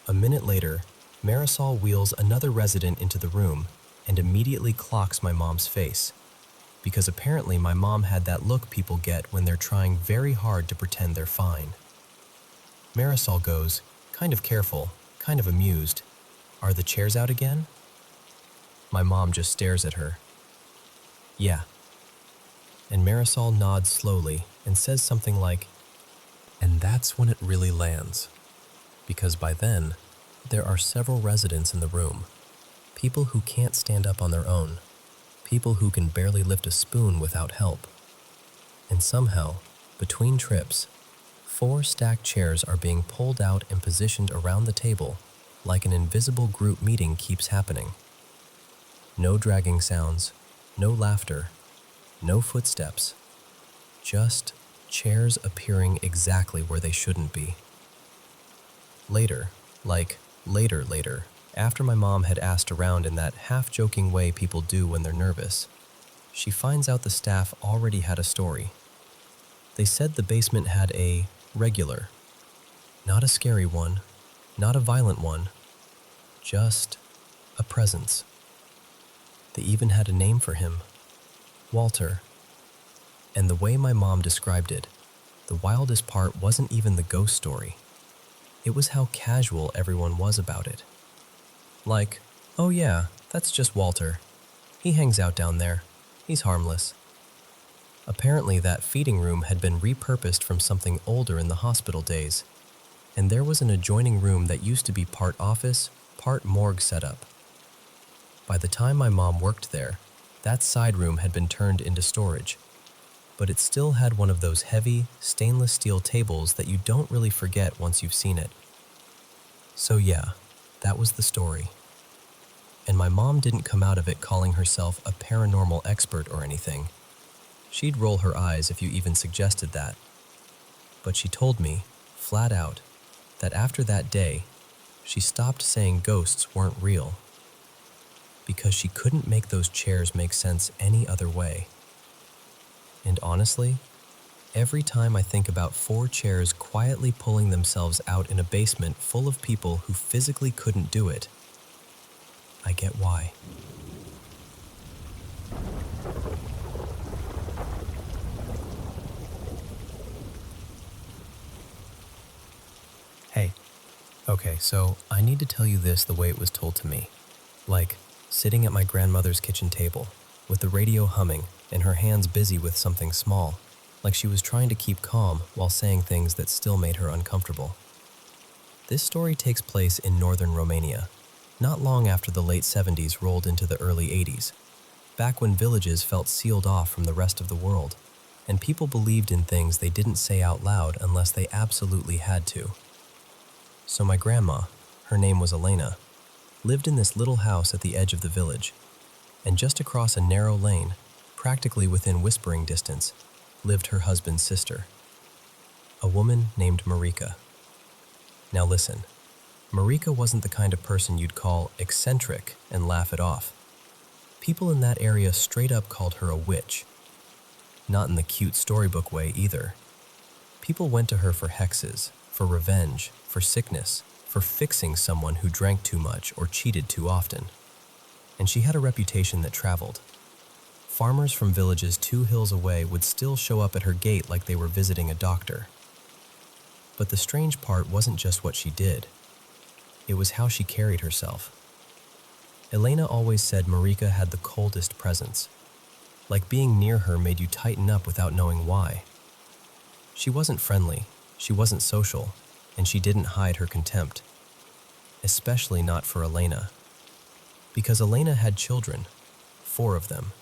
A minute later, Marisol wheels another resident into the room and immediately clocks my mom's face, because apparently my mom had that look people get when they're trying very hard to pretend they're fine. Marisol goes, kind of careful, kind of amused, "Are the chairs out again?" My mom just stares at her. "Yeah." And Marisol nods slowly and says something like, and that's when it really lands. Because by then, there are several residents in the room. People who can't stand up on their own. People who can barely lift a spoon without help. And somehow, between trips, 4 stacked chairs are being pulled out and positioned around the table like an invisible group meeting keeps happening. No dragging sounds, no laughter, no footsteps. Just chairs appearing exactly where they shouldn't be. Later, later, after my mom had asked around in that half-joking way people do when they're nervous, she finds out the staff already had a story. They said the basement had a regular, not a scary one, not a violent one, just a presence. They even had a name for him, Walter. And the way my mom described it, the wildest part wasn't even the ghost story. It was how casual everyone was about it. Like, oh yeah, that's just Walter. He hangs out down there. He's harmless. Apparently that feeding room had been repurposed from something older in the hospital days, and there was an adjoining room that used to be part office, part morgue setup. By the time my mom worked there, that side room had been turned into storage, but it still had one of those heavy, stainless steel tables that you don't really forget once you've seen it. So yeah, that was the story. And my mom didn't come out of it calling herself a paranormal expert or anything. She'd roll her eyes if you even suggested that. But she told me, flat out, that after that day, she stopped saying ghosts weren't real, because she couldn't make those chairs make sense any other way. And honestly, every time I think about 4 chairs quietly pulling themselves out in a basement full of people who physically couldn't do it, I get why. Hey, okay, so I need to tell you this the way it was told to me. Like, sitting at my grandmother's kitchen table, with the radio humming and her hands busy with something small, like she was trying to keep calm while saying things that still made her uncomfortable. This story takes place in northern Romania, not long after the late 70s rolled into the early 80s, back when villages felt sealed off from the rest of the world, and people believed in things they didn't say out loud unless they absolutely had to. So my grandma, her name was Elena, lived in this little house at the edge of the village, and just across a narrow lane, practically within whispering distance, lived her husband's sister, a woman named Marika. Now listen, Marika wasn't the kind of person you'd call eccentric and laugh it off. People in that area straight up called her a witch. Not in the cute storybook way either. People went to her for hexes, for revenge, for sickness, for fixing someone who drank too much or cheated too often. And she had a reputation that traveled. Farmers from villages 2 hills away would still show up at her gate like they were visiting a doctor. But the strange part wasn't just what she did. It was how she carried herself. Elena always said Marika had the coldest presence. Like being near her made you tighten up without knowing why. She wasn't friendly, she wasn't social, and she didn't hide her contempt. Especially not for Elena. Because Elena had children, 4 of them,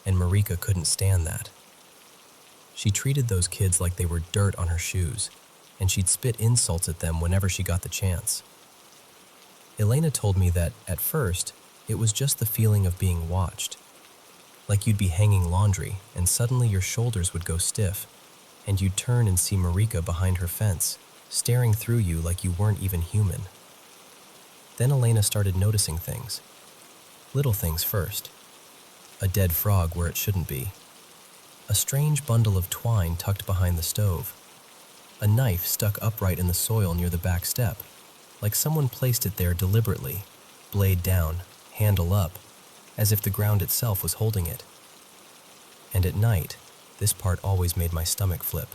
and Marika couldn't stand that. She treated those kids like they were dirt on her shoes, and she'd spit insults at them whenever she got the chance. Elena told me that, at first, it was just the feeling of being watched. Like you'd be hanging laundry, and suddenly your shoulders would go stiff, and you'd turn and see Marika behind her fence, staring through you like you weren't even human. Then Elena started noticing things. Little things first. A dead frog where it shouldn't be. A strange bundle of twine tucked behind the stove. A knife stuck upright in the soil near the back step, like someone placed it there deliberately, blade down, handle up, as if the ground itself was holding it. And at night, this part always made my stomach flip.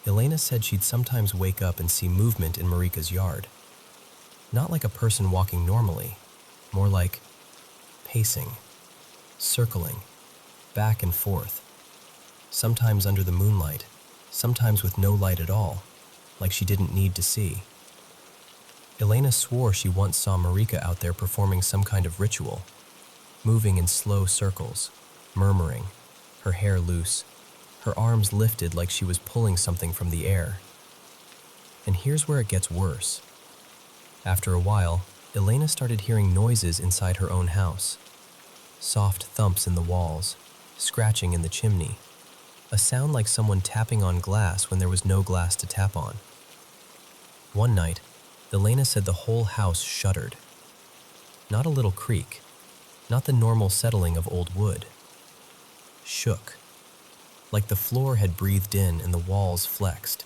Elena said she'd sometimes wake up and see movement in Marika's yard. Not like a person walking normally, more like pacing, circling, back and forth, sometimes under the moonlight, sometimes with no light at all, like she didn't need to see. Elena swore she once saw Marika out there performing some kind of ritual, moving in slow circles, murmuring, her hair loose, her arms lifted like she was pulling something from the air. And here's where it gets worse. After a while, Elena started hearing noises inside her own house. Soft thumps in the walls, scratching in the chimney, a sound like someone tapping on glass when there was no glass to tap on. One night, Elena said the whole house shuddered. Not a little creak, not the normal settling of old wood. Shook, like the floor had breathed in and the walls flexed.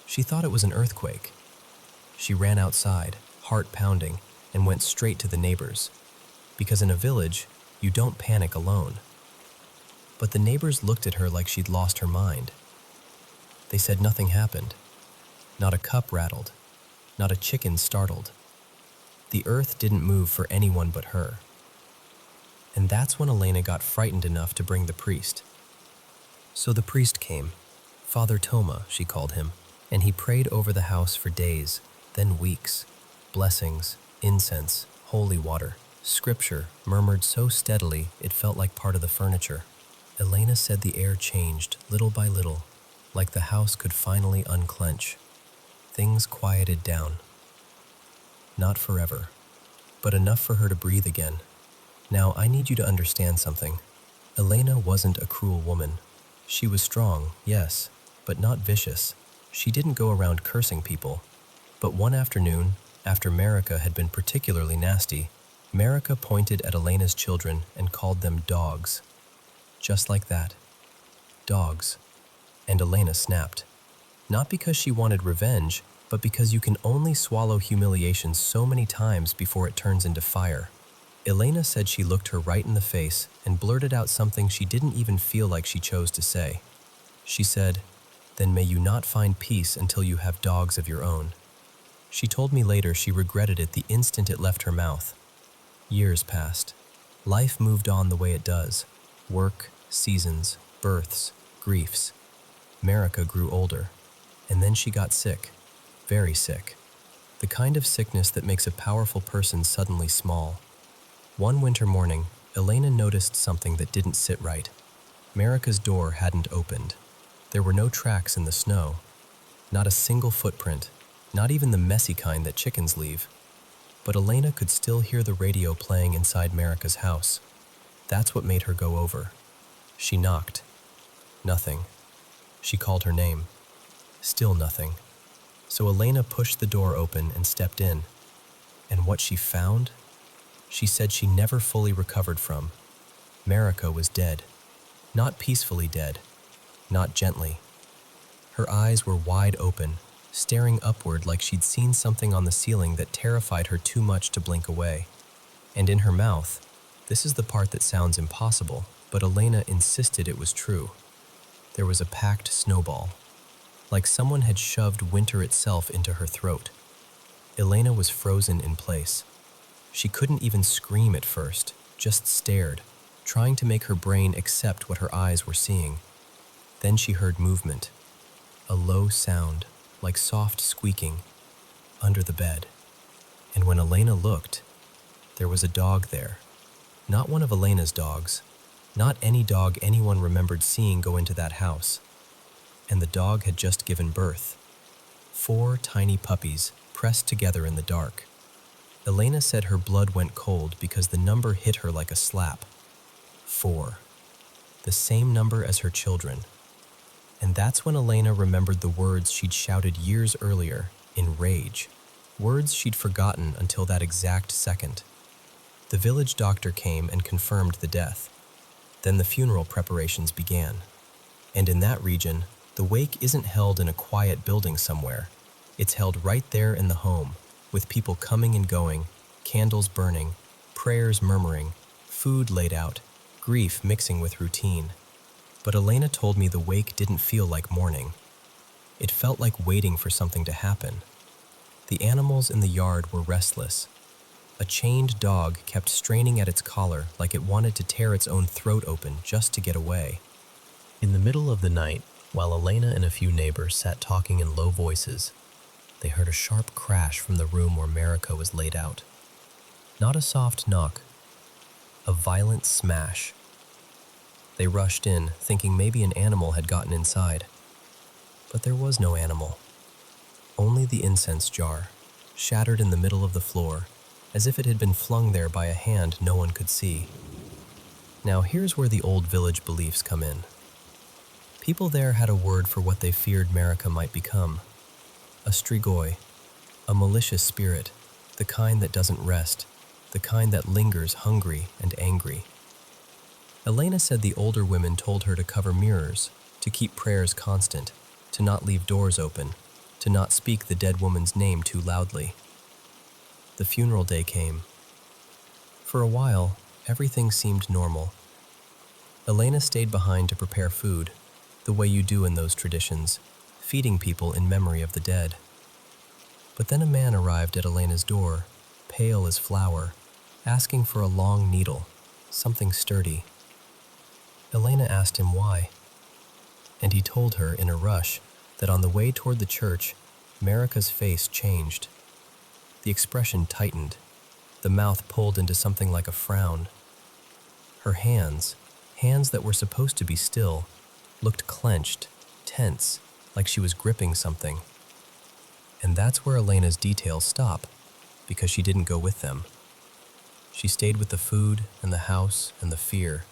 She thought it was an earthquake. She ran outside, heart pounding, and went straight to the neighbors, because in a village, you don't panic alone. But the neighbors looked at her like she'd lost her mind. They said nothing happened. Not a cup rattled, not a chicken startled. The earth didn't move for anyone but her. And that's when Elena got frightened enough to bring the priest. So the priest came, Father Toma, she called him, and he prayed over the house for days, then weeks. Blessings, incense, holy water, scripture murmured so steadily it felt like part of the furniture. Elena said the air changed little by little, like the house could finally unclench. Things quieted down. Not forever, but enough for her to breathe again. Now I need you to understand something. Elena wasn't a cruel woman. She was strong, yes, but not vicious. She didn't go around cursing people. But one afternoon, after Marika had been particularly nasty, Marika pointed at Elena's children and called them dogs. Just like that. Dogs. And Elena snapped. Not because she wanted revenge, but because you can only swallow humiliation so many times before it turns into fire. Elena said she looked her right in the face and blurted out something she didn't even feel like she chose to say. She said, "Then may you not find peace until you have dogs of your own." She told me later she regretted it the instant it left her mouth. Years passed. Life moved on the way it does. Work, seasons, births, griefs. Marika grew older, and then she got sick, very sick. The kind of sickness that makes a powerful person suddenly small. One winter morning, Elena noticed something that didn't sit right. Marika's door hadn't opened. There were no tracks in the snow. Not a single footprint, not even the messy kind that chickens leave. But Elena could still hear the radio playing inside Marika's house. That's what made her go over. She knocked. Nothing. She called her name. Still nothing. So Elena pushed the door open and stepped in. And what she found? She said she never fully recovered from. Marika was dead. Not peacefully dead. Not gently. Her eyes were wide open, staring upward like she'd seen something on the ceiling that terrified her too much to blink away. And in her mouth, this is the part that sounds impossible, but Elena insisted it was true. There was a packed snowball, like someone had shoved winter itself into her throat. Elena was frozen in place. She couldn't even scream at first, just stared, trying to make her brain accept what her eyes were seeing. Then she heard movement, a low sound, like soft squeaking, under the bed. And when Elena looked, there was a dog there. Not one of Elena's dogs, not any dog anyone remembered seeing go into that house. And the dog had just given birth. 4 tiny puppies pressed together in the dark. Elena said her blood went cold because the number hit her like a slap. 4. The same number as her children. And that's when Elena remembered the words she'd shouted years earlier, in rage. Words she'd forgotten until that exact second. The village doctor came and confirmed the death. Then the funeral preparations began. And in that region, the wake isn't held in a quiet building somewhere. It's held right there in the home, with people coming and going, candles burning, prayers murmuring, food laid out, grief mixing with routine. But Elena told me the wake didn't feel like mourning. It felt like waiting for something to happen. The animals in the yard were restless. A chained dog kept straining at its collar like it wanted to tear its own throat open just to get away. In the middle of the night, while Elena and a few neighbors sat talking in low voices, they heard a sharp crash from the room where Marika was laid out. Not a soft knock, a violent smash. They rushed in, thinking maybe an animal had gotten inside. But there was no animal. Only the incense jar, shattered in the middle of the floor, as if it had been flung there by a hand no one could see. Now here's where the old village beliefs come in. People there had a word for what they feared Marika might become. A strigoi. A malicious spirit, the kind that doesn't rest, the kind that lingers hungry and angry. Elena said the older women told her to cover mirrors, to keep prayers constant, to not leave doors open, to not speak the dead woman's name too loudly. The funeral day came. For a while, everything seemed normal. Elena stayed behind to prepare food, the way you do in those traditions, feeding people in memory of the dead. But then a man arrived at Elena's door, pale as flour, asking for a long needle, something sturdy. Elena asked him why, and he told her in a rush that on the way toward the church, Marika's face changed. The expression tightened, the mouth pulled into something like a frown. Her hands that were supposed to be still, looked clenched, tense, like she was gripping something. And that's where Elena's details stop, because she didn't go with them. She stayed with the food and the house and the fear.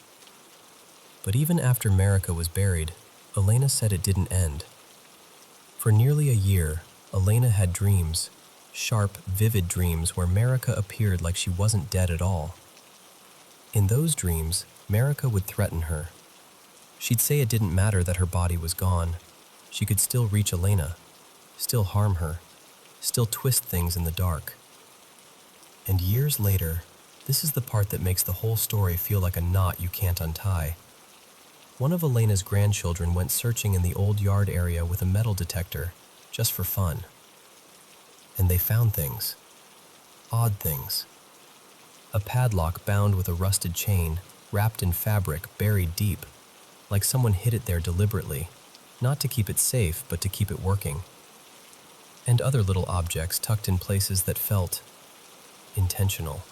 But even after Marika was buried, Elena said it didn't end. For nearly a year, Elena had dreams, sharp, vivid dreams where Marika appeared like she wasn't dead at all. In those dreams, Marika would threaten her. She'd say it didn't matter that her body was gone. She could still reach Elena, still harm her, still twist things in the dark. And years later, this is the part that makes the whole story feel like a knot you can't untie. One of Elena's grandchildren went searching in the old yard area with a metal detector, just for fun. And they found things. Odd things. A padlock bound with a rusted chain, wrapped in fabric, buried deep, like someone hid it there deliberately, not to keep it safe, but to keep it working. And other little objects tucked in places that felt intentional.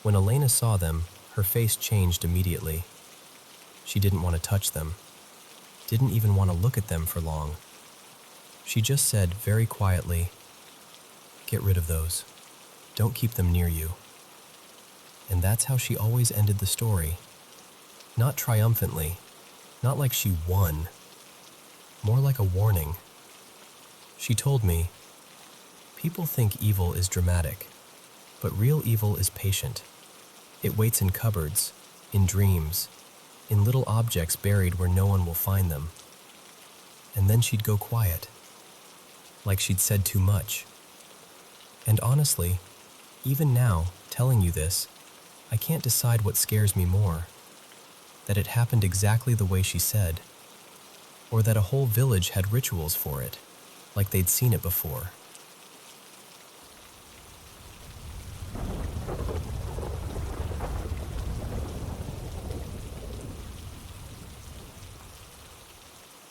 When Elena saw them, her face changed immediately. She didn't want to touch them, didn't even want to look at them for long. She just said very quietly, "Get rid of those. Don't keep them near you." And that's how she always ended the story. Not triumphantly, not like she won, more like a warning. She told me, "People think evil is dramatic, but real evil is patient. It waits in cupboards, in dreams, in little objects buried where no one will find them." And then she'd go quiet, like she'd said too much. And honestly, even now, telling you this, I can't decide what scares me more. That it happened exactly the way she said, or that a whole village had rituals for it, like they'd seen it before.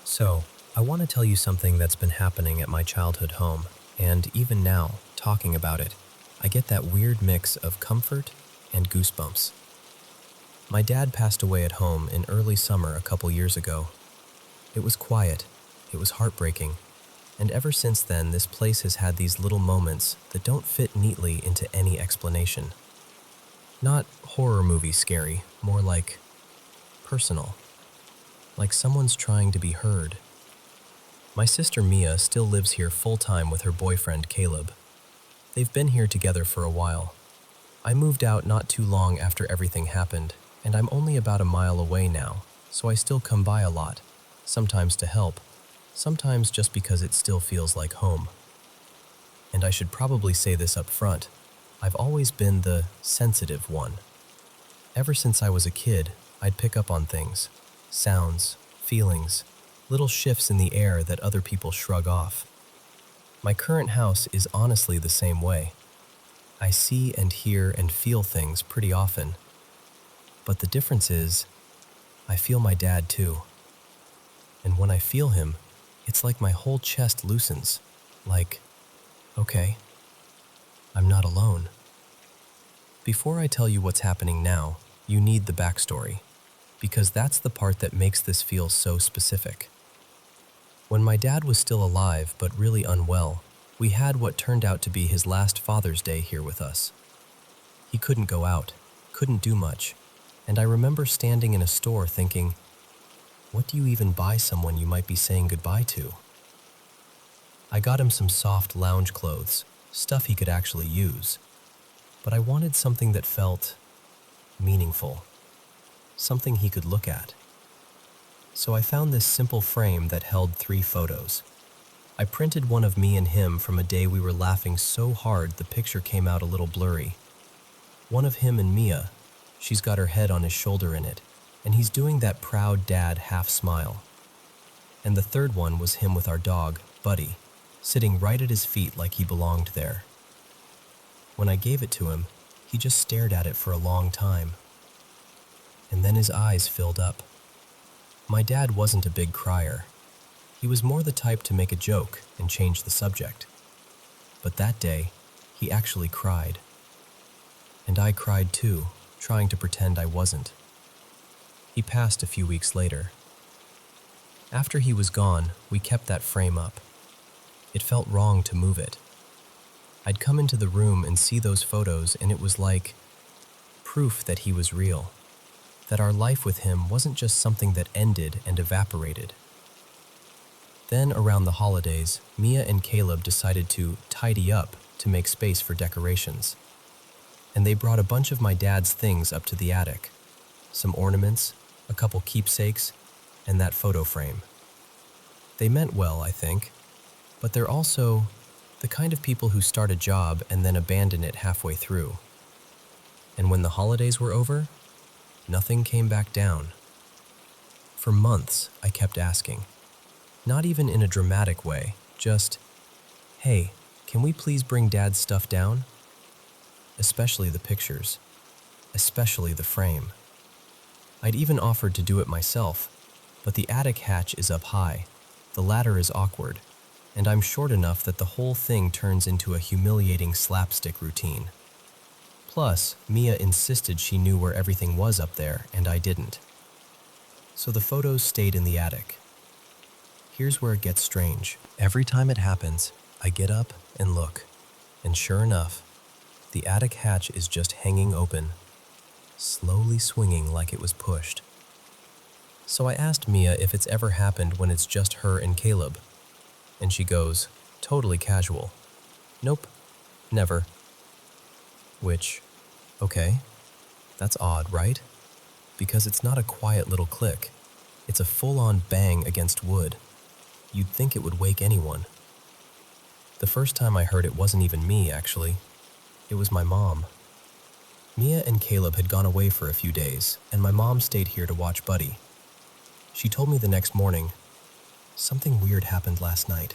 So, I want to tell you something that's been happening at my childhood home, and even now, talking about it, I get that weird mix of comfort and goosebumps. My dad passed away at home in early summer a couple years ago. It was quiet, it was heartbreaking, and ever since then this place has had these little moments that don't fit neatly into any explanation. Not horror movie scary, more like personal. Like someone's trying to be heard. My sister Mia still lives here full-time with her boyfriend Caleb. They've been here together for a while. I moved out not too long after everything happened, and I'm only about a mile away now, so I still come by a lot, sometimes to help, sometimes just because it still feels like home. And I should probably say this up front, I've always been the sensitive one. Ever since I was a kid, I'd pick up on things. Sounds, feelings, little shifts in the air that other people shrug off. My current house is honestly the same way. I see and hear and feel things pretty often. But the difference is, I feel my dad too. And when I feel him, it's like my whole chest loosens. Like, okay, I'm not alone. Before I tell you what's happening now, you need the backstory, because that's the part that makes this feel so specific. When my dad was still alive but really unwell, we had what turned out to be his last Father's Day here with us. He couldn't go out, couldn't do much, and I remember standing in a store thinking, what do you even buy someone you might be saying goodbye to? I got him some soft lounge clothes, stuff he could actually use. But I wanted something that felt meaningful, something he could look at. So I found this simple frame that held 3 photos. I printed one of me and him from a day we were laughing so hard the picture came out a little blurry. One of him and Mia, she's got her head on his shoulder in it, and he's doing that proud dad half smile. And the third one was him with our dog, Buddy, sitting right at his feet like he belonged there. When I gave it to him, he just stared at it for a long time. And then his eyes filled up. My dad wasn't a big crier. He was more the type to make a joke and change the subject. But that day, he actually cried. And I cried too, trying to pretend I wasn't. He passed a few weeks later. After he was gone, we kept that frame up. It felt wrong to move it. I'd come into the room and see those photos, and it was like proof that he was real, that our life with him wasn't just something that ended and evaporated. Then, around the holidays, Mia and Caleb decided to tidy up to make space for decorations. And they brought a bunch of my dad's things up to the attic. Some ornaments, a couple keepsakes, and that photo frame. They meant well, I think, but they're also the kind of people who start a job and then abandon it halfway through. And when the holidays were over, nothing came back down. For months, I kept asking. Not even in a dramatic way, just, "Hey, can we please bring Dad's stuff down?" Especially the pictures, especially the frame. I'd even offered to do it myself, but the attic hatch is up high, the ladder is awkward, and I'm short enough that the whole thing turns into a humiliating slapstick routine. Plus, Mia insisted she knew where everything was up there, and I didn't. So the photos stayed in the attic. Here's where it gets strange. Every time it happens, I get up and look, and sure enough, the attic hatch is just hanging open, slowly swinging like it was pushed. So I asked Mia if it's ever happened when it's just her and Caleb, and she goes, totally casual, "Nope, never." Which, okay, that's odd, right? Because it's not a quiet little click. It's a full-on bang against wood. You'd think it would wake anyone. The first time I heard it wasn't even me, actually. It was my mom. Mia and Caleb had gone away for a few days, and my mom stayed here to watch Buddy. She told me the next morning, "Something weird happened last night.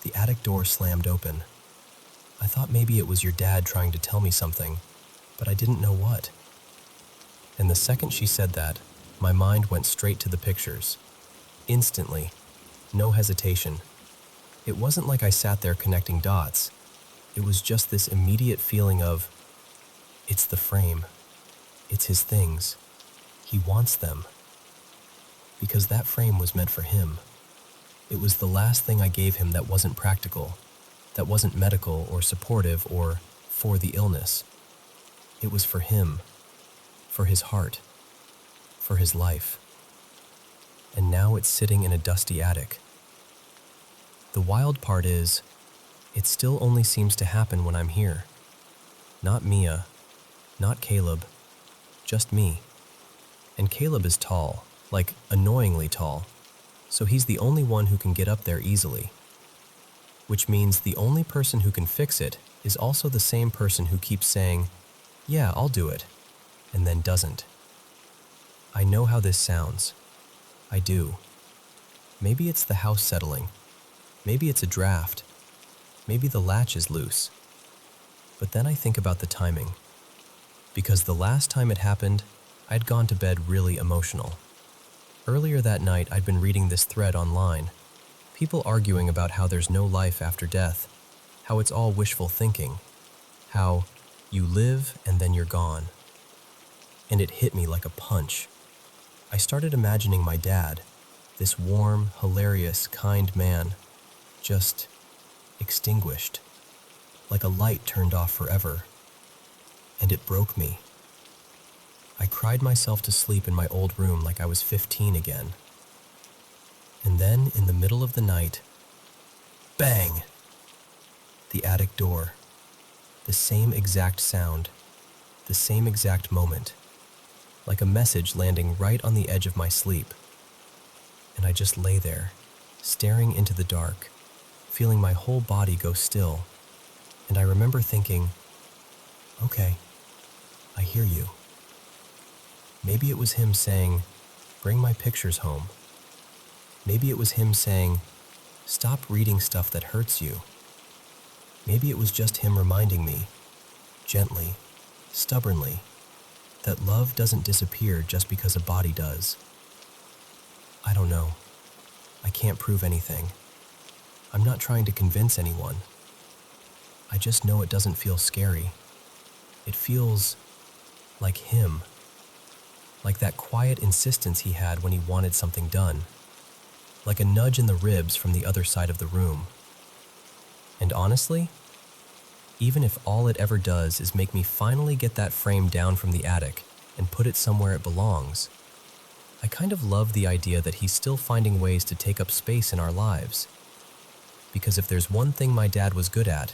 The attic door slammed open. I thought maybe it was your dad trying to tell me something, but I didn't know what." And the second she said that, my mind went straight to the pictures. Instantly. No hesitation. It wasn't like I sat there connecting dots. It was just this immediate feeling of, it's the frame. It's his things. He wants them. Because that frame was meant for him. It was the last thing I gave him that wasn't practical, that wasn't medical or supportive or for the illness. It was for him, for his heart, for his life. And now it's sitting in a dusty attic. The wild part is, it still only seems to happen when I'm here. Not Mia, not Caleb, just me. And Caleb is tall, like annoyingly tall, so he's the only one who can get up there easily. Which means the only person who can fix it is also the same person who keeps saying, "Yeah, I'll do it," and then doesn't. I know how this sounds. I do. Maybe it's the house settling. Maybe it's a draft. Maybe the latch is loose. But then I think about the timing. Because the last time it happened, I'd gone to bed really emotional. Earlier that night, I'd been reading this thread online. People arguing about how there's no life after death, how it's all wishful thinking, how you live and then you're gone. And it hit me like a punch. I started imagining my dad, this warm, hilarious, kind man, just extinguished, like a light turned off forever. And it broke me. I cried myself to sleep in my old room like I was 15 again. And then, in the middle of the night, Bang! The attic door. The same exact sound. The same exact moment. Like a message landing right on the edge of my sleep. And I just lay there, staring into the dark, feeling my whole body go still. And I remember thinking, okay, I hear you. Maybe it was him saying, bring my pictures home. Maybe it was him saying, stop reading stuff that hurts you. Maybe it was just him reminding me, gently, stubbornly, that love doesn't disappear just because a body does. I don't know. I can't prove anything. I'm not trying to convince anyone. I just know it doesn't feel scary. It feels like him. Like that quiet insistence he had when he wanted something done. Like a nudge in the ribs from the other side of the room. And honestly, even if all it ever does is make me finally get that frame down from the attic and put it somewhere it belongs, I kind of love the idea that he's still finding ways to take up space in our lives. Because if there's one thing my dad was good at,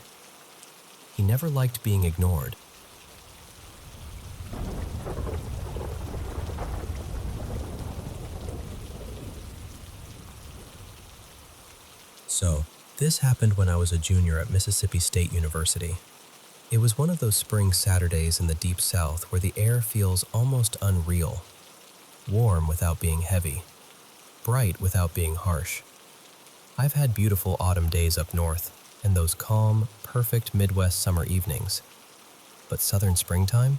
he never liked being ignored. So, this happened when I was a junior at Mississippi State University. It was one of those spring Saturdays in the deep south where the air feels almost unreal. Warm without being heavy. Bright without being harsh. I've had beautiful autumn days up north, and those calm, perfect Midwest summer evenings. But southern springtime?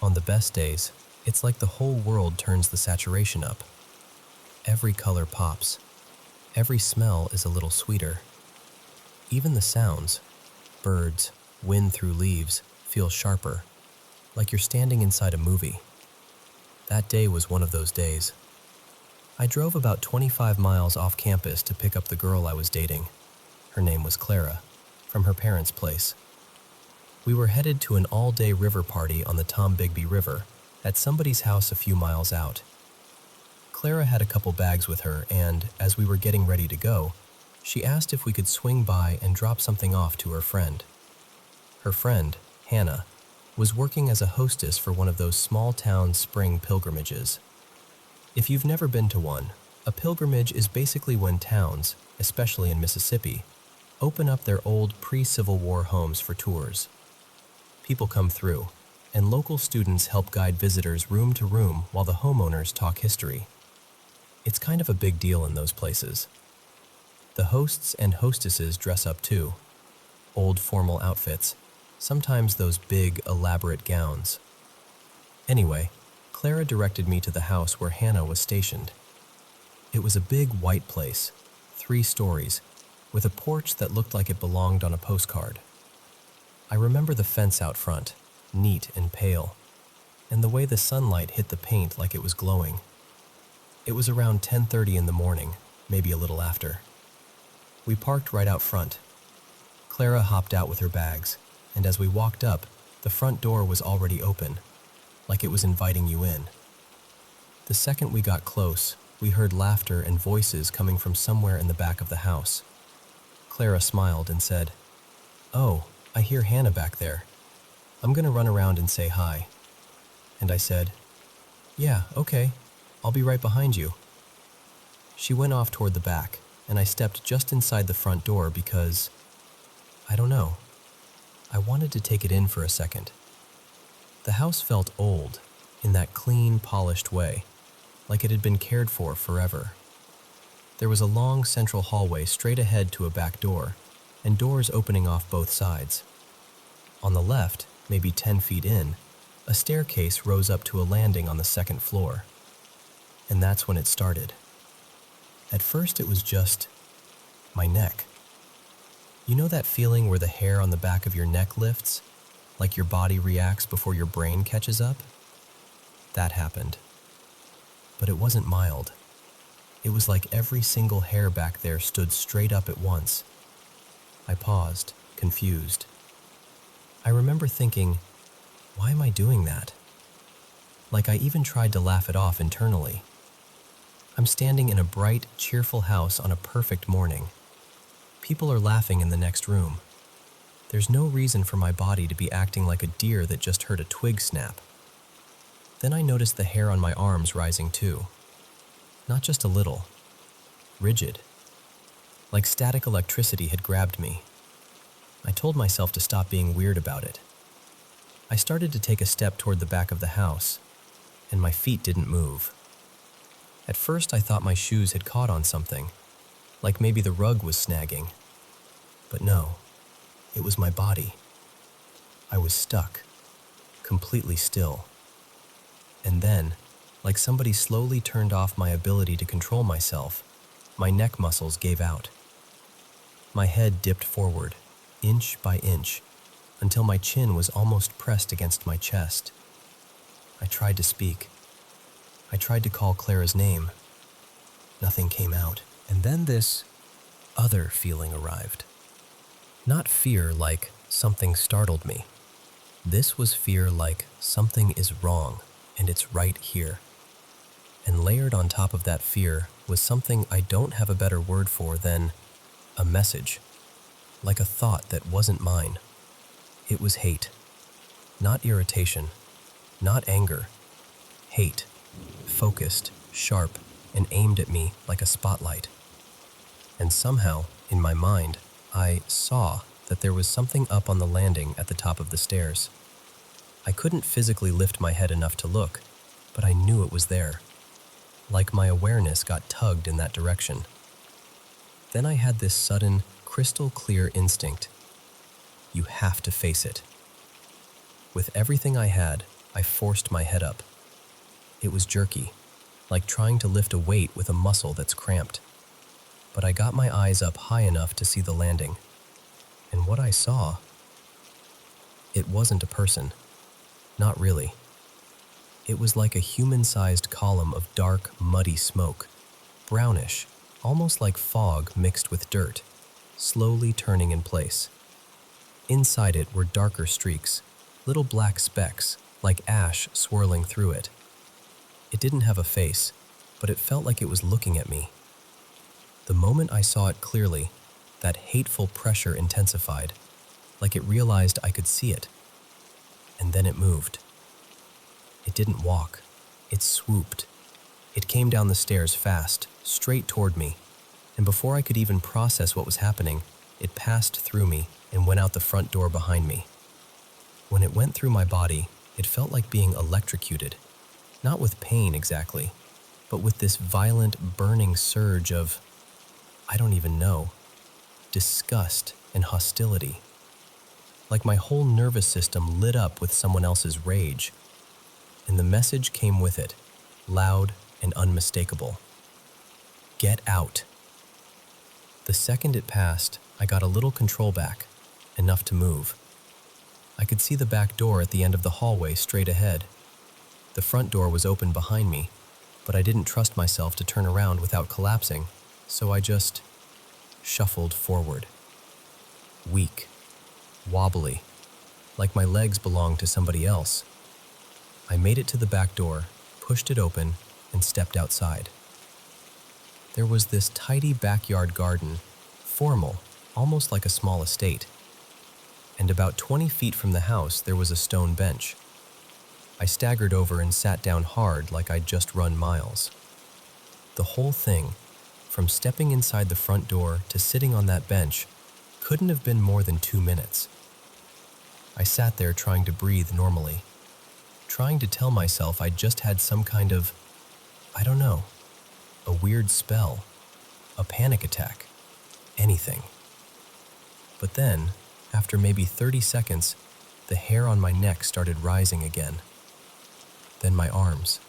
On the best days, it's like the whole world turns the saturation up. Every color pops. Every smell is a little sweeter. Even the sounds, birds, wind through leaves, feel sharper, like you're standing inside a movie. That day was one of those days. I drove about 25 miles off campus to pick up the girl I was dating. Her name was Clara, from her parents' place. We were headed to an all-day river party on the Tombigbee River at somebody's house a few miles out. Clara had a couple bags with her, and as we were getting ready to go, she asked if we could swing by and drop something off to her friend. Her friend, Hannah, was working as a hostess for one of those small-town spring pilgrimages. If you've never been to one, a pilgrimage is basically when towns, especially in Mississippi, open up their old pre-Civil War homes for tours. People come through, and local students help guide visitors room to room while the homeowners talk history. It's kind of a big deal in those places. The hosts and hostesses dress up too. Old formal outfits, sometimes those big, elaborate gowns. Anyway, Clara directed me to the house where Hannah was stationed. It was a big white place, 3 stories, with a porch that looked like it belonged on a postcard. I remember the fence out front, neat and pale, and the way the sunlight hit the paint like it was glowing. It was around 10:30 in the morning, maybe a little after. We parked right out front. Clara hopped out with her bags, and as we walked up, the front door was already open, like it was inviting you in. The second we got close, we heard laughter and voices coming from somewhere in the back of the house. Clara smiled and said, "Oh, I hear Hannah back there. I'm gonna run around and say hi." And I said, "Yeah, okay. I'll be right behind you." She went off toward the back, and I stepped just inside the front door because, I don't know, I wanted to take it in for a second. The house felt old, in that clean, polished way, like it had been cared for forever. There was a long central hallway straight ahead to a back door, and doors opening off both sides. On the left, maybe 10 feet in, a staircase rose up to a landing on the second floor. And that's when it started. At first it was just my neck. You know that feeling where the hair on the back of your neck lifts, like your body reacts before your brain catches up? That happened. But it wasn't mild. It was like every single hair back there stood straight up at once. I paused, confused. I remember thinking, why am I doing that? Like I even tried to laugh it off internally. I'm standing in a bright, cheerful house on a perfect morning. People are laughing in the next room. There's no reason for my body to be acting like a deer that just heard a twig snap. Then I noticed the hair on my arms rising too. Not just a little. Rigid. Like static electricity had grabbed me. I told myself to stop being weird about it. I started to take a step toward the back of the house, and my feet didn't move. At first I thought my shoes had caught on something, like maybe the rug was snagging. But no, it was my body. I was stuck, completely still. And then, like somebody slowly turned off my ability to control myself, my neck muscles gave out. My head dipped forward, inch by inch, until my chin was almost pressed against my chest. I tried to speak. I tried to call Clara's name. Nothing came out. And then this other feeling arrived. Not fear like something startled me. This was fear like something is wrong and it's right here. And layered on top of that fear was something I don't have a better word for than a message. Like a thought that wasn't mine. It was hate. Not irritation. Not anger. Hate. Focused, sharp, and aimed at me like a spotlight. And somehow, in my mind, I saw that there was something up on the landing at the top of the stairs. I couldn't physically lift my head enough to look, but I knew it was there. Like my awareness got tugged in that direction. Then I had this sudden, crystal clear instinct. You have to face it. With everything I had, I forced my head up. It was jerky, like trying to lift a weight with a muscle that's cramped. But I got my eyes up high enough to see the landing. And what I saw, it wasn't a person. Not really. It was like a human-sized column of dark, muddy smoke, brownish, almost like fog mixed with dirt, slowly turning in place. Inside it were darker streaks, little black specks, like ash swirling through it. It didn't have a face, but it felt like it was looking at me. The moment I saw it clearly, that hateful pressure intensified, like it realized I could see it. And then it moved. It didn't walk. It swooped. It came down the stairs fast, straight toward me, and before I could even process what was happening, it passed through me and went out the front door behind me. When it went through my body, it felt like being electrocuted. Not with pain exactly, but with this violent, burning surge of, I don't even know, disgust and hostility. Like my whole nervous system lit up with someone else's rage. And the message came with it, loud and unmistakable. Get out. The second it passed, I got a little control back, enough to move. I could see the back door at the end of the hallway straight ahead. The front door was open behind me, but I didn't trust myself to turn around without collapsing, so I just shuffled forward. Weak, wobbly, like my legs belonged to somebody else. I made it to the back door, pushed it open, and stepped outside. There was this tidy backyard garden, formal, almost like a small estate. And about 20 feet from the house, there was a stone bench. I staggered over and sat down hard like I'd just run miles. The whole thing, from stepping inside the front door to sitting on that bench, couldn't have been more than 2 minutes. I sat there trying to breathe normally, trying to tell myself I'd just had some kind of, I don't know, a weird spell, a panic attack, anything. But then, after maybe 30 seconds, the hair on my neck started rising again. Then my arms.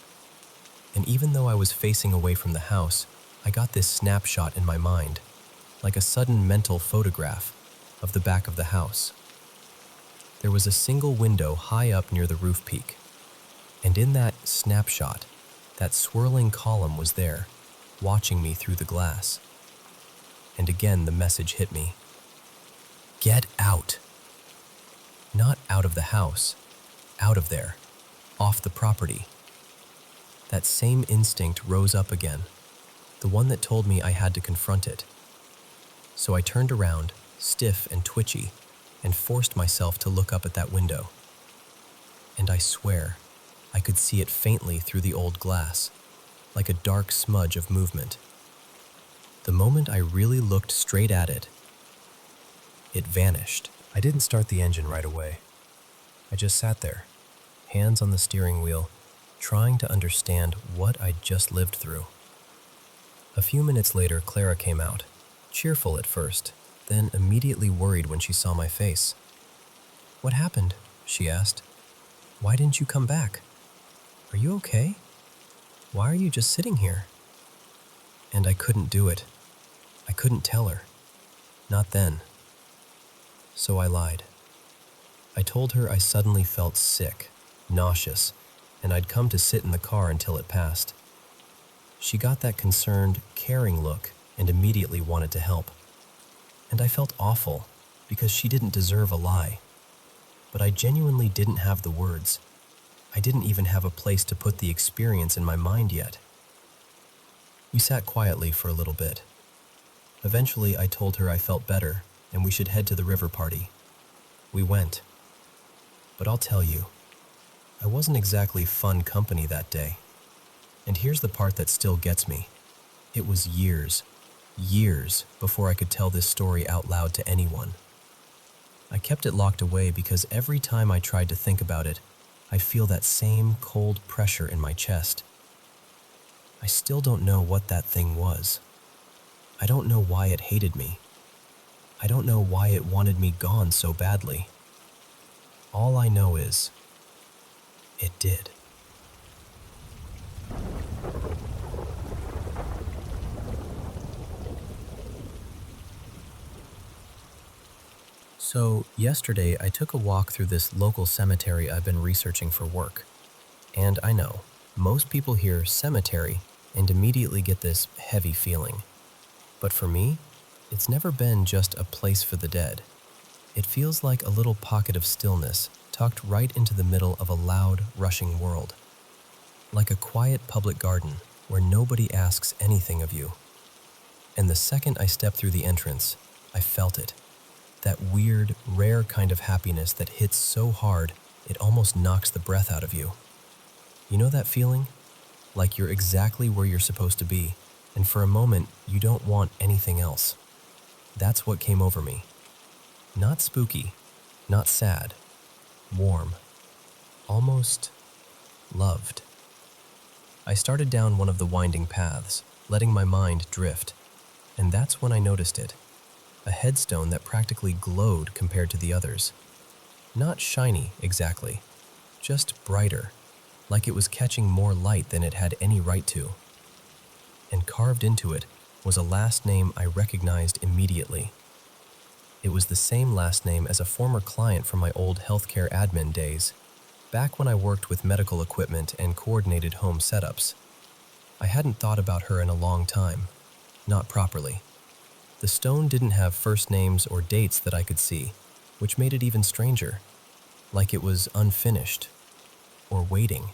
And even though I was facing away from the house, I got this snapshot in my mind, like a sudden mental photograph of the back of the house. There was a single window high up near the roof peak, and in that snapshot, that swirling column was there, watching me through the glass. And again the message hit me. Get out. Not out of the house, out of there, off the property. That same instinct rose up again, the one that told me I had to confront it. So I turned around, stiff and twitchy, and forced myself to look up at that window. And I swear, I could see it faintly through the old glass, like a dark smudge of movement. The moment I really looked straight at it, it vanished. I didn't start the engine right away. I just sat there, hands on the steering wheel, trying to understand what I'd just lived through. A few minutes later, Clara came out, cheerful at first, then immediately worried when she saw my face. "What happened?" she asked. "Why didn't you come back? Are you okay? Why are you just sitting here?" And I couldn't do it. I couldn't tell her. Not then. So I lied. I told her I suddenly felt sick, nauseous, and I'd come to sit in the car until it passed. She got that concerned, caring look and immediately wanted to help. And I felt awful because she didn't deserve a lie. But I genuinely didn't have the words. I didn't even have a place to put the experience in my mind yet. We sat quietly for a little bit. Eventually, I told her I felt better and we should head to the river party. We went. But I'll tell you, I wasn't exactly fun company that day. And here's the part that still gets me. It was years before I could tell this story out loud to anyone. I kept it locked away because every time I tried to think about it, I'd feel that same cold pressure in my chest. I still don't know what that thing was. I don't know why it hated me. I don't know why it wanted me gone so badly. All I know is, it did. So, yesterday I took a walk through this local cemetery I've been researching for work. And I know, most people hear cemetery and immediately get this heavy feeling. But for me, it's never been just a place for the dead. It feels like a little pocket of stillness tucked right into the middle of a loud, rushing world. Like a quiet public garden where nobody asks anything of you. And the second I stepped through the entrance, I felt it. That weird, rare kind of happiness that hits so hard it almost knocks the breath out of you. You know that feeling? Like you're exactly where you're supposed to be, and for a moment you don't want anything else. That's what came over me. Not spooky, not sad, warm, almost loved. I started down one of the winding paths, letting my mind drift, and that's when I noticed it. A headstone that practically glowed compared to the others. Not shiny, exactly, just brighter, like it was catching more light than it had any right to. And carved into it was a last name I recognized immediately. It was the same last name as a former client from my old healthcare admin days, back when I worked with medical equipment and coordinated home setups. I hadn't thought about her in a long time, not properly. The stone didn't have first names or dates that I could see, which made it even stranger, like it was unfinished, or waiting.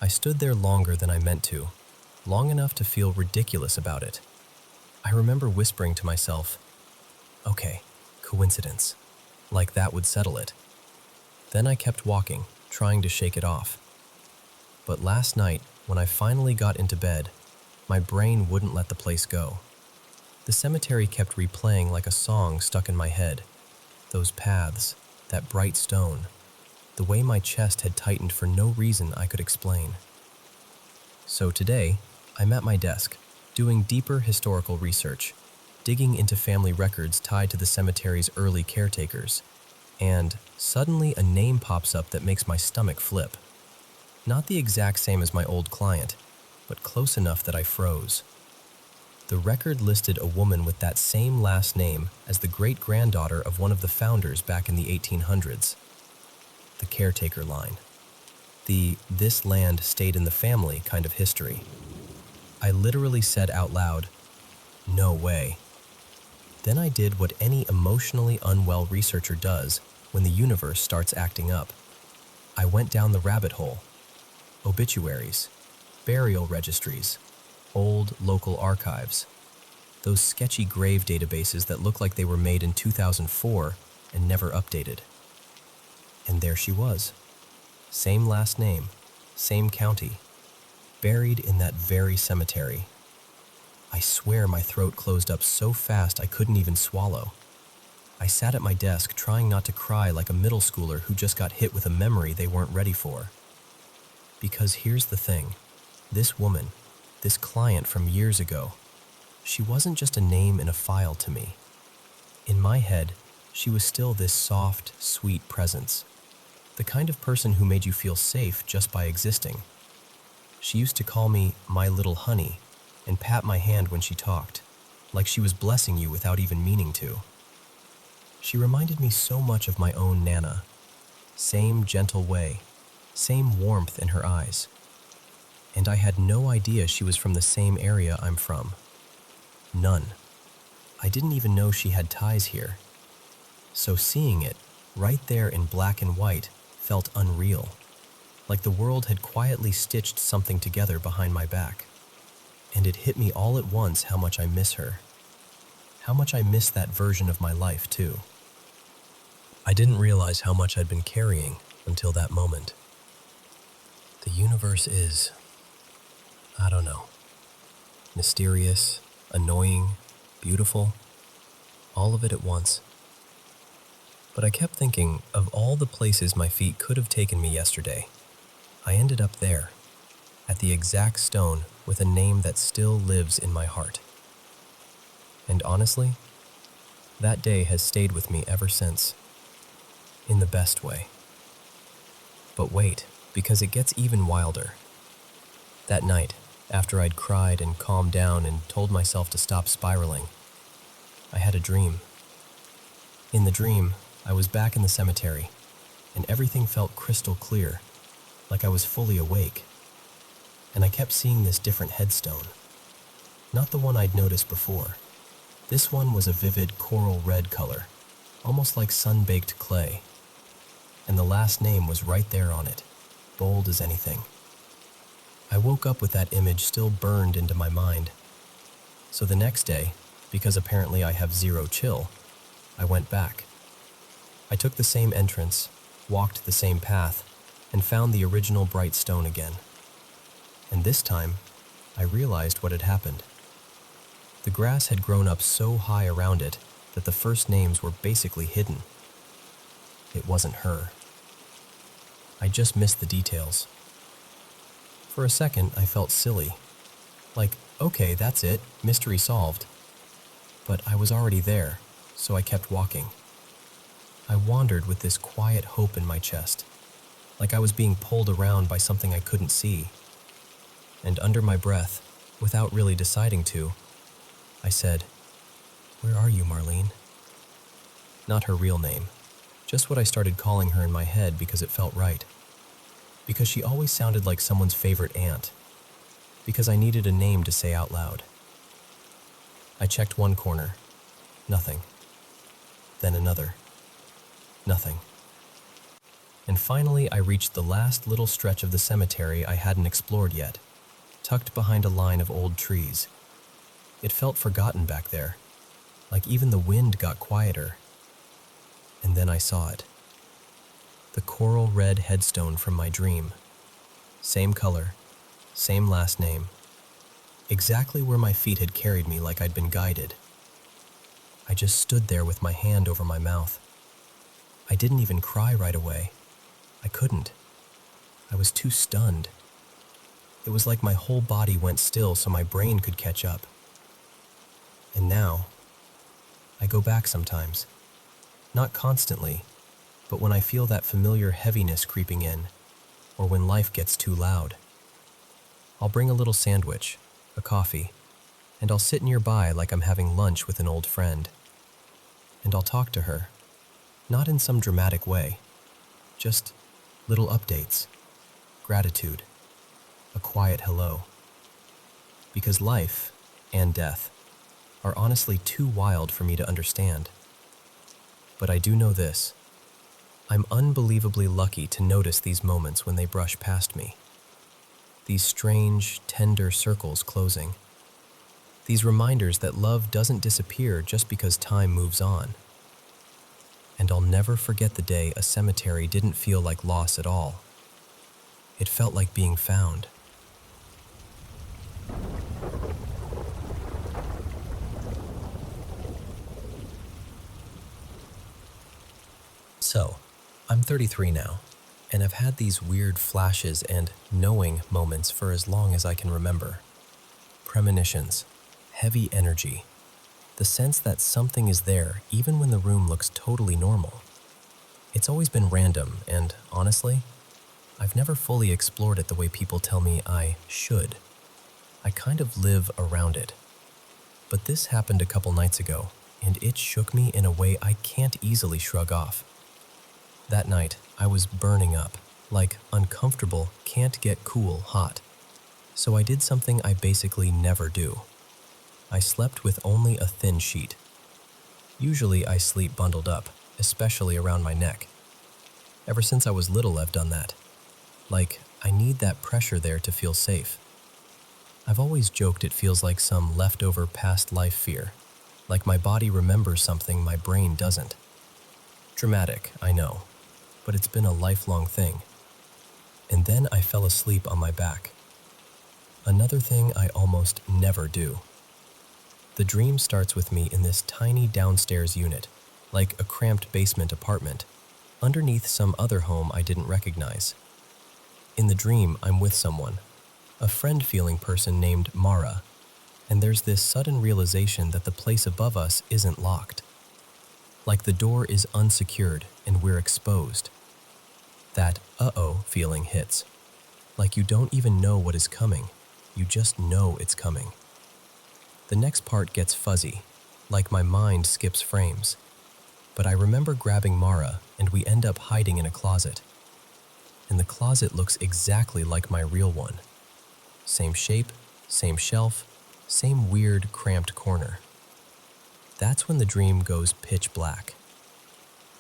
I stood there longer than I meant to, long enough to feel ridiculous about it. I remember whispering to myself, "Okay, coincidence," like that would settle it. Then I kept walking, trying to shake it off. But last night, when I finally got into bed, my brain wouldn't let the place go. The cemetery kept replaying like a song stuck in my head. Those paths, that bright stone, the way my chest had tightened for no reason I could explain. So today, I'm at my desk, doing deeper historical research, digging into family records tied to the cemetery's early caretakers, and suddenly a name pops up that makes my stomach flip. Not the exact same as my old client, but close enough that I froze. The record listed a woman with that same last name as the great-granddaughter of one of the founders back in the 1800s. The caretaker line. The "this land stayed in the family" kind of history. I literally said out loud, "No way." Then I did what any emotionally unwell researcher does when the universe starts acting up. I went down the rabbit hole. Obituaries, burial registries, old local archives. those sketchy grave databases that look like they were made in 2004 and never updated. And there she was. Same last name, same county, buried in that very cemetery. I swear my throat closed up so fast I couldn't even swallow. I sat at my desk trying not to cry like a middle schooler who just got hit with a memory they weren't ready for. Because here's the thing, this woman, this client from years ago, she wasn't just a name in a file to me. In my head, she was still this soft, sweet presence, the kind of person who made you feel safe just by existing. She used to call me my little honey and pat my hand when she talked, like she was blessing you without even meaning to. She reminded me so much of my own Nana. Same gentle way, same warmth in her eyes. And I had no idea she was from the same area I'm from. None. I didn't even know she had ties here. So seeing it, right there in black and white, felt unreal. Like the world had quietly stitched something together behind my back. And it hit me all at once how much I miss her. How much I miss that version of my life, too. I didn't realize how much I'd been carrying until that moment. The universe is, I don't know, mysterious, annoying, beautiful, all of it at once. But I kept thinking of all the places my feet could have taken me yesterday. I ended up there, at the exact stone with a name that still lives in my heart. And honestly, that day has stayed with me ever since. In the best way. But wait, because it gets even wilder. That night, after I'd cried and calmed down and told myself to stop spiraling, I had a dream. In the dream, I was back in the cemetery, and everything felt crystal clear, like I was fully awake. And I kept seeing this different headstone. Not the one I'd noticed before. This one was a vivid coral red color, almost like sun-baked clay. And the last name was right there on it, bold as anything. I woke up with that image still burned into my mind. So the next day, because apparently I have zero chill, I went back. I took the same entrance, walked the same path, and found the original bright stone again. And this time, I realized what had happened. The grass had grown up so high around it that the first names were basically hidden. It wasn't her. I just missed the details. For a second, I felt silly. Like, okay, that's it, mystery solved. But I was already there, so I kept walking. I wandered with this quiet hope in my chest, like I was being pulled around by something I couldn't see. And under my breath, without really deciding to, I said, "Where are you, Marlene?" Not her real name, just what I started calling her in my head because it felt right. Because she always sounded like someone's favorite aunt. Because I needed a name to say out loud. I checked one corner. Nothing. Then another. Nothing. And finally, I reached the last little stretch of the cemetery I hadn't explored yet, tucked behind a line of old trees. It felt forgotten back there, like even the wind got quieter. And then I saw it. The coral red headstone from my dream. Same color, same last name. Exactly where my feet had carried me like I'd been guided. I just stood there with my hand over my mouth. I didn't even cry right away. I couldn't. I was too stunned. It was like my whole body went still so my brain could catch up. And now, I go back sometimes. Not constantly, but when I feel that familiar heaviness creeping in, or when life gets too loud. I'll bring a little sandwich, a coffee, and I'll sit nearby like I'm having lunch with an old friend. And I'll talk to her, not in some dramatic way, just little updates, gratitude, a quiet hello. Because life and death are honestly too wild for me to understand. But I do know this. I'm unbelievably lucky to notice these moments when they brush past me. These strange, tender circles closing. These reminders that love doesn't disappear just because time moves on. And I'll never forget the day a cemetery didn't feel like loss at all. It felt like being found. So, I'm 33 now, and I've had these weird flashes and knowing moments for as long as I can remember. Premonitions, heavy energy, the sense that something is there even when the room looks totally normal. It's always been random, and honestly, I've never fully explored it the way people tell me I should. I kind of live around it. But this happened a couple nights ago, and it shook me in a way I can't easily shrug off. That night, I was burning up, like uncomfortable, can't get cool hot. So I did something I basically never do. I slept with only a thin sheet. Usually I sleep bundled up, especially around my neck. Ever since I was little, I've done that. Like, I need that pressure there to feel safe. I've always joked it feels like some leftover past life fear, like my body remembers something my brain doesn't. Dramatic, I know, but it's been a lifelong thing. And then I fell asleep on my back. Another thing I almost never do. The dream starts with me in this tiny downstairs unit, like a cramped basement apartment, underneath some other home I didn't recognize. In the dream, I'm with someone, a friend-feeling person named Mara, and there's this sudden realization that the place above us isn't locked. Like the door is unsecured and we're exposed. That uh-oh feeling hits. Like you don't even know what is coming, you just know it's coming. The next part gets fuzzy, like my mind skips frames. But I remember grabbing Mara and we end up hiding in a closet. And the closet looks exactly like my real one. Same shape, same shelf, same weird cramped corner. That's when the dream goes pitch black.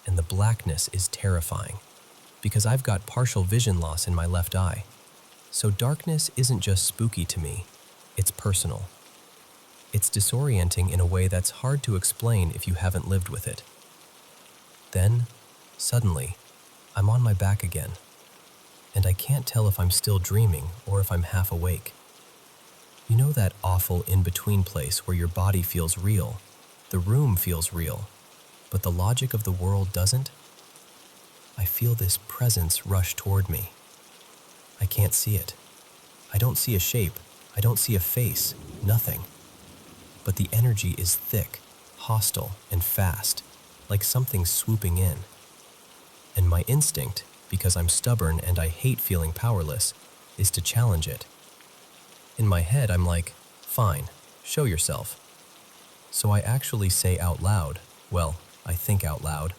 And the blackness is terrifying, because I've got partial vision loss in my left eye. So darkness isn't just spooky to me, it's personal. It's disorienting in a way that's hard to explain if you haven't lived with it. Then, suddenly, I'm on my back again, and I can't tell if I'm still dreaming or if I'm half awake. You know that awful in-between place where your body feels real, the room feels real, but the logic of the world doesn't? I feel this presence rush toward me. I can't see it. I don't see a shape. I don't see a face. Nothing. But the energy is thick, hostile, and fast, like something swooping in. And my instinct, because I'm stubborn and I hate feeling powerless, is to challenge it. In my head, I'm like, fine, show yourself. So I actually say out loud, well, I think out loud,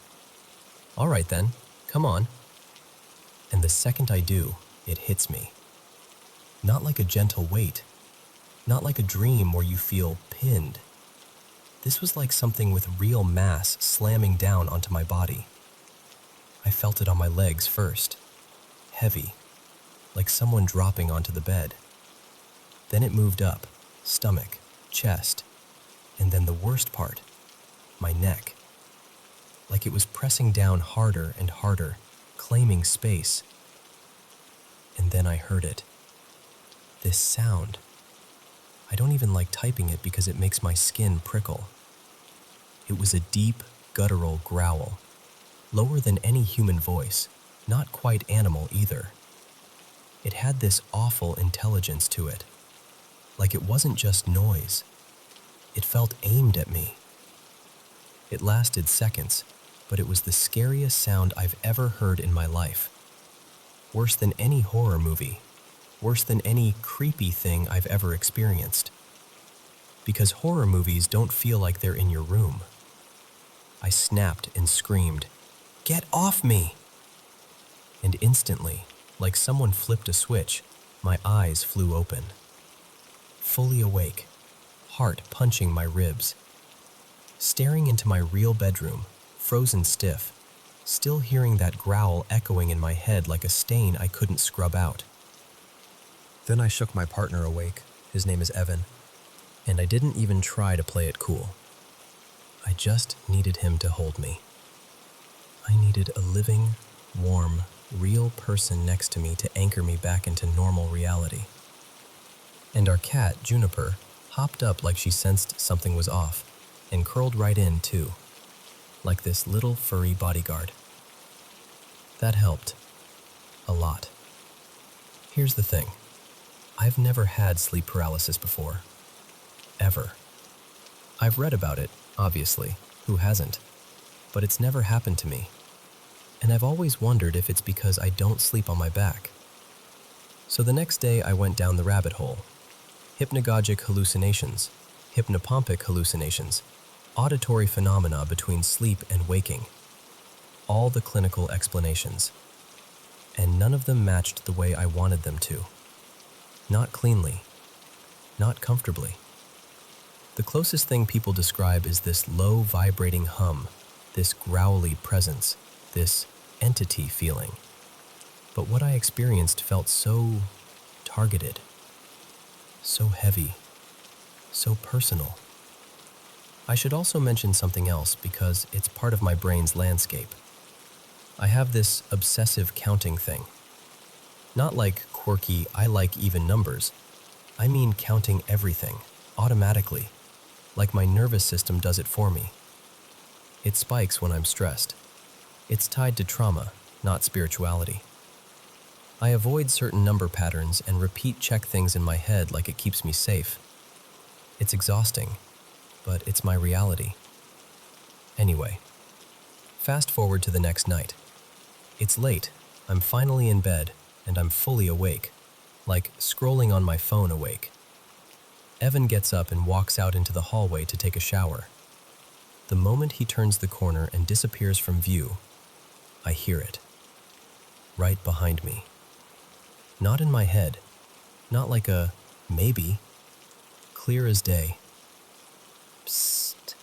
all right then, come on. And the second I do, it hits me. Not like a gentle weight, not like a dream where you feel pinned. This was like something with real mass slamming down onto my body. I felt it on my legs first, heavy, like someone dropping onto the bed. Then it moved up, stomach, chest, and then the worst part, my neck. Like it was pressing down harder and harder, claiming space. And then I heard it. This sound. I don't even like typing it because it makes my skin prickle. It was a deep, guttural growl, lower than any human voice, not quite animal either. It had this awful intelligence to it, like it wasn't just noise. It felt aimed at me. It lasted seconds, but it was the scariest sound I've ever heard in my life. Worse than any horror movie, worse than any creepy thing I've ever experienced. Because horror movies don't feel like they're in your room. I snapped and screamed, "Get off me!" And instantly, like someone flipped a switch, my eyes flew open. Fully awake, heart punching my ribs. Staring into my real bedroom, frozen stiff, still hearing that growl echoing in my head like a stain I couldn't scrub out. Then I shook my partner awake, his name is Evan, And I didn't even try to play it cool. I just needed him to hold me. I needed a living, warm, real person next to me to anchor me back into normal reality. And our cat, Juniper, hopped up like she sensed something was off, and curled right in, too, like this little furry bodyguard. That helped. A lot. Here's the thing. I've never had sleep paralysis before. Ever. I've read about it, obviously. Who hasn't? But it's never happened to me. And I've always wondered if it's because I don't sleep on my back. So the next day I went down the rabbit hole. Hypnagogic hallucinations, hypnopompic hallucinations, auditory phenomena between sleep and waking. All the clinical explanations. And none of them matched the way I wanted them to. Not cleanly. Not comfortably. The closest thing people describe is this low vibrating hum, this growly presence, this entity feeling. But what I experienced felt so targeted, so heavy, so personal. I should also mention something else because it's part of my brain's landscape. I have this obsessive counting thing. Not like quirky, I like even numbers. I mean counting everything, automatically, like my nervous system does it for me. It spikes when I'm stressed. It's tied to trauma, not spirituality. I avoid certain number patterns and repeat check things in my head like it keeps me safe. It's exhausting, but it's my reality. Anyway, fast forward to the next night. It's late, I'm finally in bed, and I'm fully awake, like scrolling on my phone awake. Evan gets up and walks out into the hallway to take a shower. The moment he turns the corner and disappears from view, I hear it. Right behind me. Not in my head. Not like a maybe. Clear as day. Psst.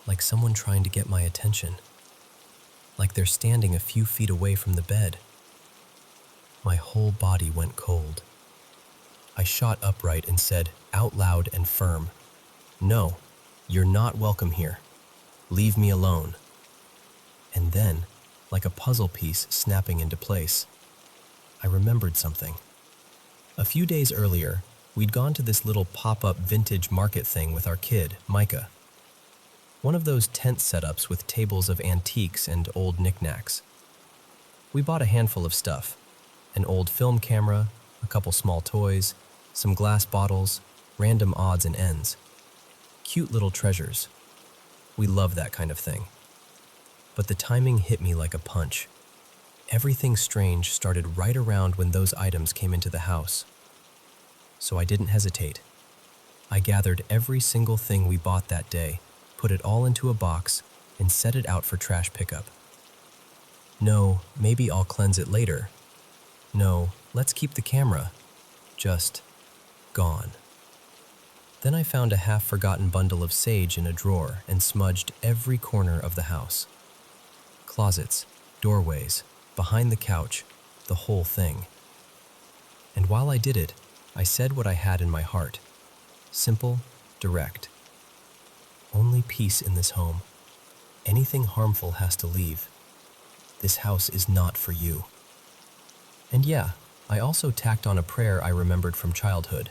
Like someone trying to get my attention. Like they're standing a few feet away from the bed. My whole body went cold. I shot upright and said, out loud and firm, "No, you're not welcome here. Leave me alone." And then, like a puzzle piece snapping into place, I remembered something. A few days earlier, we'd gone to this little pop-up vintage market thing with our kid, Micah. One of those tent setups with tables of antiques and old knickknacks. We bought a handful of stuff. An old film camera, a couple small toys, some glass bottles, random odds and ends. Cute little treasures. We love that kind of thing. But the timing hit me like a punch. Everything strange started right around when those items came into the house. So I didn't hesitate. I gathered every single thing we bought that day, put it all into a box, and set it out for trash pickup. No, maybe I'll cleanse it later. No, let's keep the camera. Just gone. Then I found a half-forgotten bundle of sage in a drawer and smudged every corner of the house. Closets, doorways, behind the couch, the whole thing. And while I did it, I said what I had in my heart. Simple, direct. Only peace in this home. Anything harmful has to leave. This house is not for you. And yeah, I also tacked on a prayer I remembered from childhood.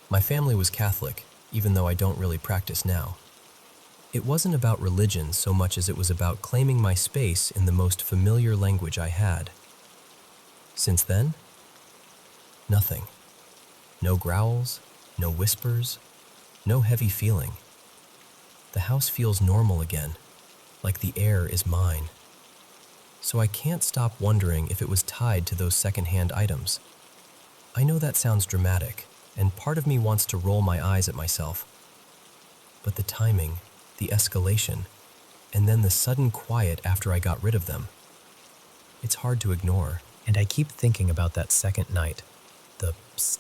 My family was Catholic, even though I don't really practice now. It wasn't about religion so much as it was about claiming my space in the most familiar language I had. Since then, nothing. No growls, no whispers, no heavy feeling. The house feels normal again, like the air is mine. So I can't stop wondering if it was tied to those secondhand items. I know that sounds dramatic, and part of me wants to roll my eyes at myself. But the timing, the escalation, and then the sudden quiet after I got rid of them. It's hard to ignore, and I keep thinking about that second night, the psst,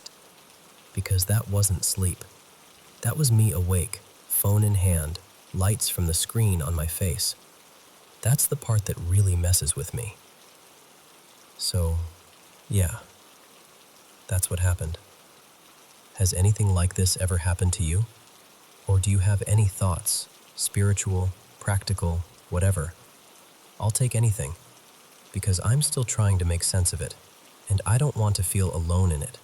because that wasn't sleep. That was me awake, phone in hand, lights from the screen on my face. That's the part that really messes with me. So, yeah, that's what happened. Has anything like this ever happened to you? Or do you have any thoughts, spiritual, practical, whatever? I'll take anything, because I'm still trying to make sense of it, and I don't want to feel alone in it.